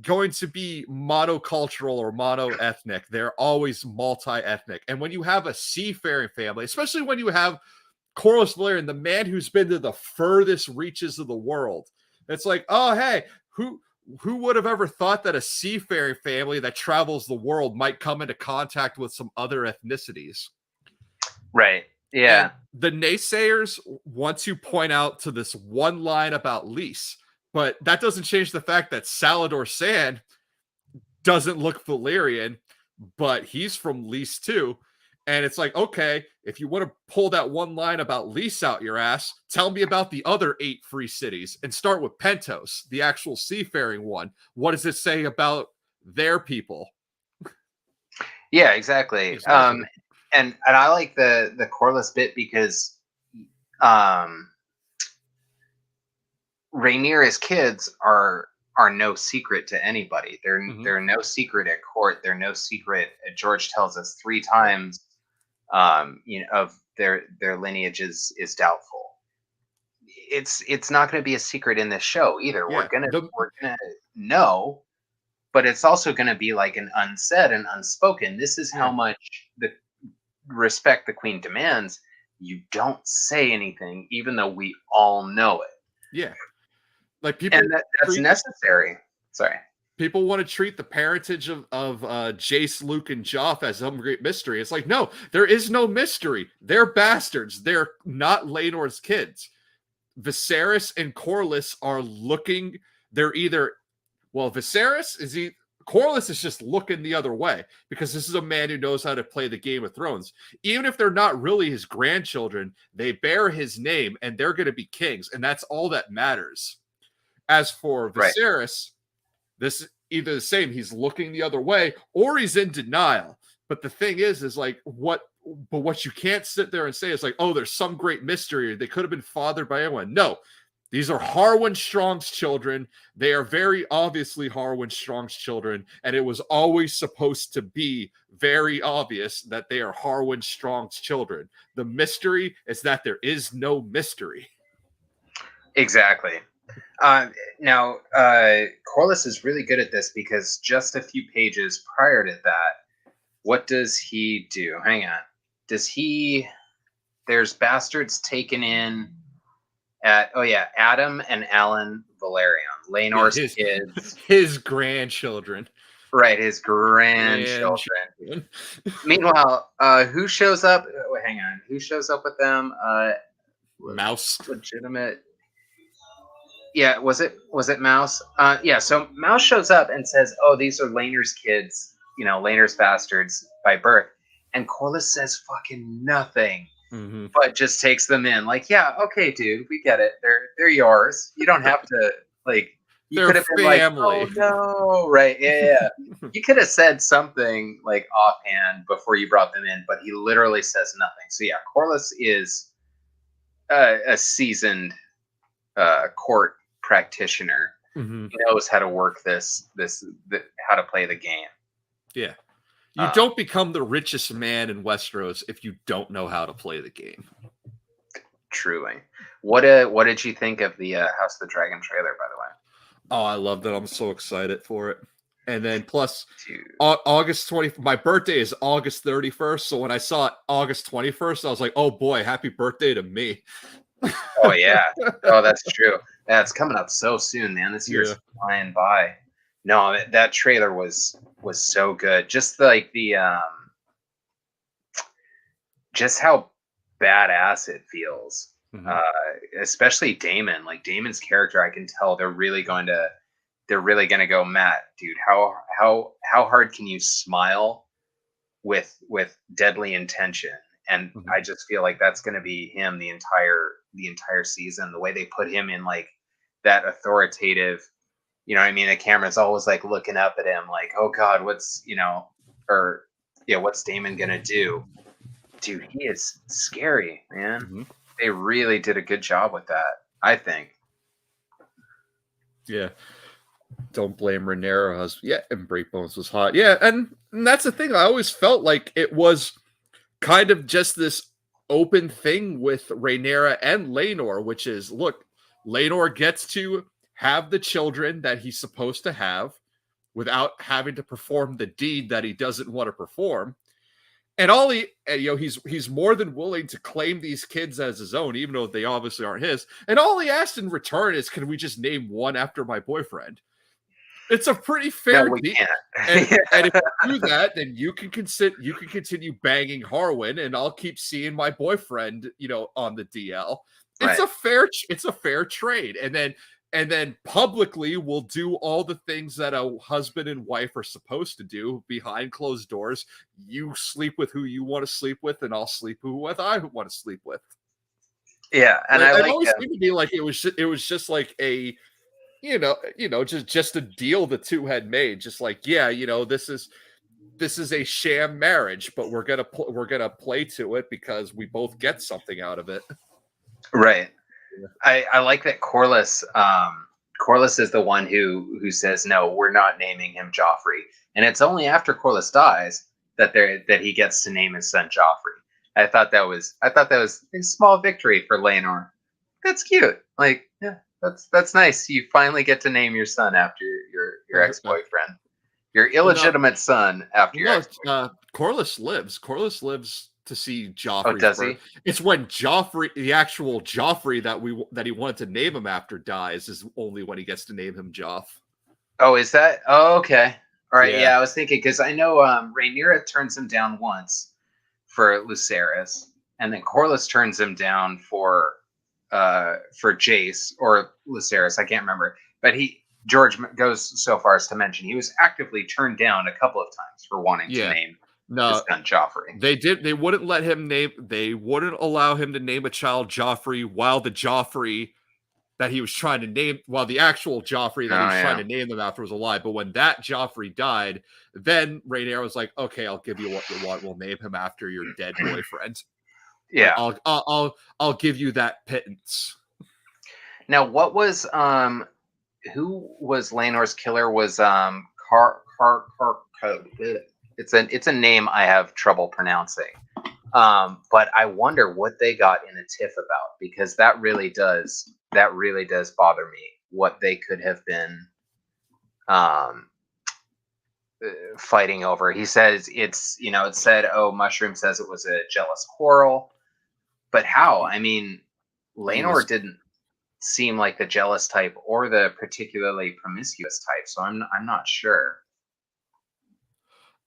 A: going to be monocultural or mono-ethnic. They're always multi-ethnic. And when you have a seafaring family, especially when you have Corlys Velaryon, the man who's been to the furthest reaches of the world, it's like, oh, hey, who would have ever thought that a seafaring family that travels the world might come into contact with some other ethnicities?
B: Right. Yeah.
A: And the naysayers want to point out to this one line about Lys, but that doesn't change the fact that Salador Sand doesn't look Valyrian, but he's from Lys too. And it's like, okay, if you want to pull that one line about Lys out your ass, tell me about the other 8 free cities and start with Pentos, the actual seafaring one. What does it say about their people?
B: Yeah, exactly. And I like the Corlys bit because Rhaenyra's kids are no secret to anybody. They're no secret at court. They're no secret. George tells us 3 times, of their lineage is doubtful. It's not going to be a secret in this show either. Yeah, we're gonna know, but it's also going to be like an unsaid and unspoken. This is how much the respect the queen demands. You don't say anything, even though we all know it.
A: Yeah, like people,
B: and that's necessary. Sorry.
A: People want to treat the parentage of Jace, Luke, and Joff as some great mystery. It's like, no, there is no mystery. They're bastards. They're not Laenor's kids. Viserys and Corlys are looking. They're either, well, Corlys is just looking the other way because this is a man who knows how to play the Game of Thrones. Even if they're not really his grandchildren, they bear his name and they're going to be kings, and that's all that matters. As for Viserys, this is either the same. He's looking the other way or he's in denial. But the thing is like what you can't sit there and say is like, oh, there's some great mystery. They could have been fathered by anyone. No, these are Harwin Strong's children. They are very obviously Harwin Strong's children. And it was always supposed to be very obvious that they are Harwin Strong's children. The mystery is that there is no mystery.
B: Exactly. Now, Corlys is really good at this because just a few pages prior to that, what does he do? Hang on. There's bastards taken in at, Adam and Alan Velaryon, Laenor's kids.
A: His grandchildren.
B: Right, his grandchildren. Meanwhile, who shows up? Hang on. Who shows up with them?
A: Mouse.
B: Legitimate. Yeah, was it Mouse? So Mouse shows up and says, oh, these are Laenor's kids, Laenor's bastards by birth. And Corlys says fucking nothing, but just takes them in. Like, yeah, okay, dude, we get it. They're yours. You don't have to, like, you could have been family. Like, oh, no, right, yeah. You could have said something, like, offhand before you brought them in, but he literally says nothing. So, yeah, Corlys is a seasoned court practitioner. He knows how to work how to play the game.
A: Yeah. You don't become the richest man in Westeros if you don't know how to play the game.
B: Truly. What did you think of the House of the Dragon trailer, by the way?
A: Oh, I loved it. I'm so excited for it. And then plus August 20th, my birthday is August 31st. So when I saw it August 21st, I was like, oh boy, happy birthday to me.
B: Oh yeah. Oh, that's true. Yeah, it's coming up so soon, man. This year's flying by. No, that trailer was so good. Just like the just how badass it feels.
A: Mhm.
B: Especially Damon. Like Damon's character, I can tell they're really going to go, Matt, dude, how hard can you smile with deadly intention? And
A: Mhm.
B: I just feel like that's going to be him the entire season. The way they put him in like that authoritative, you know what I mean? The camera's always like looking up at him like, oh God, what's, or yeah, what's Damon gonna do? Dude, he is scary, man.
A: Mhm.
B: They really did a good job with that, I think.
A: Yeah. Don't blame Rhaenyra. Yeah, and Breakbones was hot. Yeah, and that's the thing. I always felt like it was kind of just this open thing with Rhaenyra and Laenor, which is, look, Laenor gets to have the children that he's supposed to have without having to perform the deed that he doesn't want to perform. And all he's more than willing to claim these kids as his own, even though they obviously aren't his. And all he asked in return is, can we just name one after my boyfriend? It's a pretty
B: No,
A: fair
B: we
A: deal.
B: can't.
A: And if you do that, then you can continue banging Harwin, and I'll keep seeing my boyfriend, on the DL.
B: Right.
A: It's a fair trade. And then publicly we'll do all the things that a husband and wife are supposed to do behind closed doors. You sleep with who you want to sleep with, and I'll sleep with I want to sleep with.
B: Yeah, and
A: Like,
B: I
A: it
B: like
A: always seemed to be like it was just like a just a deal the two had made. Just like, yeah, this is a sham marriage, but we're gonna play to it because we both get something out of it.
B: right.
A: Yeah.
B: I like that Corlys. Corlys is the one who says no, we're not naming him Joffrey, and it's only after Corlys dies that he gets to name his son Joffrey. I thought that was a small victory for Laenor. That's cute. Like, yeah, that's nice. You finally get to name your son after your ex boyfriend, your
A: Well, no,
B: illegitimate son after your
A: no.
B: ex boyfriend.
A: Corlys lives. Corlys lives to see
B: Oh,
A: Joffrey's
B: does
A: birth.
B: he?
A: It's when Joffrey, the actual Joffrey that he wanted to name him after, dies, is only when he gets to name him Joff.
B: Oh, is that? Oh, okay. All right.
A: Yeah.
B: Yeah, I was thinking because I know Rhaenyra turns him down once for Lucerys, and then Corlys turns him down for Jace or Lucerys. I can't remember, but George goes so far as to mention he was actively turned down a couple of times for wanting to
A: Yeah.
B: name his
A: No,
B: son Joffrey.
A: they wouldn't let him name. They wouldn't allow him to name a child Joffrey while the Joffrey that he was trying to name, while the actual Joffrey
B: Oh
A: that he was trying
B: yeah,
A: to name them after was alive. But when that Joffrey died, then Rhaenyra was like, "Okay, I'll give you what you want. We'll name him after your dead boyfriend. Like,
B: yeah.
A: I'll give you that pittance."
B: Now, what was who was Laenor's killer? Was it's a name I have trouble pronouncing. But I wonder what they got in a tiff about, because that really does bother me. What they could have been fighting over. He says it said, oh, Mushroom says it was a jealous quarrel, but how? I mean,
A: He
B: Laenor
A: was
B: didn't seem like the jealous type or the particularly promiscuous type, so I'm not sure.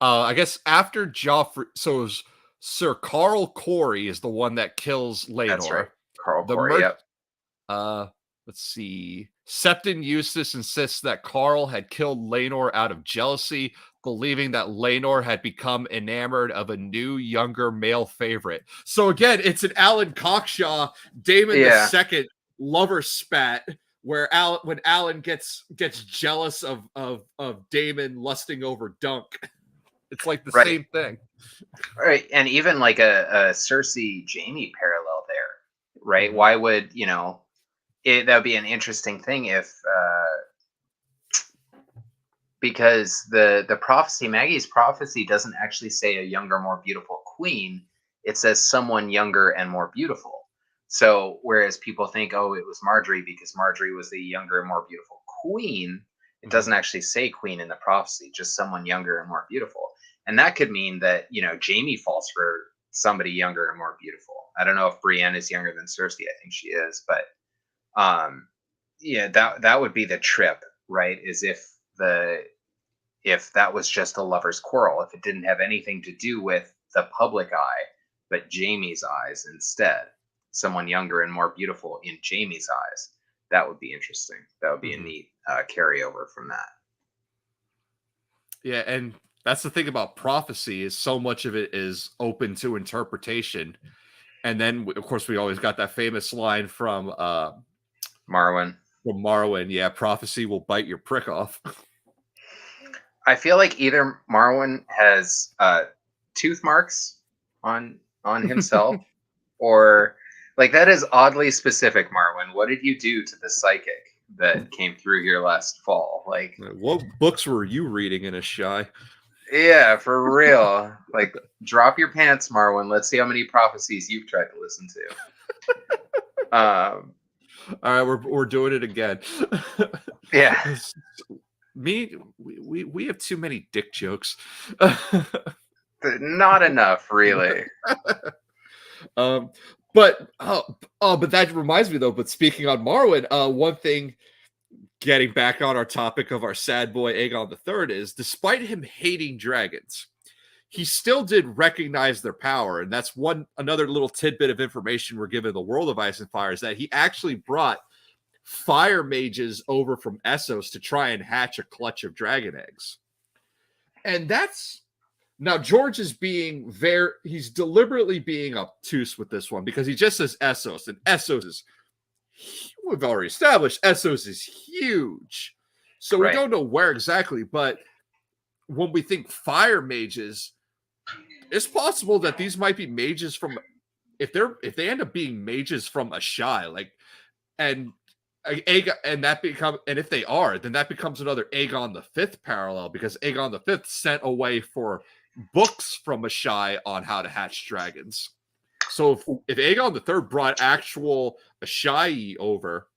A: I guess after Joffrey, so it was Sir Carl Corey is the one that kills
B: That's right,
A: Laenor.
B: Carl
A: The
B: Corey.
A: mer-
B: Yep.
A: Let's see. Septon Eustace insists that Carl had killed Laenor out of jealousy, believing that Laenor had become enamored of a new, younger male favorite. So again, it's an Alan Cockshaw, Damon
B: Yeah.
A: II lover spat, where when Alan gets jealous of Damon lusting over Dunk. It's like the
B: Right.
A: same thing.
B: Right, and even like a Cersei Jamie parallel there, right?
A: Mhm.
B: Why would that would be an interesting thing if because the prophecy, Maggie's prophecy, doesn't actually say a younger, more beautiful queen. It says someone younger and more beautiful. So whereas people think, oh, it was Marjorie because Marjorie was the younger and more beautiful queen, it doesn't actually say queen in the prophecy, just someone younger and more beautiful. And that could mean that Jamie falls for somebody younger and more beautiful. I don't know if Brienne is younger than Cersei. I think she is, but yeah, that would be the trip, right? Is if if that was just a lover's quarrel, if it didn't have anything to do with the public eye, but Jaime's eyes instead, someone younger and more beautiful in Jaime's eyes, that would be interesting. That would be a neat carryover from that.
A: Yeah, and that's the thing about prophecy is so much of it is open to interpretation. And then, of course, we always got that famous line from
B: Marwyn.
A: Yeah, prophecy will bite your prick off.
B: I feel like either Marwyn has tooth marks on himself, or like that is oddly specific. Marwyn, what did you do to the psychic that came through here last fall? Like,
A: what books were you reading in a shy?
B: Yeah, for real. Like, drop your pants, Marwyn. Let's see how many prophecies you've tried to listen to.
A: All right, we're doing it again.
B: Yeah.
A: We have too many dick jokes.
B: Not enough, really.
A: But that reminds me though. But speaking on Marwyn, one thing, getting back on our topic of our sad boy Aegon III, is despite him hating dragons, he still did recognize their power, and that's another little tidbit of information we're given in the world of Ice and Fire, is that he actually brought fire mages over from Essos to try and hatch a clutch of dragon eggs. And that's now George is being he's deliberately being obtuse with this one, because he just says Essos, and Essos is, we've already established Essos is huge. So we don't know where exactly, but when we think fire mages, it's possible that these might be mages from, if they end up being mages from a Shai, and if they are, then that becomes another Aegon the V parallel, because Aegon the V sent away for books from a Shai on how to hatch dragons. So if Aegon III brought actual Ashai over,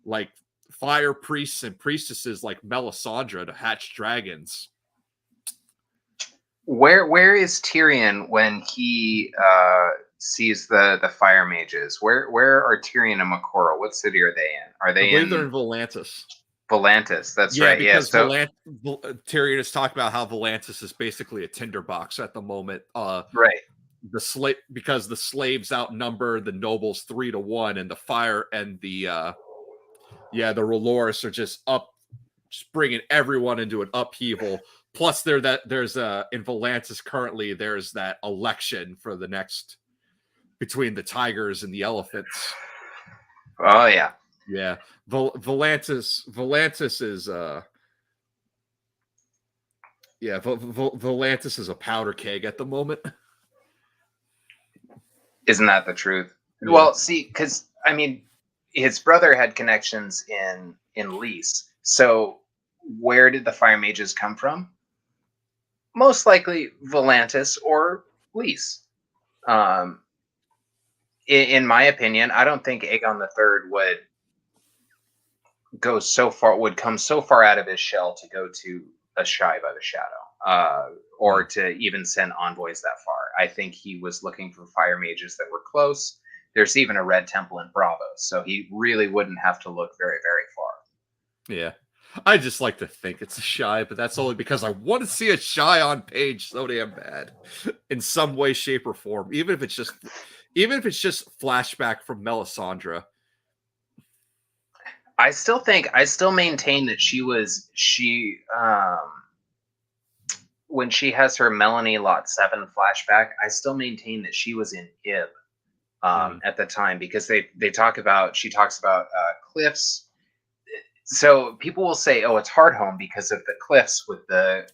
A: like fire priests and priestesses like Melisandre to hatch dragons.
B: Where is Tyrion when he sees the fire mages? Where are Tyrion and Makora? What city are they in? Are they
A: they're in Volantis.
B: Volantis, that's right.
A: Because Tyrion is talking about how Volantis is basically a tinderbox at the moment.
B: Right.
A: Because the slaves outnumber the nobles 3-1, and the fire and the R'hllor are just bringing everyone into an upheaval. Plus, there's in Volantis currently there's that election for the next between the tigers and the elephants.
B: Oh yeah,
A: yeah. Volantis is Volantis is a powder keg at the moment.
B: Isn't that the truth?
A: Yeah.
B: Well, see, because I mean, his brother had connections in Lys. So where did the fire mages come from? Most likely Volantis or Lys. In my opinion, I don't think Aegon III would come so far out of his shell to go to a Shai by the Shadow, or to even send envoys that far. I think he was looking for fire mages that were close. There's even a Red Temple in Bravo, so he really wouldn't have to look very, very far.
A: Yeah. I just like to think it's a Shai, but that's only because I want to see a Shai on page so damn bad in some way, shape, or form. Even if it's just flashback from Melisandre.
B: I still maintain that when she has her Melanie Lot 7 flashback, I still maintain that she was in Ib at the time, because she talks about cliffs. So people will say, "Oh, it's Hardhome because of the cliffs with the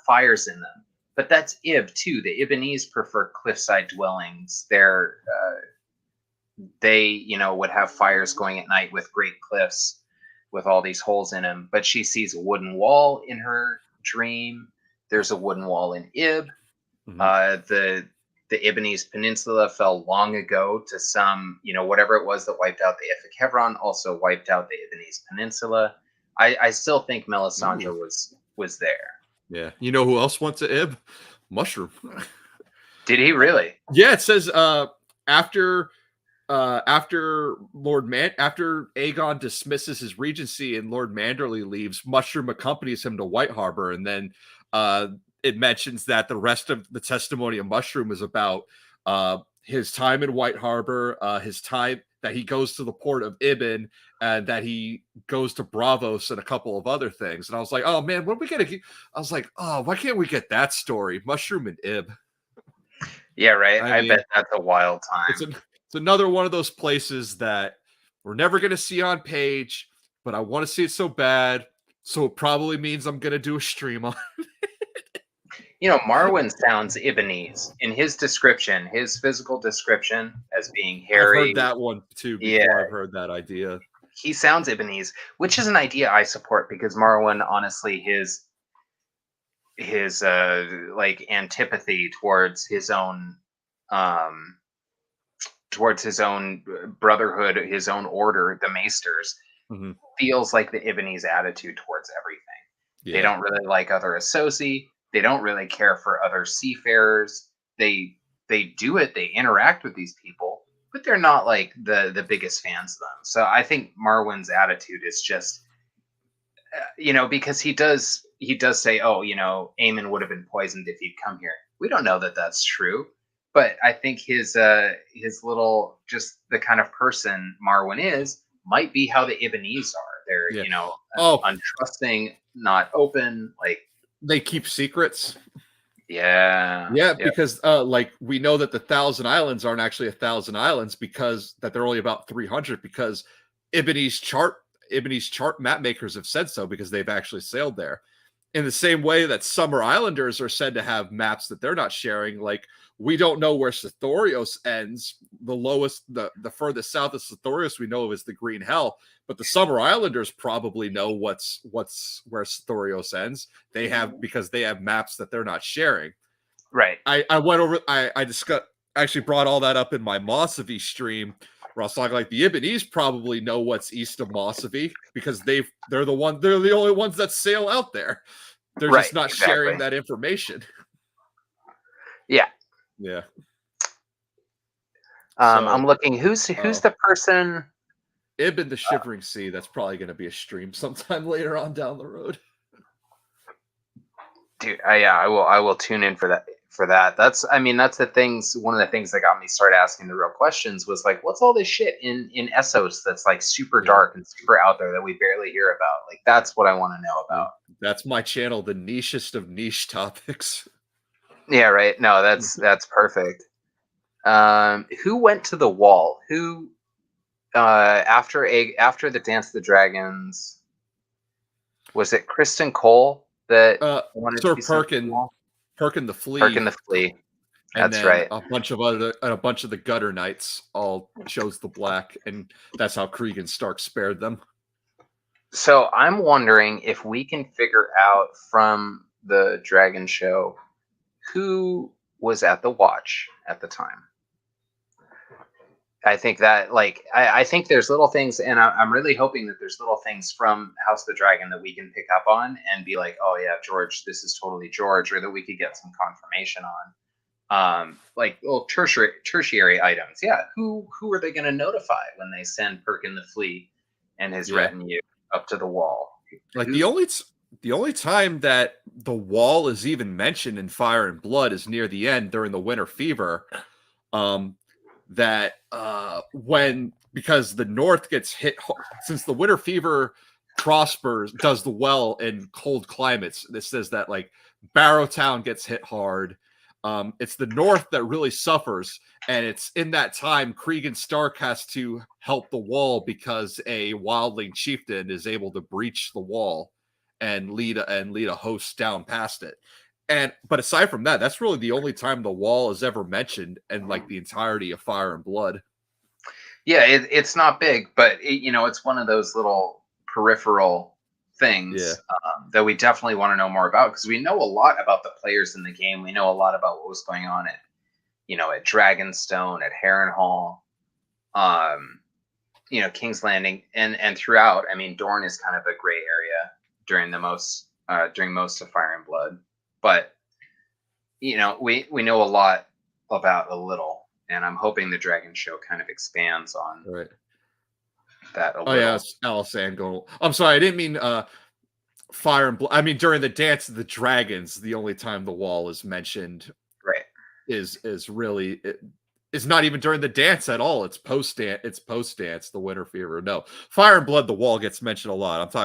B: fires in them," but that's Ib too. The Ibonese prefer cliffside dwellings. They would have fires going at night with great cliffs with all these holes in them. But she sees a wooden wall in her dream. There's a wooden wall in Ib. Mm-hmm. The Ibonese Peninsula fell long ago to some, whatever it was that wiped out the Ifuk Hebron also wiped out the Ibonese Peninsula. I still think Melisandre was there.
A: Yeah. You know who else went to Ib? Mushroom.
B: Did he really?
A: Yeah, it says after after after Aegon dismisses his regency and Lord Manderley leaves, Mushroom accompanies him to White Harbor, and then it mentions that the rest of the testimony of Mushroom is about his time in White Harbor, his time that he goes to the port of Ibn, and that he goes to Bravos and a couple of other things. And I was like, oh man, what are we gonna get? I was like, oh, why can't we get that story? Mushroom and Ib.
B: Yeah, right.
A: I
B: I
A: mean,
B: bet that's a wild time.
A: it's another one of those places that we're never gonna see on page, but I want to see it so bad. So it probably means I'm gonna do a stream on.
B: Marwyn sounds Ibonese in his description, his physical description as being
A: I've heard
B: hairy.
A: that one too
B: Yeah,
A: before. I've heard that idea.
B: he sounds Ibonese, which is an idea I support because Marwyn, honestly, his like antipathy towards his own brotherhood, his own order, the Maesters,
A: Mhm.
B: feels like the Ibonese attitude towards everything. They
A: Yeah.
B: don't really like other Associ. They don't really care for other seafarers. They do it. They interact with these people, but they're not like the biggest fans of them. So I think Marwyn's attitude is just, because he does say, oh, Aemon would have been poisoned if he'd come here. We don't know that that's true, but I think his little, just the kind of person Marwyn is, might be how the Ibonese are. They're
A: Yeah.
B: untrusting, not open, like.
A: They keep secrets.
B: Yeah.
A: Yeah,
B: Yep.
A: because like we know that the 1,000 Islands aren't actually 1,000 islands, because that they're only about 300, because Ibonese chart map makers have said so, because they've actually sailed there. In the same way that Summer Islanders are said to have maps that they're not sharing, like we don't know where Sithorios ends. The furthest south of Sithorios we know of is the Green Hell, but the Summer Islanders probably know what's where Sithorios ends. They have, because they have maps that they're not sharing.
B: Right.
A: I went over. I discussed, actually brought all that up in my Mossavi stream. Where I was talking like the Ibonese probably know what's east of Mossavi, because they're the only ones that sail out there. They're
B: Right,
A: just not
B: exactly.
A: sharing that information.
B: Yeah.
A: Yeah.
B: I'm looking. Who's the person?
A: Ibn the Shivering Sea. That's probably going to be a stream sometime later on down the road.
B: Dude, I will tune in for that. That's the things. One of the things that got me started asking the real questions was like, what's all this shit in Essos that's like super dark and super out there that we barely hear about? Like, that's what I want to know about.
A: That's my channel, the nichest of niche topics.
B: Yeah, right. No, that's perfect. Who went to the wall? Who after the Dance of the Dragons? Was it Kristen Cole that wanted
A: Sir
B: to be sent to the wall?
A: Perkin the Flea.
B: Perkin the Flea.
A: And
B: that's
A: then
B: right.
A: A bunch of the Gutter Knights all chose the black, and that's how Cregan Stark spared them.
B: So I'm wondering if we can figure out from the Dragon Show who was at the Watch at the time. I think that, like, I think there's little things, and I'm really hoping that there's little things from House of the Dragon that we can pick up on and be like, oh yeah, George, this is totally George, or that we could get some confirmation on. Like little tertiary items. Yeah, who are they going to notify when they send Perkin the Flea and his retinue up to the wall?
A: Like the only time that the wall is even mentioned in Fire and Blood is near the end during the Winter Fever. Because the North gets hit, since the Winter Fever prospers, does the well in cold climates. This says that like Barrowtown gets hit hard. It's the North that really suffers, and it's in that time Cregan Stark has to help the wall because a wildling chieftain is able to breach the wall and lead a host down past it. But aside from that, that's really the only time the wall is ever mentioned in like the entirety of Fire and Blood.
B: Yeah, it's not big, but it's one of those little peripheral things that we definitely want to know more about, because we know a lot about the players in the game. We know a lot about what was going on at Dragonstone, at Harrenhal, King's Landing, and throughout. I mean, Dorne is kind of a gray area during most of Fire and Blood, but we know a lot about a little, and I'm hoping the Dragon Show kind of expands on
A: Right.
B: that a
A: Oh yeah,
B: little.
A: it's Alysanne. I'm sorry, I didn't mean Fire and Blood. I mean, during the Dance of the Dragons, the only time the wall is mentioned
B: Right.
A: is really it's not even during the dance at all. It's post dance. It's post dance. The Winter Fever. No, Fire and Blood. The wall gets mentioned a lot.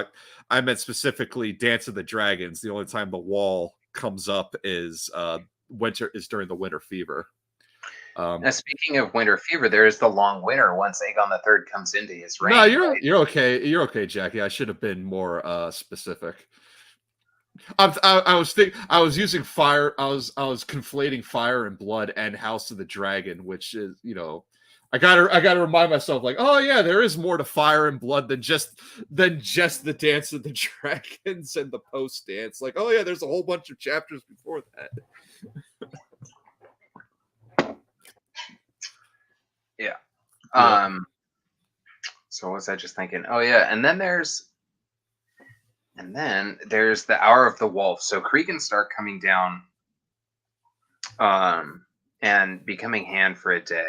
A: I meant specifically Dance of the Dragons. The only time the wall comes up is during the Winter Fever.
B: Now, speaking of Winter Fever, there is the long winter once Aegon the III comes into his reign.
A: No,
B: Right?
A: you're okay. You're okay, Jackie. I should have been more specific. I was using fire. I was conflating Fire and Blood and House of the Dragon, which is, I gotta remind myself, like, oh yeah, there is more to Fire and Blood than just the Dance of the Dragons and the post dance. Like, oh yeah, there's a whole bunch of chapters before that.
B: Yeah.
A: Yeah.
B: So what was I just thinking? Oh yeah, and then there's the Hour of the Wolf. So Cregan Stark coming down, and becoming Hand for a day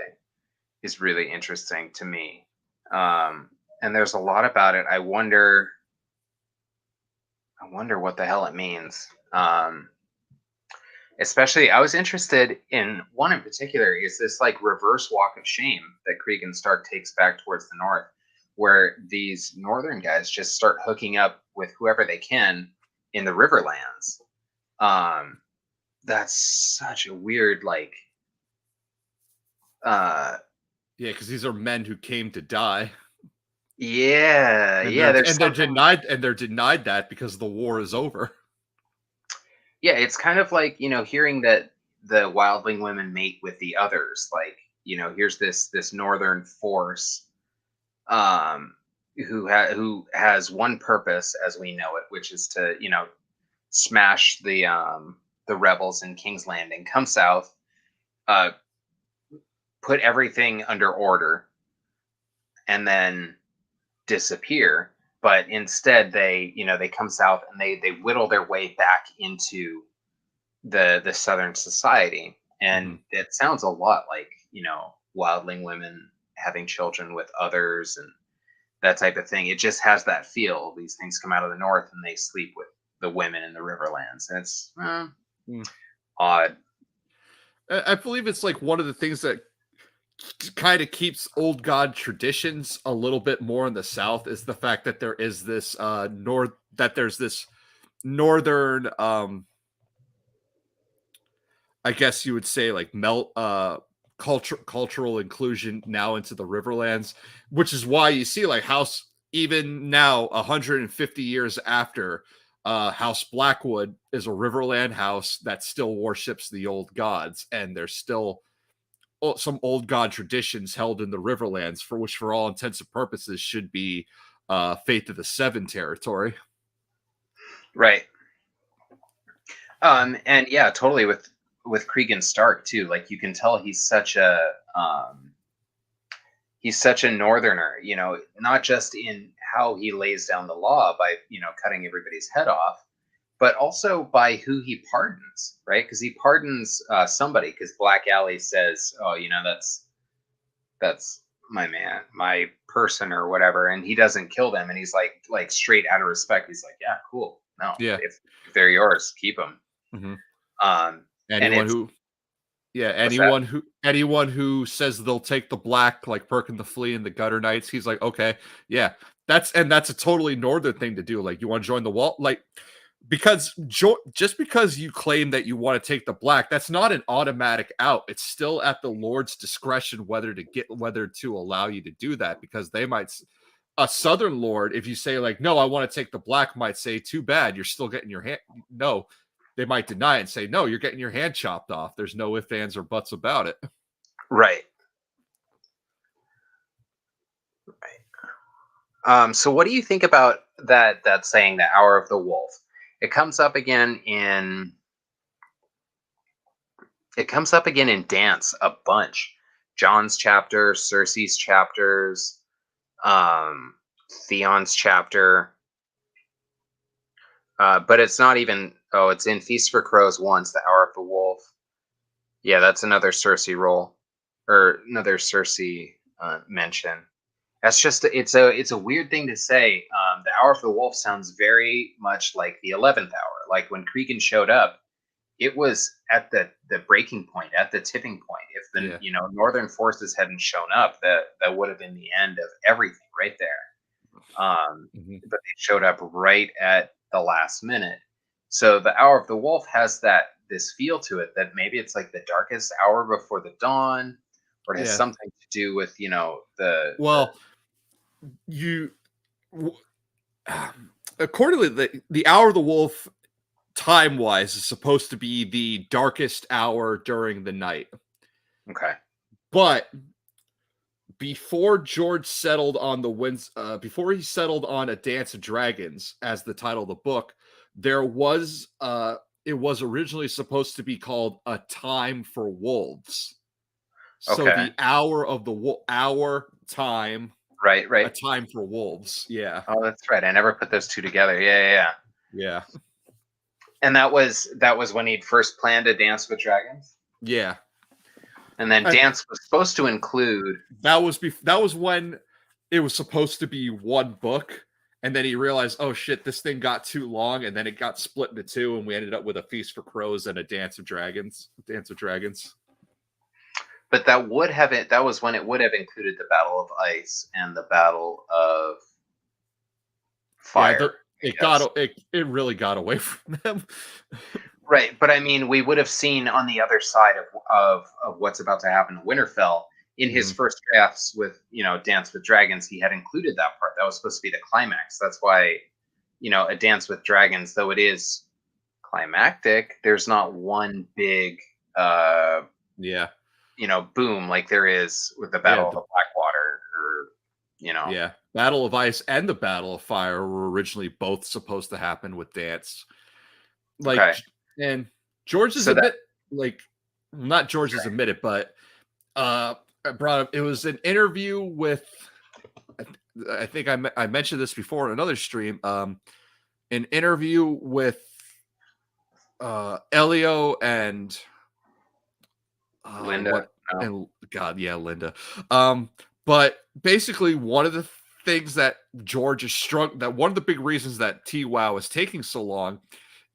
B: is really interesting to me. And there's a lot about it. I wonder what the hell it means. Especially, I was interested in one in particular. Is this like reverse walk of shame that Cregan Stark takes back towards the north, where these northern guys just start hooking up with whoever they can in the Riverlands. That's such a weird, like,
A: Yeah, because these are men who came to die.
B: yeah,
A: And
B: yeah.
A: they're denied that because the war is over.
B: Yeah, it's kind of like, hearing that the wildling women mate with the others. Like, here's this northern force, who has one purpose as we know it, which is to smash the rebels in King's Landing, come south, uh, put everything under order, and then disappear. But instead, they come south and they whittle their way back into the Southern society, and it sounds a lot like wildling women having children with others and that type of thing. It just has that feel. These things come out of the north and they sleep with the women in the Riverlands, and it's odd.
A: I believe it's like one of the things that kind of keeps old god traditions a little bit more in the South is the fact that there is this there's this northern I guess you would say like cultural inclusion now into the Riverlands, which is why you see like House, even now 150 years after, House Blackwood is a Riverland house that still worships the old gods, and there's still some old god traditions held in the Riverlands, for which for all intents and purposes should be Faith of the Seven territory.
B: Right. And yeah, totally with Cregan Stark too. Like, you can tell he's such a northerner, not just in how he lays down the law by, cutting everybody's head off, but also by who he pardons, right? Because he pardons somebody, because Black Alley says, oh, that's my man, my person or whatever, and he doesn't kill them, and he's like straight out of respect, he's like, yeah, cool, no,
A: Yeah.
B: if they're yours, keep them.
A: Anyone who says they'll take the black, like Perkin the Flea and the Gutter Knights, he's like, okay, yeah, that's a totally northern thing to do. Like, you want to join the wall, like, because just because you claim that you want to take the black, that's not an automatic out. It's still at the Lord's discretion whether to allow you to do that, because they might, a Southern Lord, if you say like, no, I want to take the black, might say, too bad, you're still getting your hand. No, they might deny it and say, no, you're getting your hand chopped off. There's no ifs, ands, or buts about it.
B: Right. So what do you think about that saying, the Hour of the Wolf? It comes up again in Dance a bunch. John's chapter, Cersei's chapters, Theon's chapter. But it's not even, it's in Feast for Crows once, the Hour of the Wolf. Yeah, that's another Cersei role. or another Cersei mention. That's just it's a weird thing to say. The Hour of the Wolf sounds very much like the 11th hour. Like when Cregan showed up, it was at the breaking point, at the tipping point. If the northern forces hadn't shown up, that would have been the end of everything right there. But they showed up right at the last minute. So the Hour of the Wolf has this feel to it that maybe it's like the darkest hour before the dawn, or it has something to do with
A: accordingly, the Hour of the Wolf, time-wise, is supposed to be the darkest hour during the night.
B: Okay.
A: But before George settled on before he settled on A Dance of Dragons as the title of the book, there was it was originally supposed to be called A Time for Wolves. So the hour of the time.
B: Right.
A: A Time for Wolves. Yeah.
B: Oh, that's right. I never put those two together.
A: Yeah.
B: And that was when he'd first planned A Dance with Dragons?
A: Yeah.
B: And then Dance was supposed to include...
A: That was when it was supposed to be one book, and then he realized, oh shit, this thing got too long, and then it got split into two, and we ended up with A Feast for Crows and A Dance of Dragons.
B: But that was when it would have included the Battle of Ice and the Battle of Fire.
A: It really got away from them.
B: Right, but I mean, we would have seen on the other side of what's about to happen in Winterfell, in his first drafts with, Dance with Dragons, he had included that part. That was supposed to be the climax. That's why, A Dance with Dragons, though it is climactic, there's not one big, boom like there is with the Battle of the Blackwater, or,
A: Yeah, Battle of Ice and the Battle of Fire were originally both supposed to happen with Dance. And George's not George's admitted, but I brought up, it was an interview with, I think I mentioned this before in another stream, an interview with Elio and
B: Linda.
A: Linda. But basically, one of the things that George is one of the big reasons that TWOW is taking so long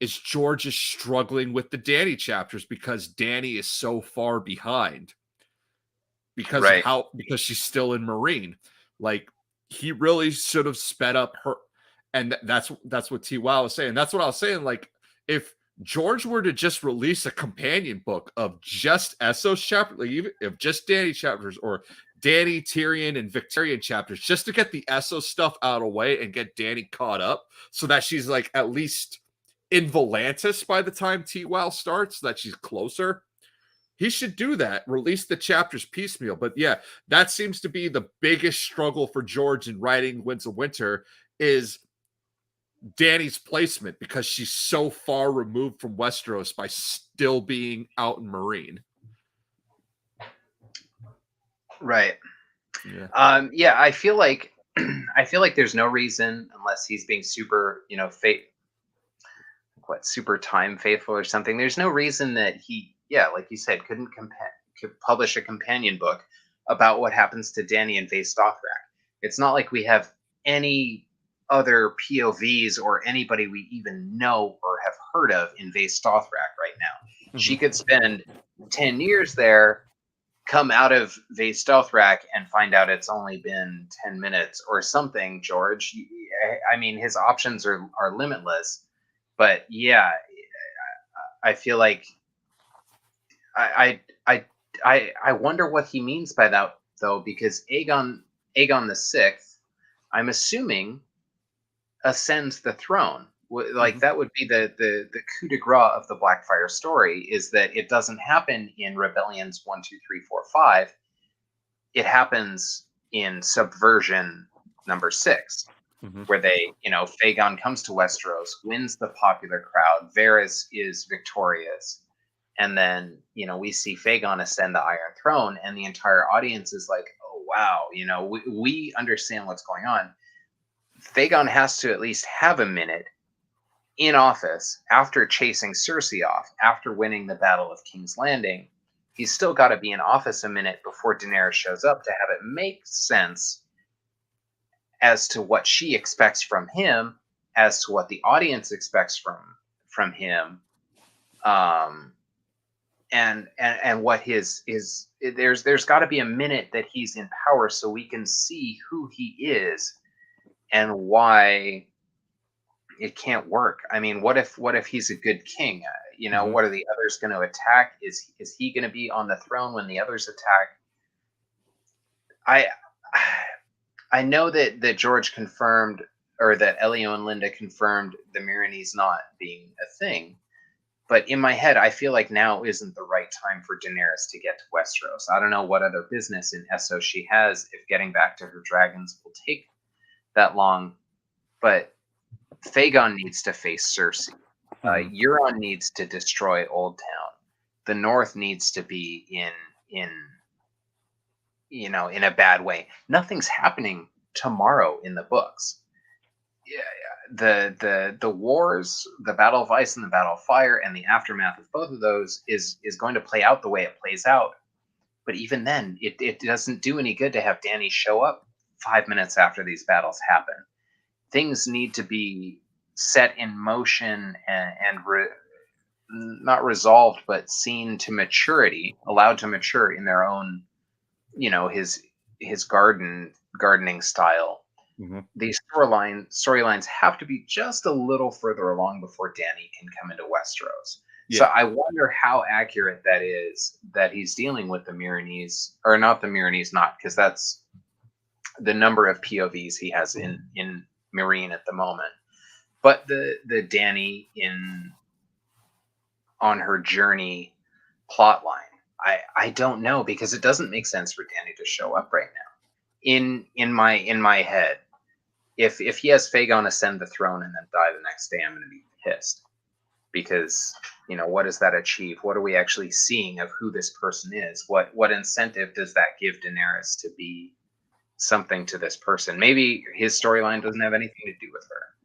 A: is George is struggling with the Dany chapters because Dany is so far behind because she's still in Marine. Like, he really should have sped up her, and that's what TWOW was saying. That's what I was saying. Like, if George were to just release a companion book of just Essos chapters, like even if just Dany chapters, or Dany, Tyrion, and Victorian chapters, just to get the Essos stuff out of the way and get Dany caught up, so that she's like at least in Volantis by the time TWOW starts, so that she's closer. He should do that. Release the chapters piecemeal. But yeah, that seems to be the biggest struggle for George in writing Winds of Winter, is Dany's placement, because she's so far removed from Westeros by still being out in Marine.
B: Right. Yeah. I feel like there's no reason, unless he's being super, super time faithful or something. There's no reason that he, like you said, could publish a companion book about what happens to Dany and Vaes Dothrak. It's not like we have any other POVs or anybody we even know or have heard of in Vaes Dothrak right now. She could spend 10 years there, come out of Vaes Dothrak, and find out it's only been 10 minutes or something, George. I mean, his options are limitless. But yeah, I feel like I wonder what he means by that, though, because Aegon the VI, I'm assuming, ascends the throne. Like, that would be the coup de grace of the Blackfyre story, is that it doesn't happen in Rebellions 1, 2, 3, 4, 5. It happens in Subversion number 6. Where they, Aegon comes to Westeros, wins the popular crowd, Varys is victorious, and then, we see Aegon ascend the Iron Throne, and the entire audience is like, oh, wow, we understand what's going on. Aegon has to at least have a minute in office after chasing Cersei off, after winning the Battle of King's Landing, he's still got to be in office a minute before Daenerys shows up to have it make sense as to what she expects from him, as to what the audience expects from him, and what his there's got to be a minute that he's in power so we can see who he is and why it can't work. I mean, what if he's a good king? What are the others going to attack? Is he going to be on the throne when the others attack? I know that George confirmed, or that Elio and Linda confirmed, the Myronese not being a thing. But in my head, I feel like now isn't the right time for Daenerys to get to Westeros. I don't know what other business in Essos she has if getting back to her dragons will take that long. But Aegon needs to face Cersei. Euron needs to destroy Old Town. The North needs to be in a bad way. Nothing's happening tomorrow in the books. The wars, the Battle of Ice and the Battle of Fire, and the aftermath of both of those is going to play out the way it plays out. But even then, it doesn't do any good to have Dany show up 5 minutes after these battles happen. Things need to be set in motion and not resolved, but seen to maturity, allowed to mature in their own, his gardening style. These storylines have to be just a little further along before Dany can come into Westeros. Yeah. So I wonder how accurate that is, that he's dealing with the Myronese, or not the Myronese, not because that's the number of POVs he has in Meereen at the moment, but the Dany on her journey plot line. I don't know, because it doesn't make sense for Dany to show up right now. In my head, if he has Aegon ascend the throne and then die the next day, I'm going to be pissed, because what does that achieve? What are we actually seeing of who this person is? What incentive does that give Daenerys to be something to this person? Maybe his storyline doesn't have anything to do with her,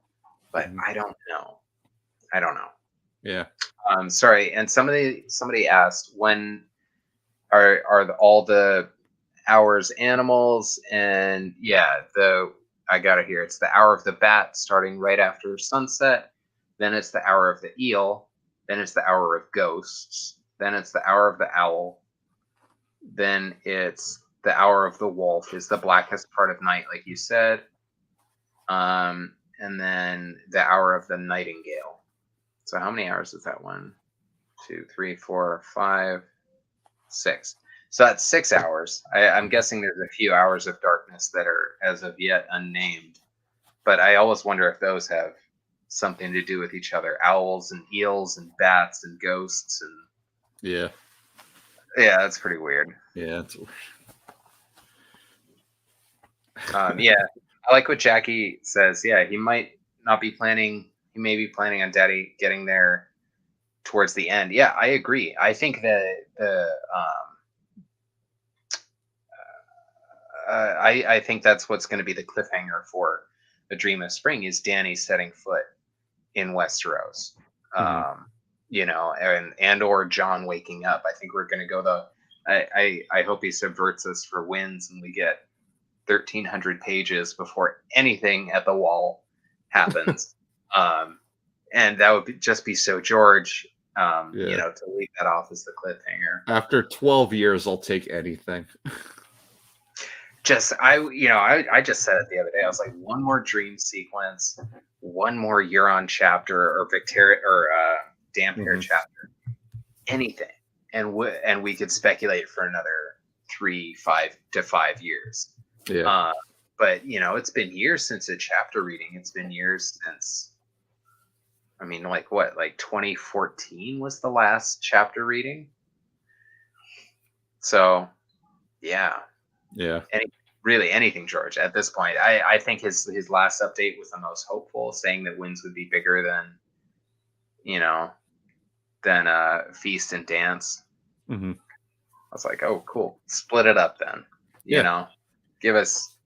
B: but I don't know.
A: Yeah.
B: Sorry. And somebody asked, when are all the hours animals? And yeah, I got it here. It's the hour of the bat starting right after sunset. Then it's the hour of the eel. Then it's the hour of ghosts. Then it's the hour of the owl. Then it's the hour of the wolf, is the blackest part of night, like you said. And then the hour of the nightingale. So how many hours is that? 1, 2, 3, 4, 5, 6. So that's 6 hours. I'm guessing there's a few hours of darkness that are as of yet unnamed. But I always wonder if those have something to do with each other. Owls and eels and bats and ghosts and
A: yeah,
B: that's pretty weird.
A: Yeah, it's weird.
B: Yeah, I like what Jackie says. Yeah, he might not be planning. He may be planning on Daddy getting there towards the end. Yeah, I agree. I think that I think that's what's going to be the cliffhanger for A Dream of Spring, is Dany setting foot in Westeros. And or John waking up. I think we're going to go I hope he subverts us for wins and we get 1,300 pages before anything at the wall happens. And that would just be so George, to leave that off as the cliffhanger.
A: After 12 years, I'll take anything.
B: I just said it the other day. I was like, one more dream sequence, one more Euron chapter, or Victoria, or Damphair chapter, anything, and we could speculate for another 5 years.
A: Yeah.
B: But it's been years since a chapter reading. It's been years since. I mean, like 2014 was the last chapter reading. So, yeah.
A: Yeah.
B: Anything, George, at this point. I think his last update was the most hopeful, saying that wins would be bigger than Feast and Dance.
A: Mm-hmm.
B: I was like, oh, cool. Split it up then. Give us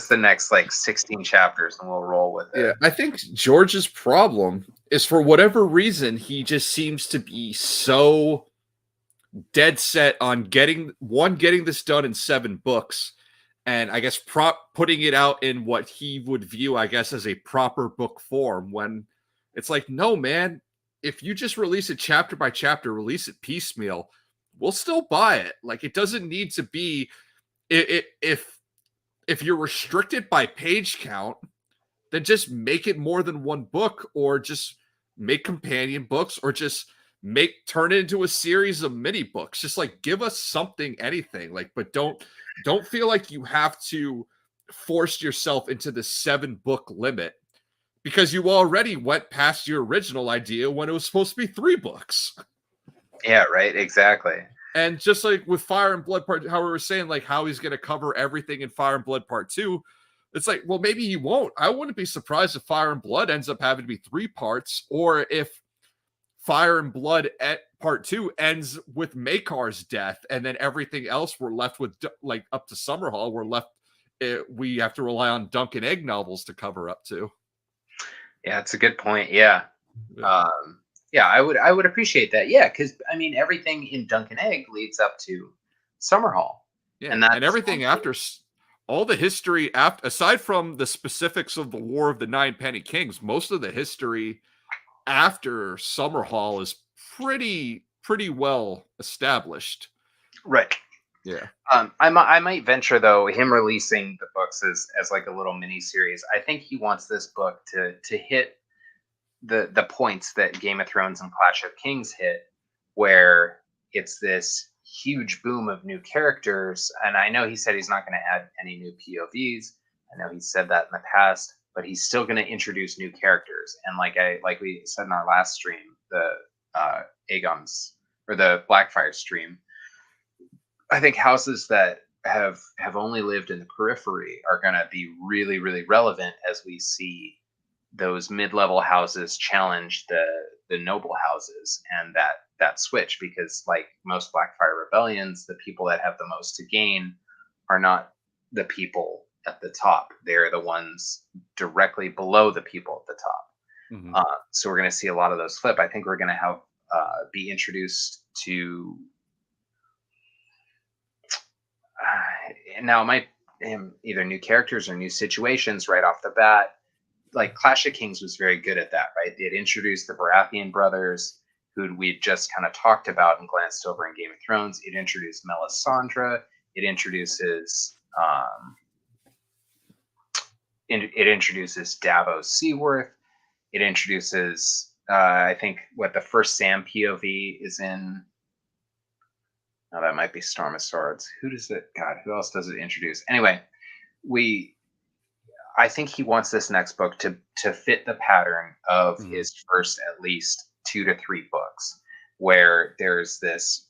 B: the next 16 chapters and we'll roll with it.
A: Yeah, I think George's problem is, for whatever reason, he just seems to be so dead set on getting this done in 7 books, and I guess putting it out in what he would view, I guess, as a proper book form, when it's like, no, man, if you just release it chapter by chapter, release it piecemeal, we'll still buy it. Like, it doesn't need to be, if you're restricted by page count, then just make it more than 1 book, or just make companion books, or just turn it into a series of mini books. Just like, give us something, anything. Like, but don't feel like you have to force yourself into the 7 book limit, because you already went past your original idea when it was supposed to be 3 books.
B: Yeah, right. Exactly.
A: And just like with Fire and Blood Part, how we were saying, like, how he's going to cover everything in Fire and Blood Part 2. It's like, well, maybe he won't. I wouldn't be surprised if Fire and Blood ends up having to be 3 parts, or if Fire and Blood at Part 2 ends with Makar's death, and then everything else we're left with, like, up to Summerhall, we have to rely on Dunk and Egg novels to cover up to.
B: Yeah, it's a good point. Yeah. Yeah, I would appreciate that. Yeah, because I mean, everything in Dunk and Egg leads up to Summerhall.
A: Yeah, and everything after, all the history after, aside from the specifics of the War of the 9 Penny Kings, most of the history after Summerhall is pretty well established.
B: Right.
A: Yeah.
B: I might venture, though, him releasing the books as like a little mini series. I think he wants this book to hit the points that Game of Thrones and Clash of Kings hit, where it's this huge boom of new characters. And I know he said he's not going to add any new POVs. I know he said that in the past, but he's still going to introduce new characters. And like we said in our last stream, the Aegon's, or the Blackfire stream, I think houses that have only lived in the periphery are going to be really, really relevant as we see those mid-level houses challenge the noble houses, and that switch, because like most Blackfire rebellions, the people that have the most to gain are not the people at the top. They're the ones directly below the people at the top.
A: Mm-hmm.
B: So we're going to see a lot of those flip. I think we're going to have be introduced to now it might either new characters or new situations right off the bat. Like Clash of Kings was very good at that, right? It introduced the Baratheon brothers, who we'd just kind of talked about and glanced over in Game of Thrones. It introduced Melisandre. It introduces Davos Seaworth. It introduces I think what the first Sam POV is in. Oh, that might be Storm of Swords. Who else does it introduce? Anyway, I think he wants this next book to fit the pattern of his first at least 2 to 3 books, where there's this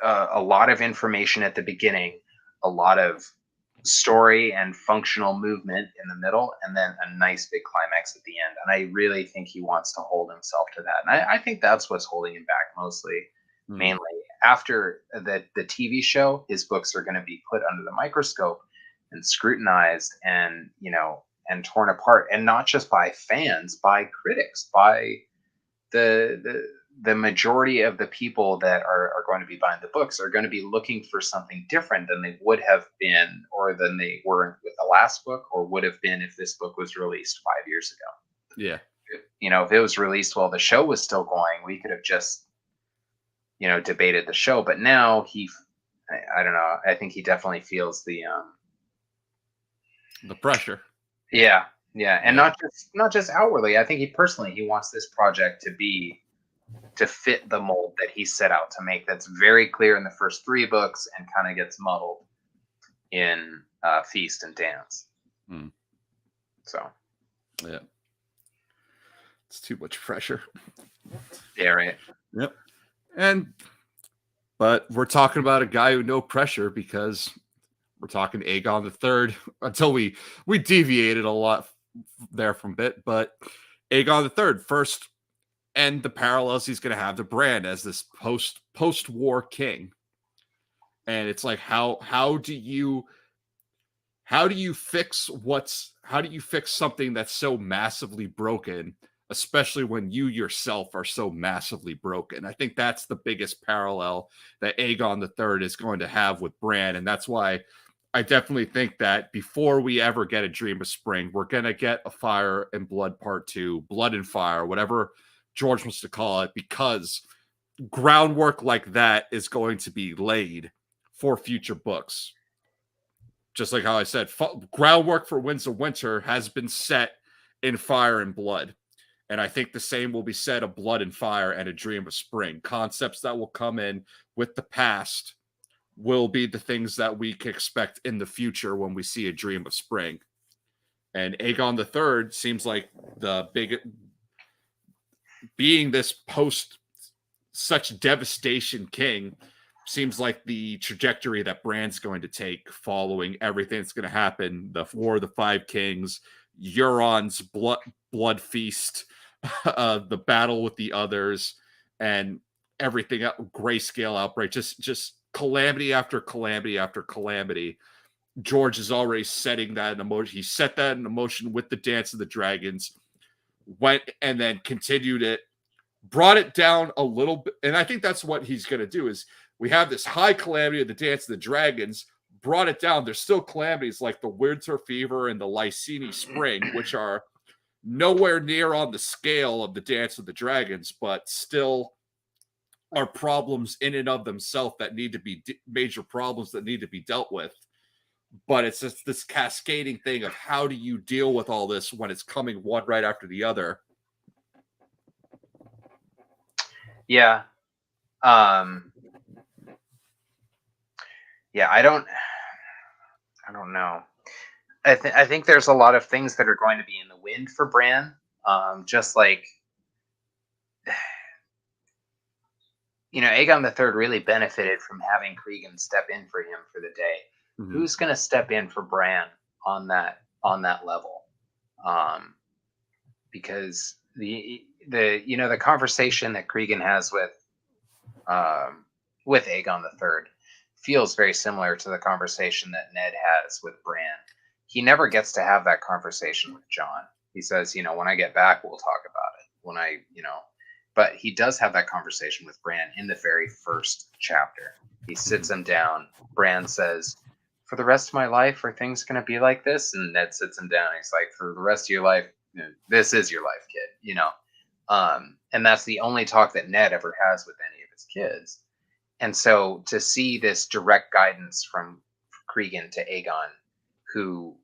B: a lot of information at the beginning, a lot of story and functional movement in the middle, and then a nice big climax at the end. And I really think he wants to hold himself to that. And I think that's what's holding him back mainly. After the TV show, his books are going to be put under the microscope and scrutinized and torn apart, and not just by fans, by critics, by the majority of the people that are going to be buying the books are going to be looking for something different than they would have been, or than they were with the last book, or would have been if this book was released 5 years ago.
A: Yeah.
B: If it was released while the show was still going, we could have just debated the show. But now I don't know, I think he definitely feels the
A: pressure.
B: Yeah. And not just outwardly. I think he wants this project to fit the mold that he set out to make. That's very clear in the first 3 books and kind of gets muddled in Feast and Dance. So
A: yeah, it's too much pressure.
B: Yeah, right.
A: Yep. But we're talking about a guy who no pressure, because we're talking Aegon III, until we deviated a lot there from bit. But Aegon III, first, and the parallels he's going to have to Bran as this post-war king. And it's like, how do you fix something that's so massively broken, especially when you yourself are so massively broken. I think that's the biggest parallel that Aegon III is going to have with Bran. And that's why I definitely think that before we ever get a Dream of Spring, we're going to get a Fire and Blood Part 2, Blood and Fire, whatever George wants to call it, because groundwork like that is going to be laid for future books. Just like how I said, groundwork for Winds of Winter has been set in Fire and Blood. And I think the same will be said of Blood and Fire and A Dream of Spring. Concepts that will come in with the past will be the things that we can expect in the future when we see A Dream of Spring. And Aegon III seems like the big, being this post such devastation king, seems like the trajectory that Bran's going to take following everything that's going to happen. The War of the Five Kings, Euron's blood feast, the battle with the others, and everything, grayscale outbreak, just calamity after calamity after calamity. George is already setting that in motion. He set that in motion with the Dance of the Dragons, went and then continued it, brought it down a little bit. And I think that's what he's going to do is we have this high calamity of the Dance of the Dragons, brought it down. There's still calamities like the Winter Fever and the Lyseni Spring, which are nowhere near on the scale of the Dance of the Dragons, but still are problems in and of themselves that need to be major problems that need to be dealt with. But it's just this cascading thing of how do you deal with all this when it's coming one right after the other.
B: Yeah. Yeah, I don't know. I think there's a lot of things that are going to be in the wind for Bran. Just like, Aegon the III really benefited from having Cregan step in for him for the day. Mm-hmm. Who's going to step in for Bran on that level? Because the conversation that Cregan has with Aegon the III feels very similar to the conversation that Ned has with Bran. He never gets to have that conversation with Jon. He says, when I get back, we'll talk about it. But he does have that conversation with Bran in the very first chapter. He sits him down. Bran says, for the rest of my life, are things going to be like this? And Ned sits him down. He's like, for the rest of your life, this is your life, kid, and that's the only talk that Ned ever has with any of his kids. And so to see this direct guidance from Cregan to Aegon, who,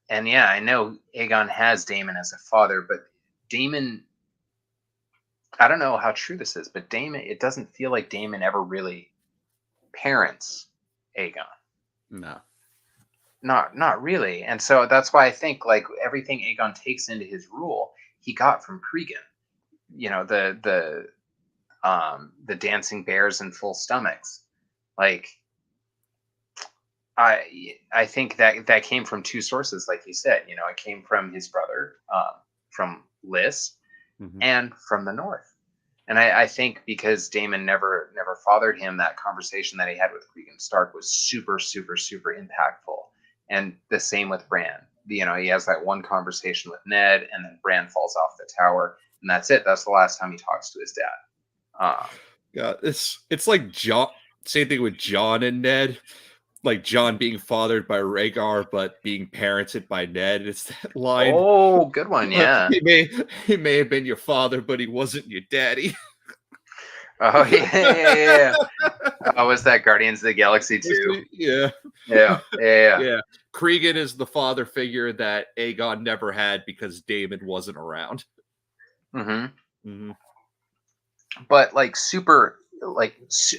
B: and yeah, I know Aegon has Daemon as a father, but Daemon, I don't know how true this is, but Daemon, it doesn't feel like Daemon ever really parents Aegon.
A: No.
B: Not really. And so that's why I think like everything Aegon takes into his rule, he got from Cregan. The dancing bears and full stomachs. Like I think that came from two sources, like you said. It came from his brother, from Lys, and from the North. And I think because Daemon never fathered him, that conversation that he had with Cregan Stark was super, super, super impactful. And the same with Bran. He has that one conversation with Ned, and then Bran falls off the tower, and that's it. That's the last time he talks to his dad.
A: Yeah, it's like Jon. Same thing with Jon and Ned. Like Jon being fathered by Rhaegar, but being parented by Ned. It's that line.
B: Oh, good one. Yeah.
A: He may have been your father, but he wasn't your daddy.
B: Oh yeah. Was that Guardians of the Galaxy 2? Yeah.
A: Cregan is the father figure that Aegon never had because Daemon wasn't around.
B: But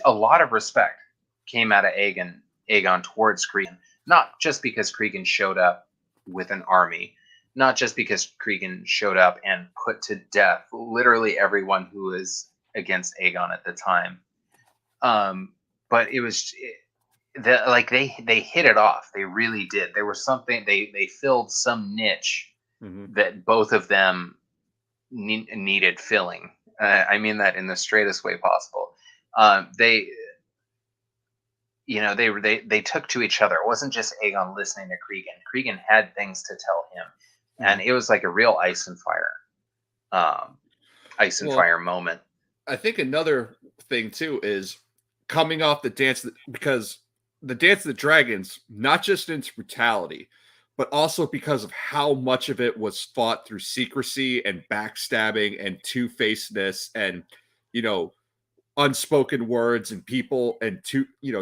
B: a lot of respect came out of Aegon towards Cregan, not just because Cregan showed up with an army, not just because Cregan showed up and put to death literally everyone who was against Aegon at the time. But it was they hit it off. They really did. There was something they filled some niche that both of them needed filling. I mean that in the straightest way possible. They took to each other. It wasn't just Aegon listening to Cregan. Cregan had things to tell him, and it was like a real ice and fire ice and fire moment.
A: I think another thing too is coming off the dance, because the Dance of the Dragons, not just in its brutality, but also because of how much of it was fought through secrecy and backstabbing and two-facedness and, unspoken words and people and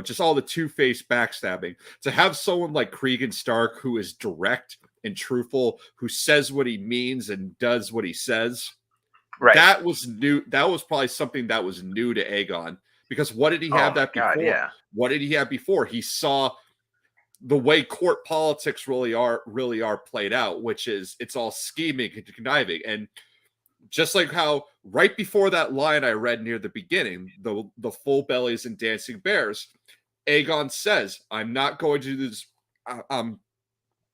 A: just all the two-faced backstabbing. To have someone like Cregan Stark, who is direct and truthful, who says what he means and does what he says,
B: right?
A: That was new. That was probably something that was new to Aegon, because what did he have before?
B: Yeah.
A: What did he have before? He saw the way court politics really are played out, which is it's all scheming and conniving. And just like how right before that line I read near the beginning, the full bellies and dancing bears, Aegon says, "I'm not going to do this." I'm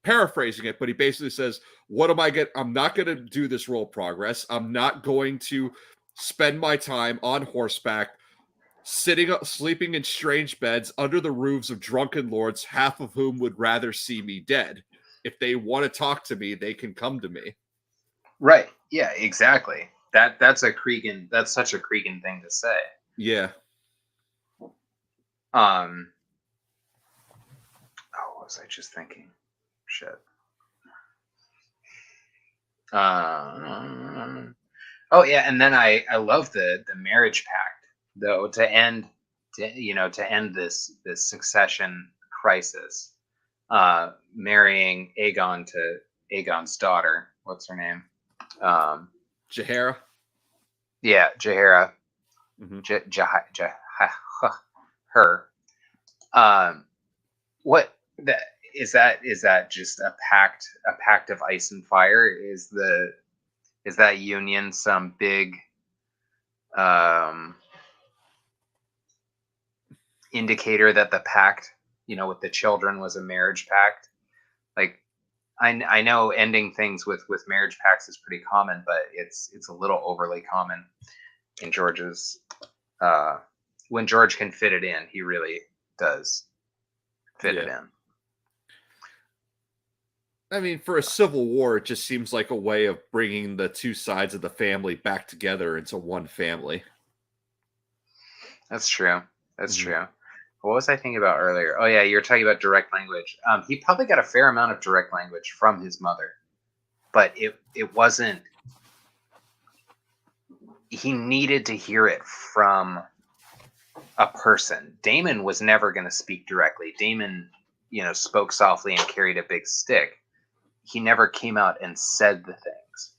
A: paraphrasing it, but he basically says, I'm not going to do this roll progress. I'm not going to spend my time on horseback, sleeping in strange beds under the roofs of drunken lords, half of whom would rather see me dead. If they want to talk to me, they can come to me.
B: Right. Yeah, exactly. That's such a Cregan thing to say.
A: Yeah.
B: What was I just thinking? Shit. Oh yeah, and then I love the marriage pact, though, to end this succession crisis, marrying Aegon to Aegon's daughter. What's her name?
A: Jaehaera.
B: Yeah, Jaehaera.
A: Mm-hmm.
B: Her. What that is that just a pact of ice and fire? Is that union some big indicator that the pact, with the children was a marriage pact? Like, I know ending things with marriage pacts is pretty common, but it's a little overly common in George's. When George can fit it in, he really does fit it in.
A: I mean, for a civil war, it just seems like a way of bringing the two sides of the family back together into one family.
B: That's true. That's true. What was I thinking about earlier? Oh yeah, you were talking about direct language. He probably got a fair amount of direct language from his mother, but it wasn't. He needed to hear it from a person. Daemon was never going to speak directly. Daemon, spoke softly and carried a big stick. He never came out and said the things.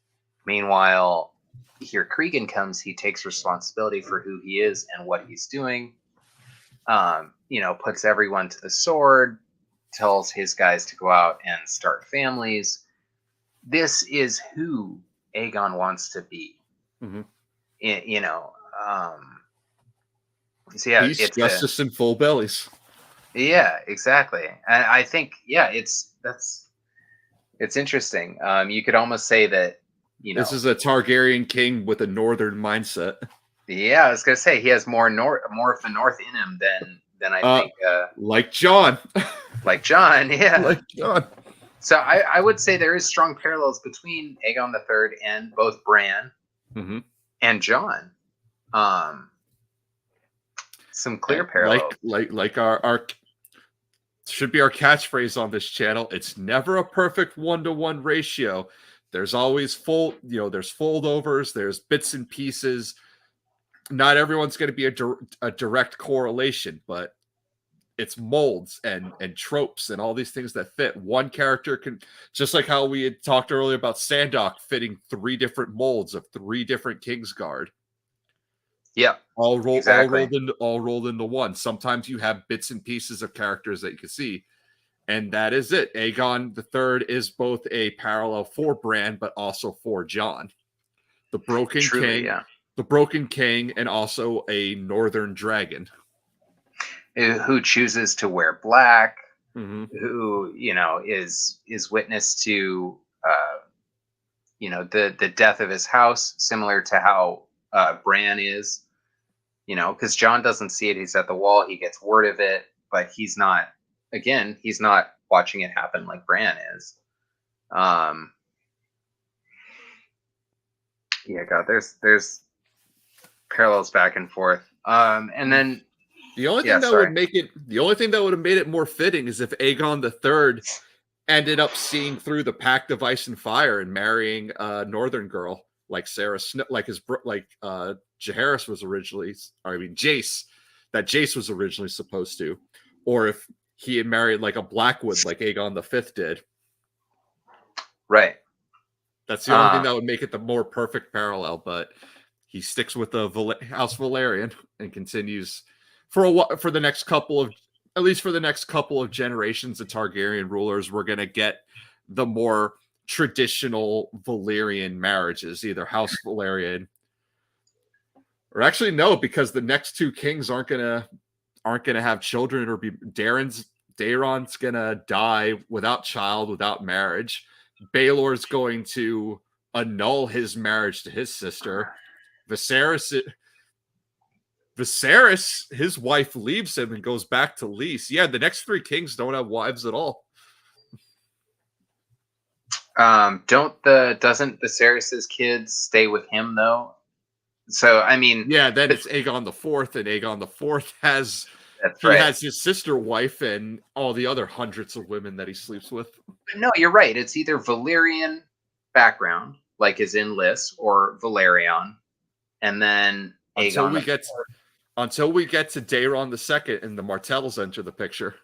B: Meanwhile, here Cregan comes, he takes responsibility for who he is and what he's doing. Puts everyone to the sword, tells his guys to go out and start families. This is who Aegon wants to be.
A: Mm-hmm.
B: So yeah,
A: peace, justice, and full bellies.
B: Yeah, exactly. And I think, it's interesting. You could almost say that,
A: this is a Targaryen king with a northern mindset.
B: Yeah, I was gonna say he has more of the north in him than I think.
A: Like Jon.
B: Like Jon, yeah.
A: Like Jon.
B: So I would say there is strong parallels between Aegon III and both Bran and Jon. Some clear parallels.
A: Like our should be our catchphrase on this channel. It's never a perfect 1-to-1 ratio. There's always there's foldovers, there's bits and pieces. Not everyone's going to be a direct correlation, but it's molds and tropes and all these things that fit. One character can, just like how we had talked earlier about Sandok fitting 3 different molds of 3 different Kingsguard.
B: Yeah,
A: all rolled into one. Sometimes you have bits and pieces of characters that you can see, and that is it. Aegon III is both a parallel for Bran, but also for Jon, the broken king, the broken king, and also a northern dragon
B: who chooses to wear black,
A: who
B: is witness to the death of his house, similar to how Bran is. Because Jon doesn't see it. He's at the wall. He gets word of it, but he's not watching it happen like Bran is. Yeah, God, there's parallels back and forth. And then
A: The only
B: yeah,
A: thing that would make it, the only thing that would have made it more fitting is if Aegon the III ended up seeing through the Pact of Ice and Fire and marrying a Northern girl like Sarah Snow, like Jaehaerys was originally, or I mean Jace, that Jace was originally supposed to, or if he had married like a Blackwood like Aegon the Fifth did.
B: right.
A: That's the only thing that would make it the more perfect parallel, but he sticks with the House Valerian and continues for the next couple of, at least for the next couple of generations of Targaryen rulers. We're going to get the more traditional Valyrian marriages, either House Valerian or actually no, because the next two kings aren't gonna have children or be Daeron's gonna die without child, without marriage. Baelor's going to annul his marriage to his sister. Viserys, his wife leaves him and goes back to Lys. Yeah, the next three kings don't have wives at all.
B: Doesn't Viserys's kids stay with him though? So I mean,
A: yeah, then it's Aegon the Fourth, and Aegon the Fourth has has his sister wife and all the other hundreds of women that he sleeps with.
B: But no, you're right. It's either Valyrian background, like is in Lys, or Valerion, and then
A: until we get to Daeron the Second and the Martells enter the picture.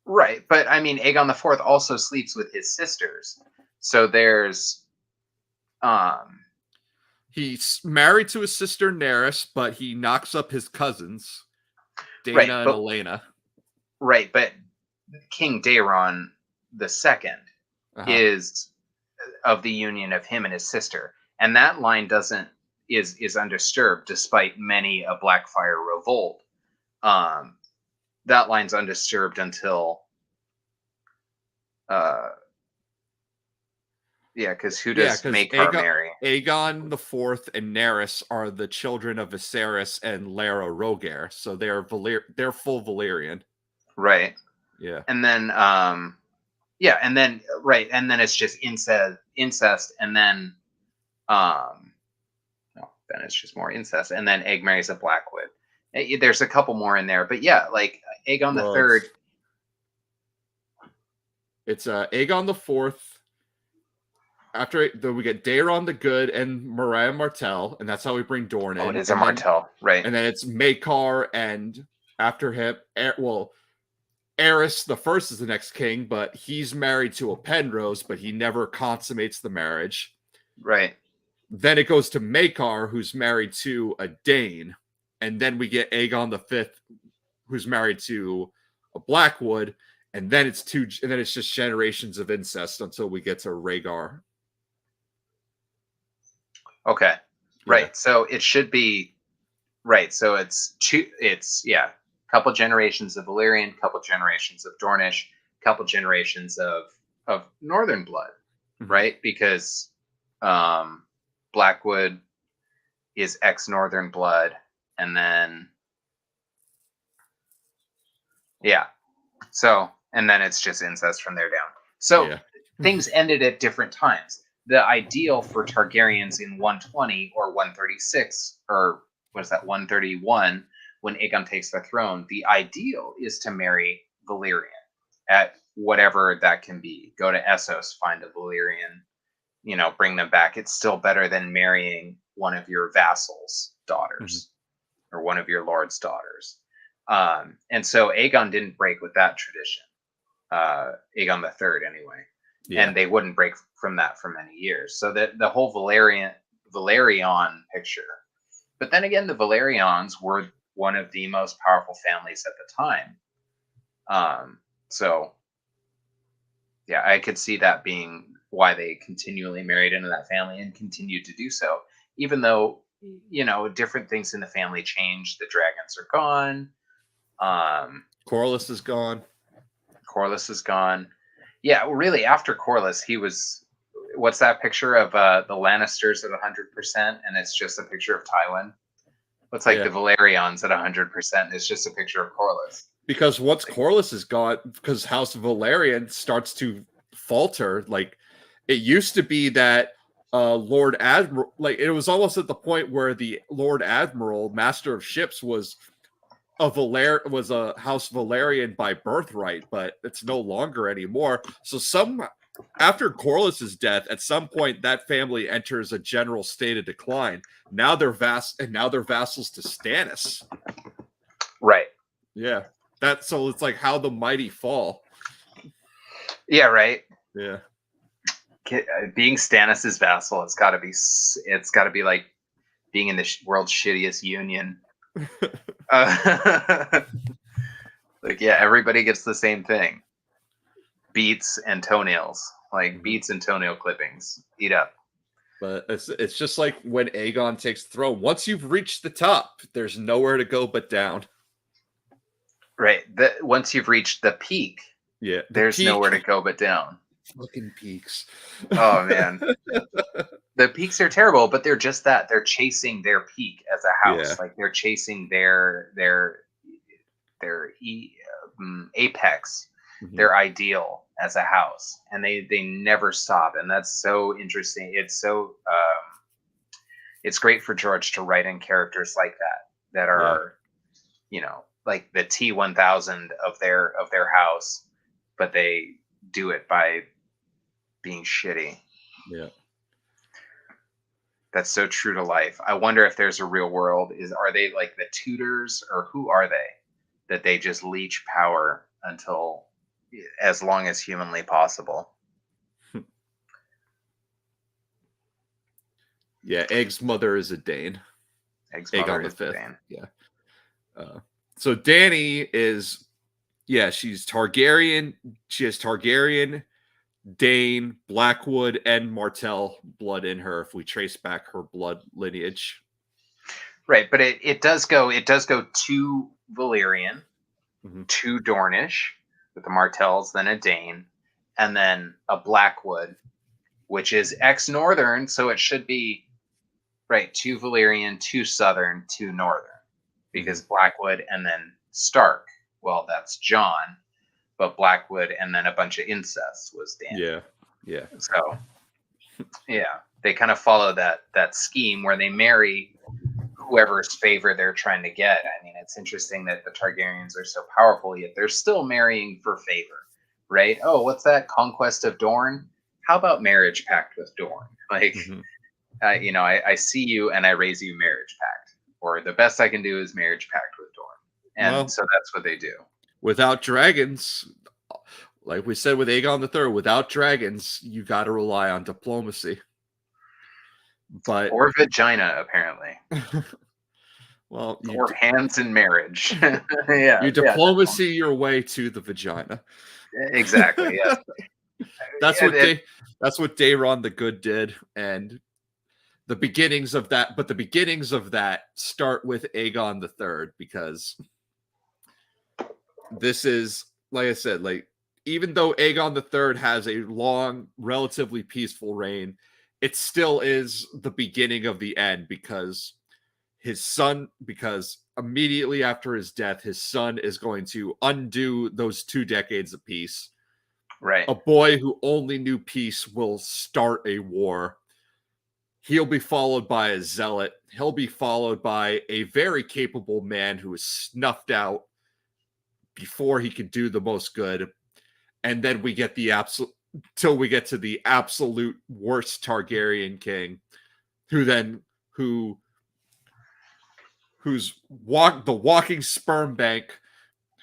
B: Right, but I mean, Aegon the Fourth also sleeps with his sisters, so there's
A: he's married to his sister Daenerys, but he knocks up his cousins, Dana and Elena.
B: Right, but King Daeron the Second is of the union of him and his sister, and that line is undisturbed despite many a Blackfire revolt. That line's undisturbed until because who does Maekar marry?
A: Aegon the Fourth and Daenerys are the children of Viserys and Lara Rogaire, so they're full Valyrian.
B: Right.
A: Yeah.
B: And then and then it's just incest, and then then it's just more incest, and then Egg marries a Blackwood. There's a couple more in there, but yeah, like Aegon the Third.
A: It's Aegon the Fourth. After we get Daeron the Good and Mariah Martell, and that's how we bring Dorne in.
B: Oh, it is a Martell, right?
A: And then it's Maekar, and after him, Aerys the First is the next king, but he's married to a Penrose, but he never consummates the marriage.
B: Right.
A: Then it goes to Maekar, who's married to a Dane, and then we get Aegon the Fifth, who's married to a Blackwood, and then it's just generations of incest until we get to Rhaegar.
B: Okay. Right. Yeah. So it should be right. So it's couple generations of Valyrian, couple generations of Dornish, couple generations of Northern blood, right? Because Blackwood is ex-Northern blood, and then and then it's just incest from there down. So things ended at different times. The ideal for Targaryens in 120 or 136, or what is that, 131, when Aegon takes the throne, the ideal is to marry Valyrian at whatever that can be. Go to Essos, find a Valyrian, bring them back. It's still better than marrying one of your vassals' daughters or one of your lord's daughters. And so Aegon didn't break with that tradition. Aegon the Third, anyway. Yeah. And they wouldn't break from that for many years. So that the whole Valerian picture. But then again, the Valerians were one of the most powerful families at the time. I could see that being why they continually married into that family and continued to do so, even though different things in the family changed. The dragons are gone.
A: Corlys is
B: gone. Yeah, really, after Corlys, he was... What's that picture of the Lannisters at 100%, and it's just a picture of Tywin? Looks like the Valerians at 100%, it's just a picture of Corlys.
A: Because once Corlys is gone, because House Valerian starts to falter, like, it used to be that Lord Admiral, like it was almost at the point where the Lord Admiral, Master of Ships, was a House Valerian by birthright, but it's no longer anymore. So after Corlys's death, at some point that family enters a general state of decline. Now they're vassals to Stannis.
B: Right.
A: Yeah. So it's like how the mighty fall.
B: Yeah, right.
A: Yeah.
B: Being Stannis's vassal, it's got to be like being in the world's shittiest union. Like, yeah, everybody gets the same thing. Beats and toenails. Like, beats and toenail clippings. Eat up.
A: But it's just like when Aegon takes the throne. Once you've reached the top, there's nowhere to go but down.
B: Right. Once you've reached the peak, there's nowhere to go but down.
A: Fucking peaks.
B: Oh, man. The peaks are terrible, but they're just that. They're chasing their peak as a house.
A: Yeah.
B: Like, they're chasing their apex, their ideal as a house, and they never stop. And that's so interesting. It's so it's great for George to write in characters like that are like the T1000 of their house, but they do it by being shitty.
A: Yeah.
B: That's so true to life. I wonder if there's a real world. Are they like the Tudors, or who are they that they just leech power until as long as humanly possible?
A: Yeah, Egg's mother is a Dane.
B: Aegon the Fifth.
A: Yeah. So Dany is, she's Targaryen. She has Targaryen, Dane, Blackwood, and Martell blood in her if we trace back her blood lineage.
B: Right, but it does go to Valyrian, to Dornish with the Martells, then a Dane, and then a Blackwood, which is ex-Northern, so it should be right, to Valyrian, to Southern, to Northern, because Blackwood and then Stark. Well, that's Jon. But Blackwood and then a bunch of incest was Dany.
A: Yeah.
B: So, yeah, they kind of follow that scheme where they marry whoever's favor they're trying to get. I mean, it's interesting that the Targaryens are so powerful, yet they're still marrying for favor, right? Oh, what's that? Conquest of Dorne? How about marriage pact with Dorne? Like, I see you and I raise you marriage pact. Or the best I can do is marriage pact with Dorne. And so that's what they do.
A: Without dragons, like we said with Aegon III, without dragons, you got to rely on diplomacy.
B: Or vagina, apparently.
A: Well,
B: or hands in marriage.
A: You diplomacy your way to the vagina.
B: Exactly. Yes.
A: That's what Daeron the Good did, and the beginnings of that. But the beginnings of that start with Aegon III, because this is, like I said, like even though Aegon III has a long, relatively peaceful reign, it still is the beginning of the end, because immediately after his death, his son is going to undo those 2 decades of peace.
B: Right.
A: A boy who only knew peace will start a war. He'll be followed by a zealot. He'll be followed by a very capable man who is snuffed out before he could do the most good. And then we get till we get to the absolute worst Targaryen king, who's the walking sperm bank,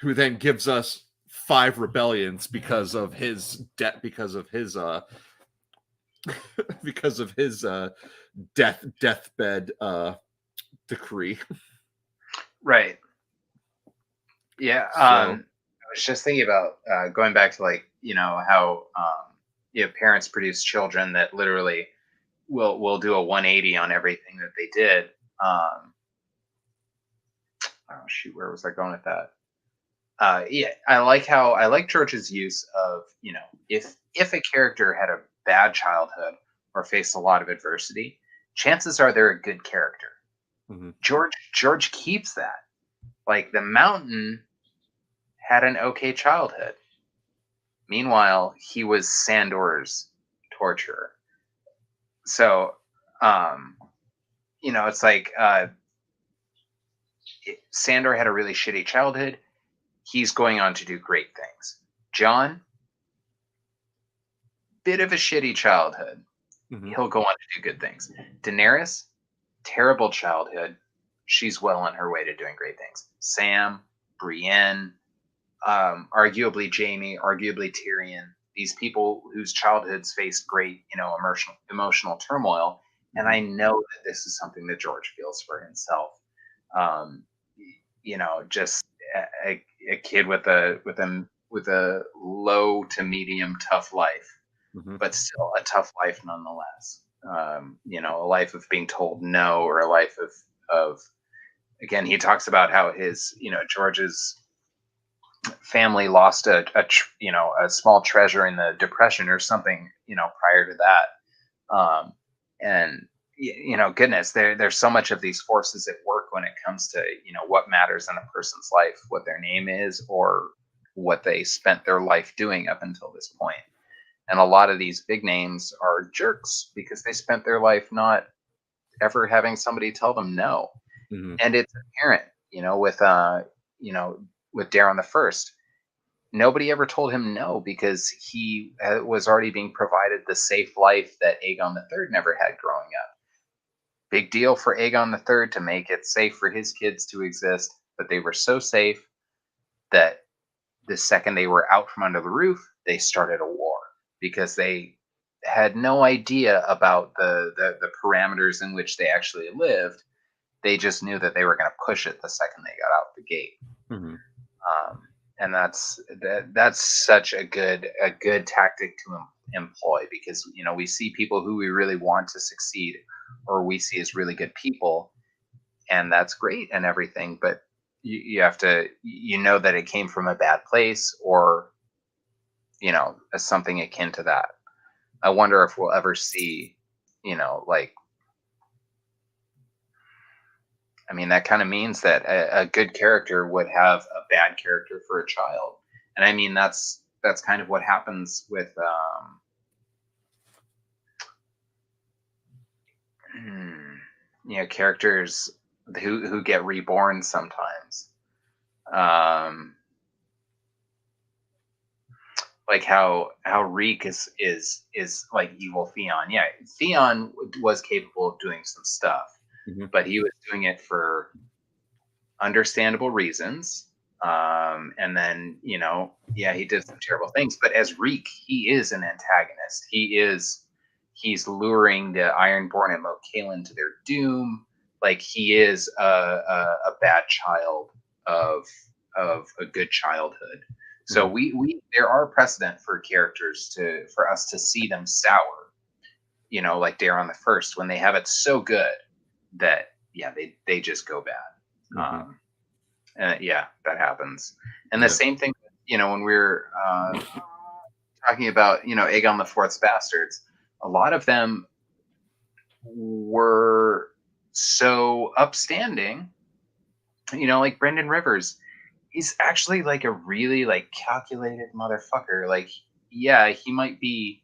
A: who then gives us 5 rebellions because of his debt, because of his deathbed decree.
B: Right. Yeah. I was just thinking about going back to how parents produce children that literally will do a 180 on everything that they did. Oh shoot, where was I going with that? I like George's use of, if a character had a bad childhood or faced a lot of adversity, chances are they're a good character. George keeps that. Like the Mountain had an okay childhood. Meanwhile, he was Sandor's torturer. So, it's like Sandor had a really shitty childhood. He's going on to do great things. Jon, bit of a shitty childhood.
A: Mm-hmm.
B: He'll go on to do good things. Daenerys, terrible childhood. She's well on her way to doing great things. Sam, Brienne, arguably Jaime, arguably Tyrion. These people whose childhoods faced great, emotional turmoil. And I know that this is something that George feels for himself. Just a kid with a low to medium tough life, but still a tough life nonetheless. A life of being told no, or a life of again, he talks about how his, George's family lost a small treasure in the Depression or something, prior to that. And goodness, there's so much of these forces at work when it comes to, what matters in a person's life, what their name is, or what they spent their life doing up until this point. And a lot of these big names are jerks because they spent their life not ever having somebody tell them no.
A: Mm-hmm.
B: And it's apparent, with Daeron the First. Nobody ever told him no because he was already being provided the safe life that Aegon the Third never had growing up. Big deal for Aegon the Third to make it safe for his kids to exist, but they were so safe that the second they were out from under the roof, they started a war because they had no idea about the parameters in which they actually lived. They just knew that they were going to push it the second they got out the gate.
A: Mm-hmm.
B: And that's such a good tactic to employ, because we see people who we really want to succeed, or we see as really good people, and that's great and everything, but you have to that it came from a bad place, or as something akin to that. I wonder if we'll ever see, that kind of means that a good character would have a bad character for a child. And I mean, that's kind of what happens with, characters who get reborn sometimes. Like how Reek is like evil Theon. Yeah, Theon was capable of doing some stuff, but he was doing it for understandable reasons. And then, he did some terrible things, but as Reek, he is an antagonist. He's luring the Ironborn and Mokalan to their doom. Like, he is a bad child of a good childhood. So we there are precedent for characters for us to see them sour, like Daeron the First, when they have it so good that they just go bad. That happens. And the same thing, when we're talking about, Aegon the Fourth's bastards, a lot of them were so upstanding, like Brendan Rivers. He's actually like a really calculated motherfucker. Like, yeah, he might be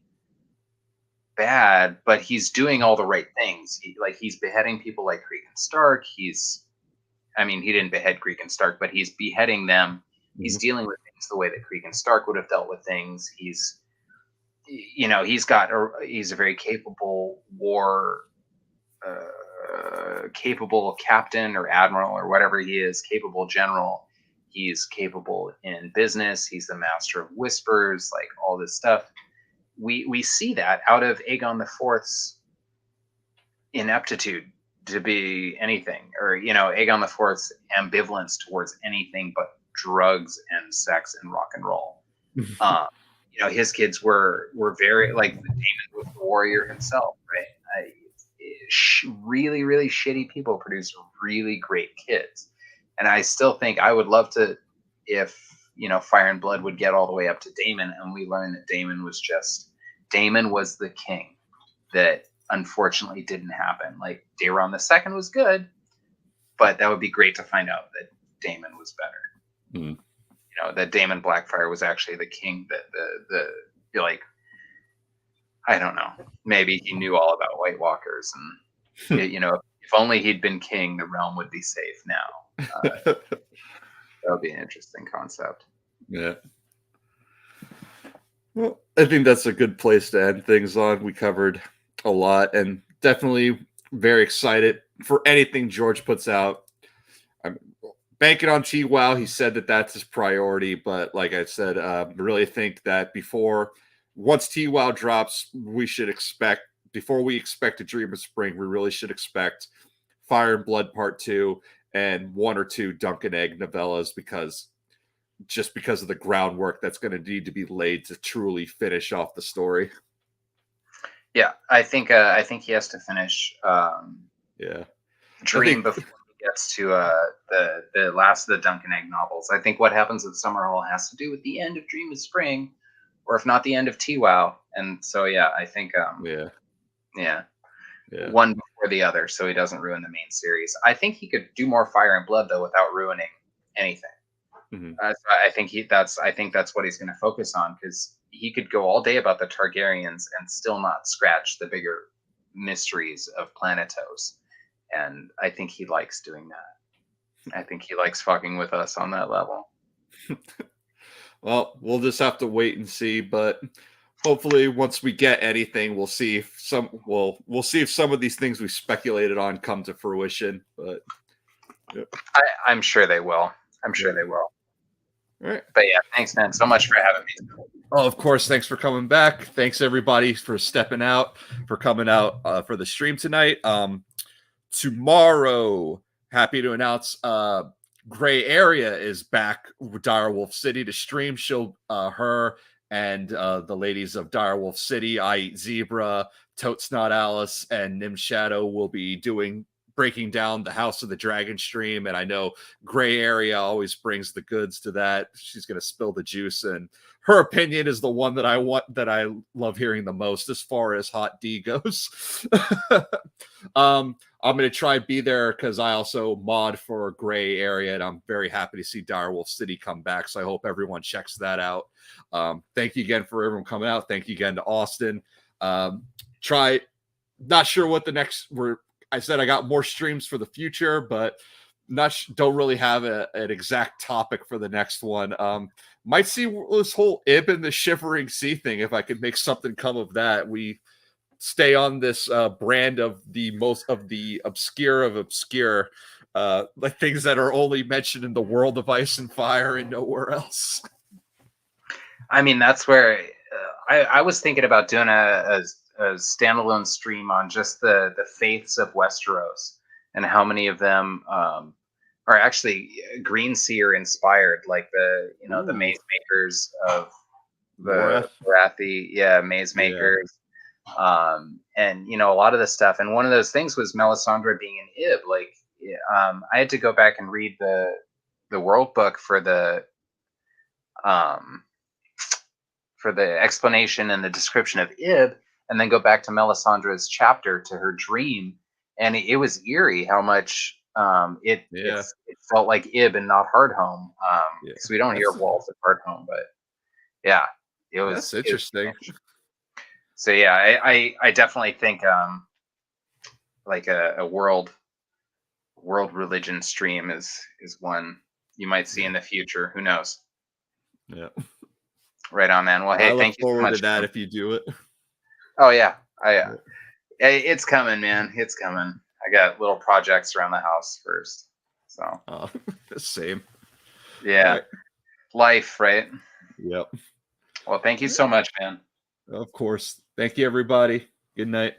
B: bad, but he's doing all the right things. He's beheading people like Cregan Stark. He didn't behead Cregan Stark, but he's beheading them. He's dealing with things the way that Cregan Stark would have dealt with things. He's a very capable capable captain or admiral or whatever he is, capable general. He's capable in business. He's the master of whispers, like all this stuff. We see that out of Aegon the Fourth's ineptitude to be anything, or Aegon the Fourth's ambivalence towards anything but drugs and sex and rock and roll. His kids were very like Daemon was the warrior himself, right? Really, really shitty people produce really great kids, and I still think I would love to, if Fire and Blood would get all the way up to Daemon, and we learn that Daemon was the king. That unfortunately didn't happen. Like, Daeron II was good, but that would be great to find out that Daemon was better. That Daemon Blackfire was actually the king. That I don't know. Maybe he knew all about White Walkers, and if only he'd been king, the realm would be safe now. That would be an interesting concept.
A: Yeah. Well, I think that's a good place to end things on. We covered a lot, and definitely very excited for anything George puts out. I'm banking on T-Wow. He said that that's his priority, but like I said, really think that once T-Wow drops, before we expect a Dream of Spring, we really should expect Fire and Blood Part 2 and 1 or 2 Dunk and Egg novellas, because of the groundwork that's going to need to be laid to truly finish off the story.
B: Yeah, I think he has to finish Dream before he gets to the last of the Dunk and Egg novels. I think what happens with Summerhall has to do with the end of Dream of Spring, or if not the end of T-Wow. And so I think one before the other, so he doesn't ruin the main series. I think he could do more Fire and Blood though without ruining anything.
A: Mm-hmm.
B: I think that's what he's going to focus on, because he could go all day about the Targaryens and still not scratch the bigger mysteries of Planetos. And I think he likes doing that. I think he likes fucking with us on that level.
A: Well, we'll just have to wait and see, but hopefully once we get anything, we'll see if some of these things we speculated on come to fruition. But
B: I'm sure they will. They will.
A: All right.
B: But thanks, man, so much for having me.
A: Oh, of course. Thanks for coming back. Thanks everybody for stepping out, for coming out for the stream tonight. Tomorrow, happy to announce Gray Area is back with Direwolf City to stream. Her and the ladies of Direwolf City, I Eat Zebra, Totes Not Alice, and Nim Shadow will be breaking down the House of the Dragon stream. And I know Gray Area always brings the goods to that. She's going to spill the juice, and her opinion is the one that I love hearing the most as far as Hot D goes. I'm going to try and be there because I also mod for Gray Area, and I'm very happy to see Direwolf City come back. So I hope everyone checks that out. Thank you again for everyone coming out. Thank you again to Austin. Not sure what the next I said I got more streams for the future, but don't really have an exact topic for the next one. Might see this whole Ib and the Shivering Sea thing, if I could make something come of that. We stay on this brand of the obscure of obscure, like things that are only mentioned in the world of Ice and Fire and nowhere else.
B: I mean, that's where I was thinking about doing a standalone stream on just the faiths of Westeros and how many of them are actually Greenseer inspired, like the maze makers of the Barathi, maze makers, and a lot of the stuff. And one of those things was Melisandre being an Ib. Like, I had to go back and read the world book for the explanation and the description of Ib, and then go back to Melisandre's chapter to her dream, and it was eerie how much it felt like Ib and not Hardhome. So we don't hear walls of Hardhome, but it was.
A: That's interesting.
B: So I definitely think like a world religion stream is one you might see in the future. Who knows?
A: Yeah.
B: Right on, man. Well, hey, thank you so much
A: to that if you do it.
B: Oh yeah, it's coming, man. It's coming. I got little projects around the house first, so
A: same.
B: Yeah, right. Life, right?
A: Yep.
B: Well, thank you so much, man.
A: Of course. Thank you, everybody. Good night.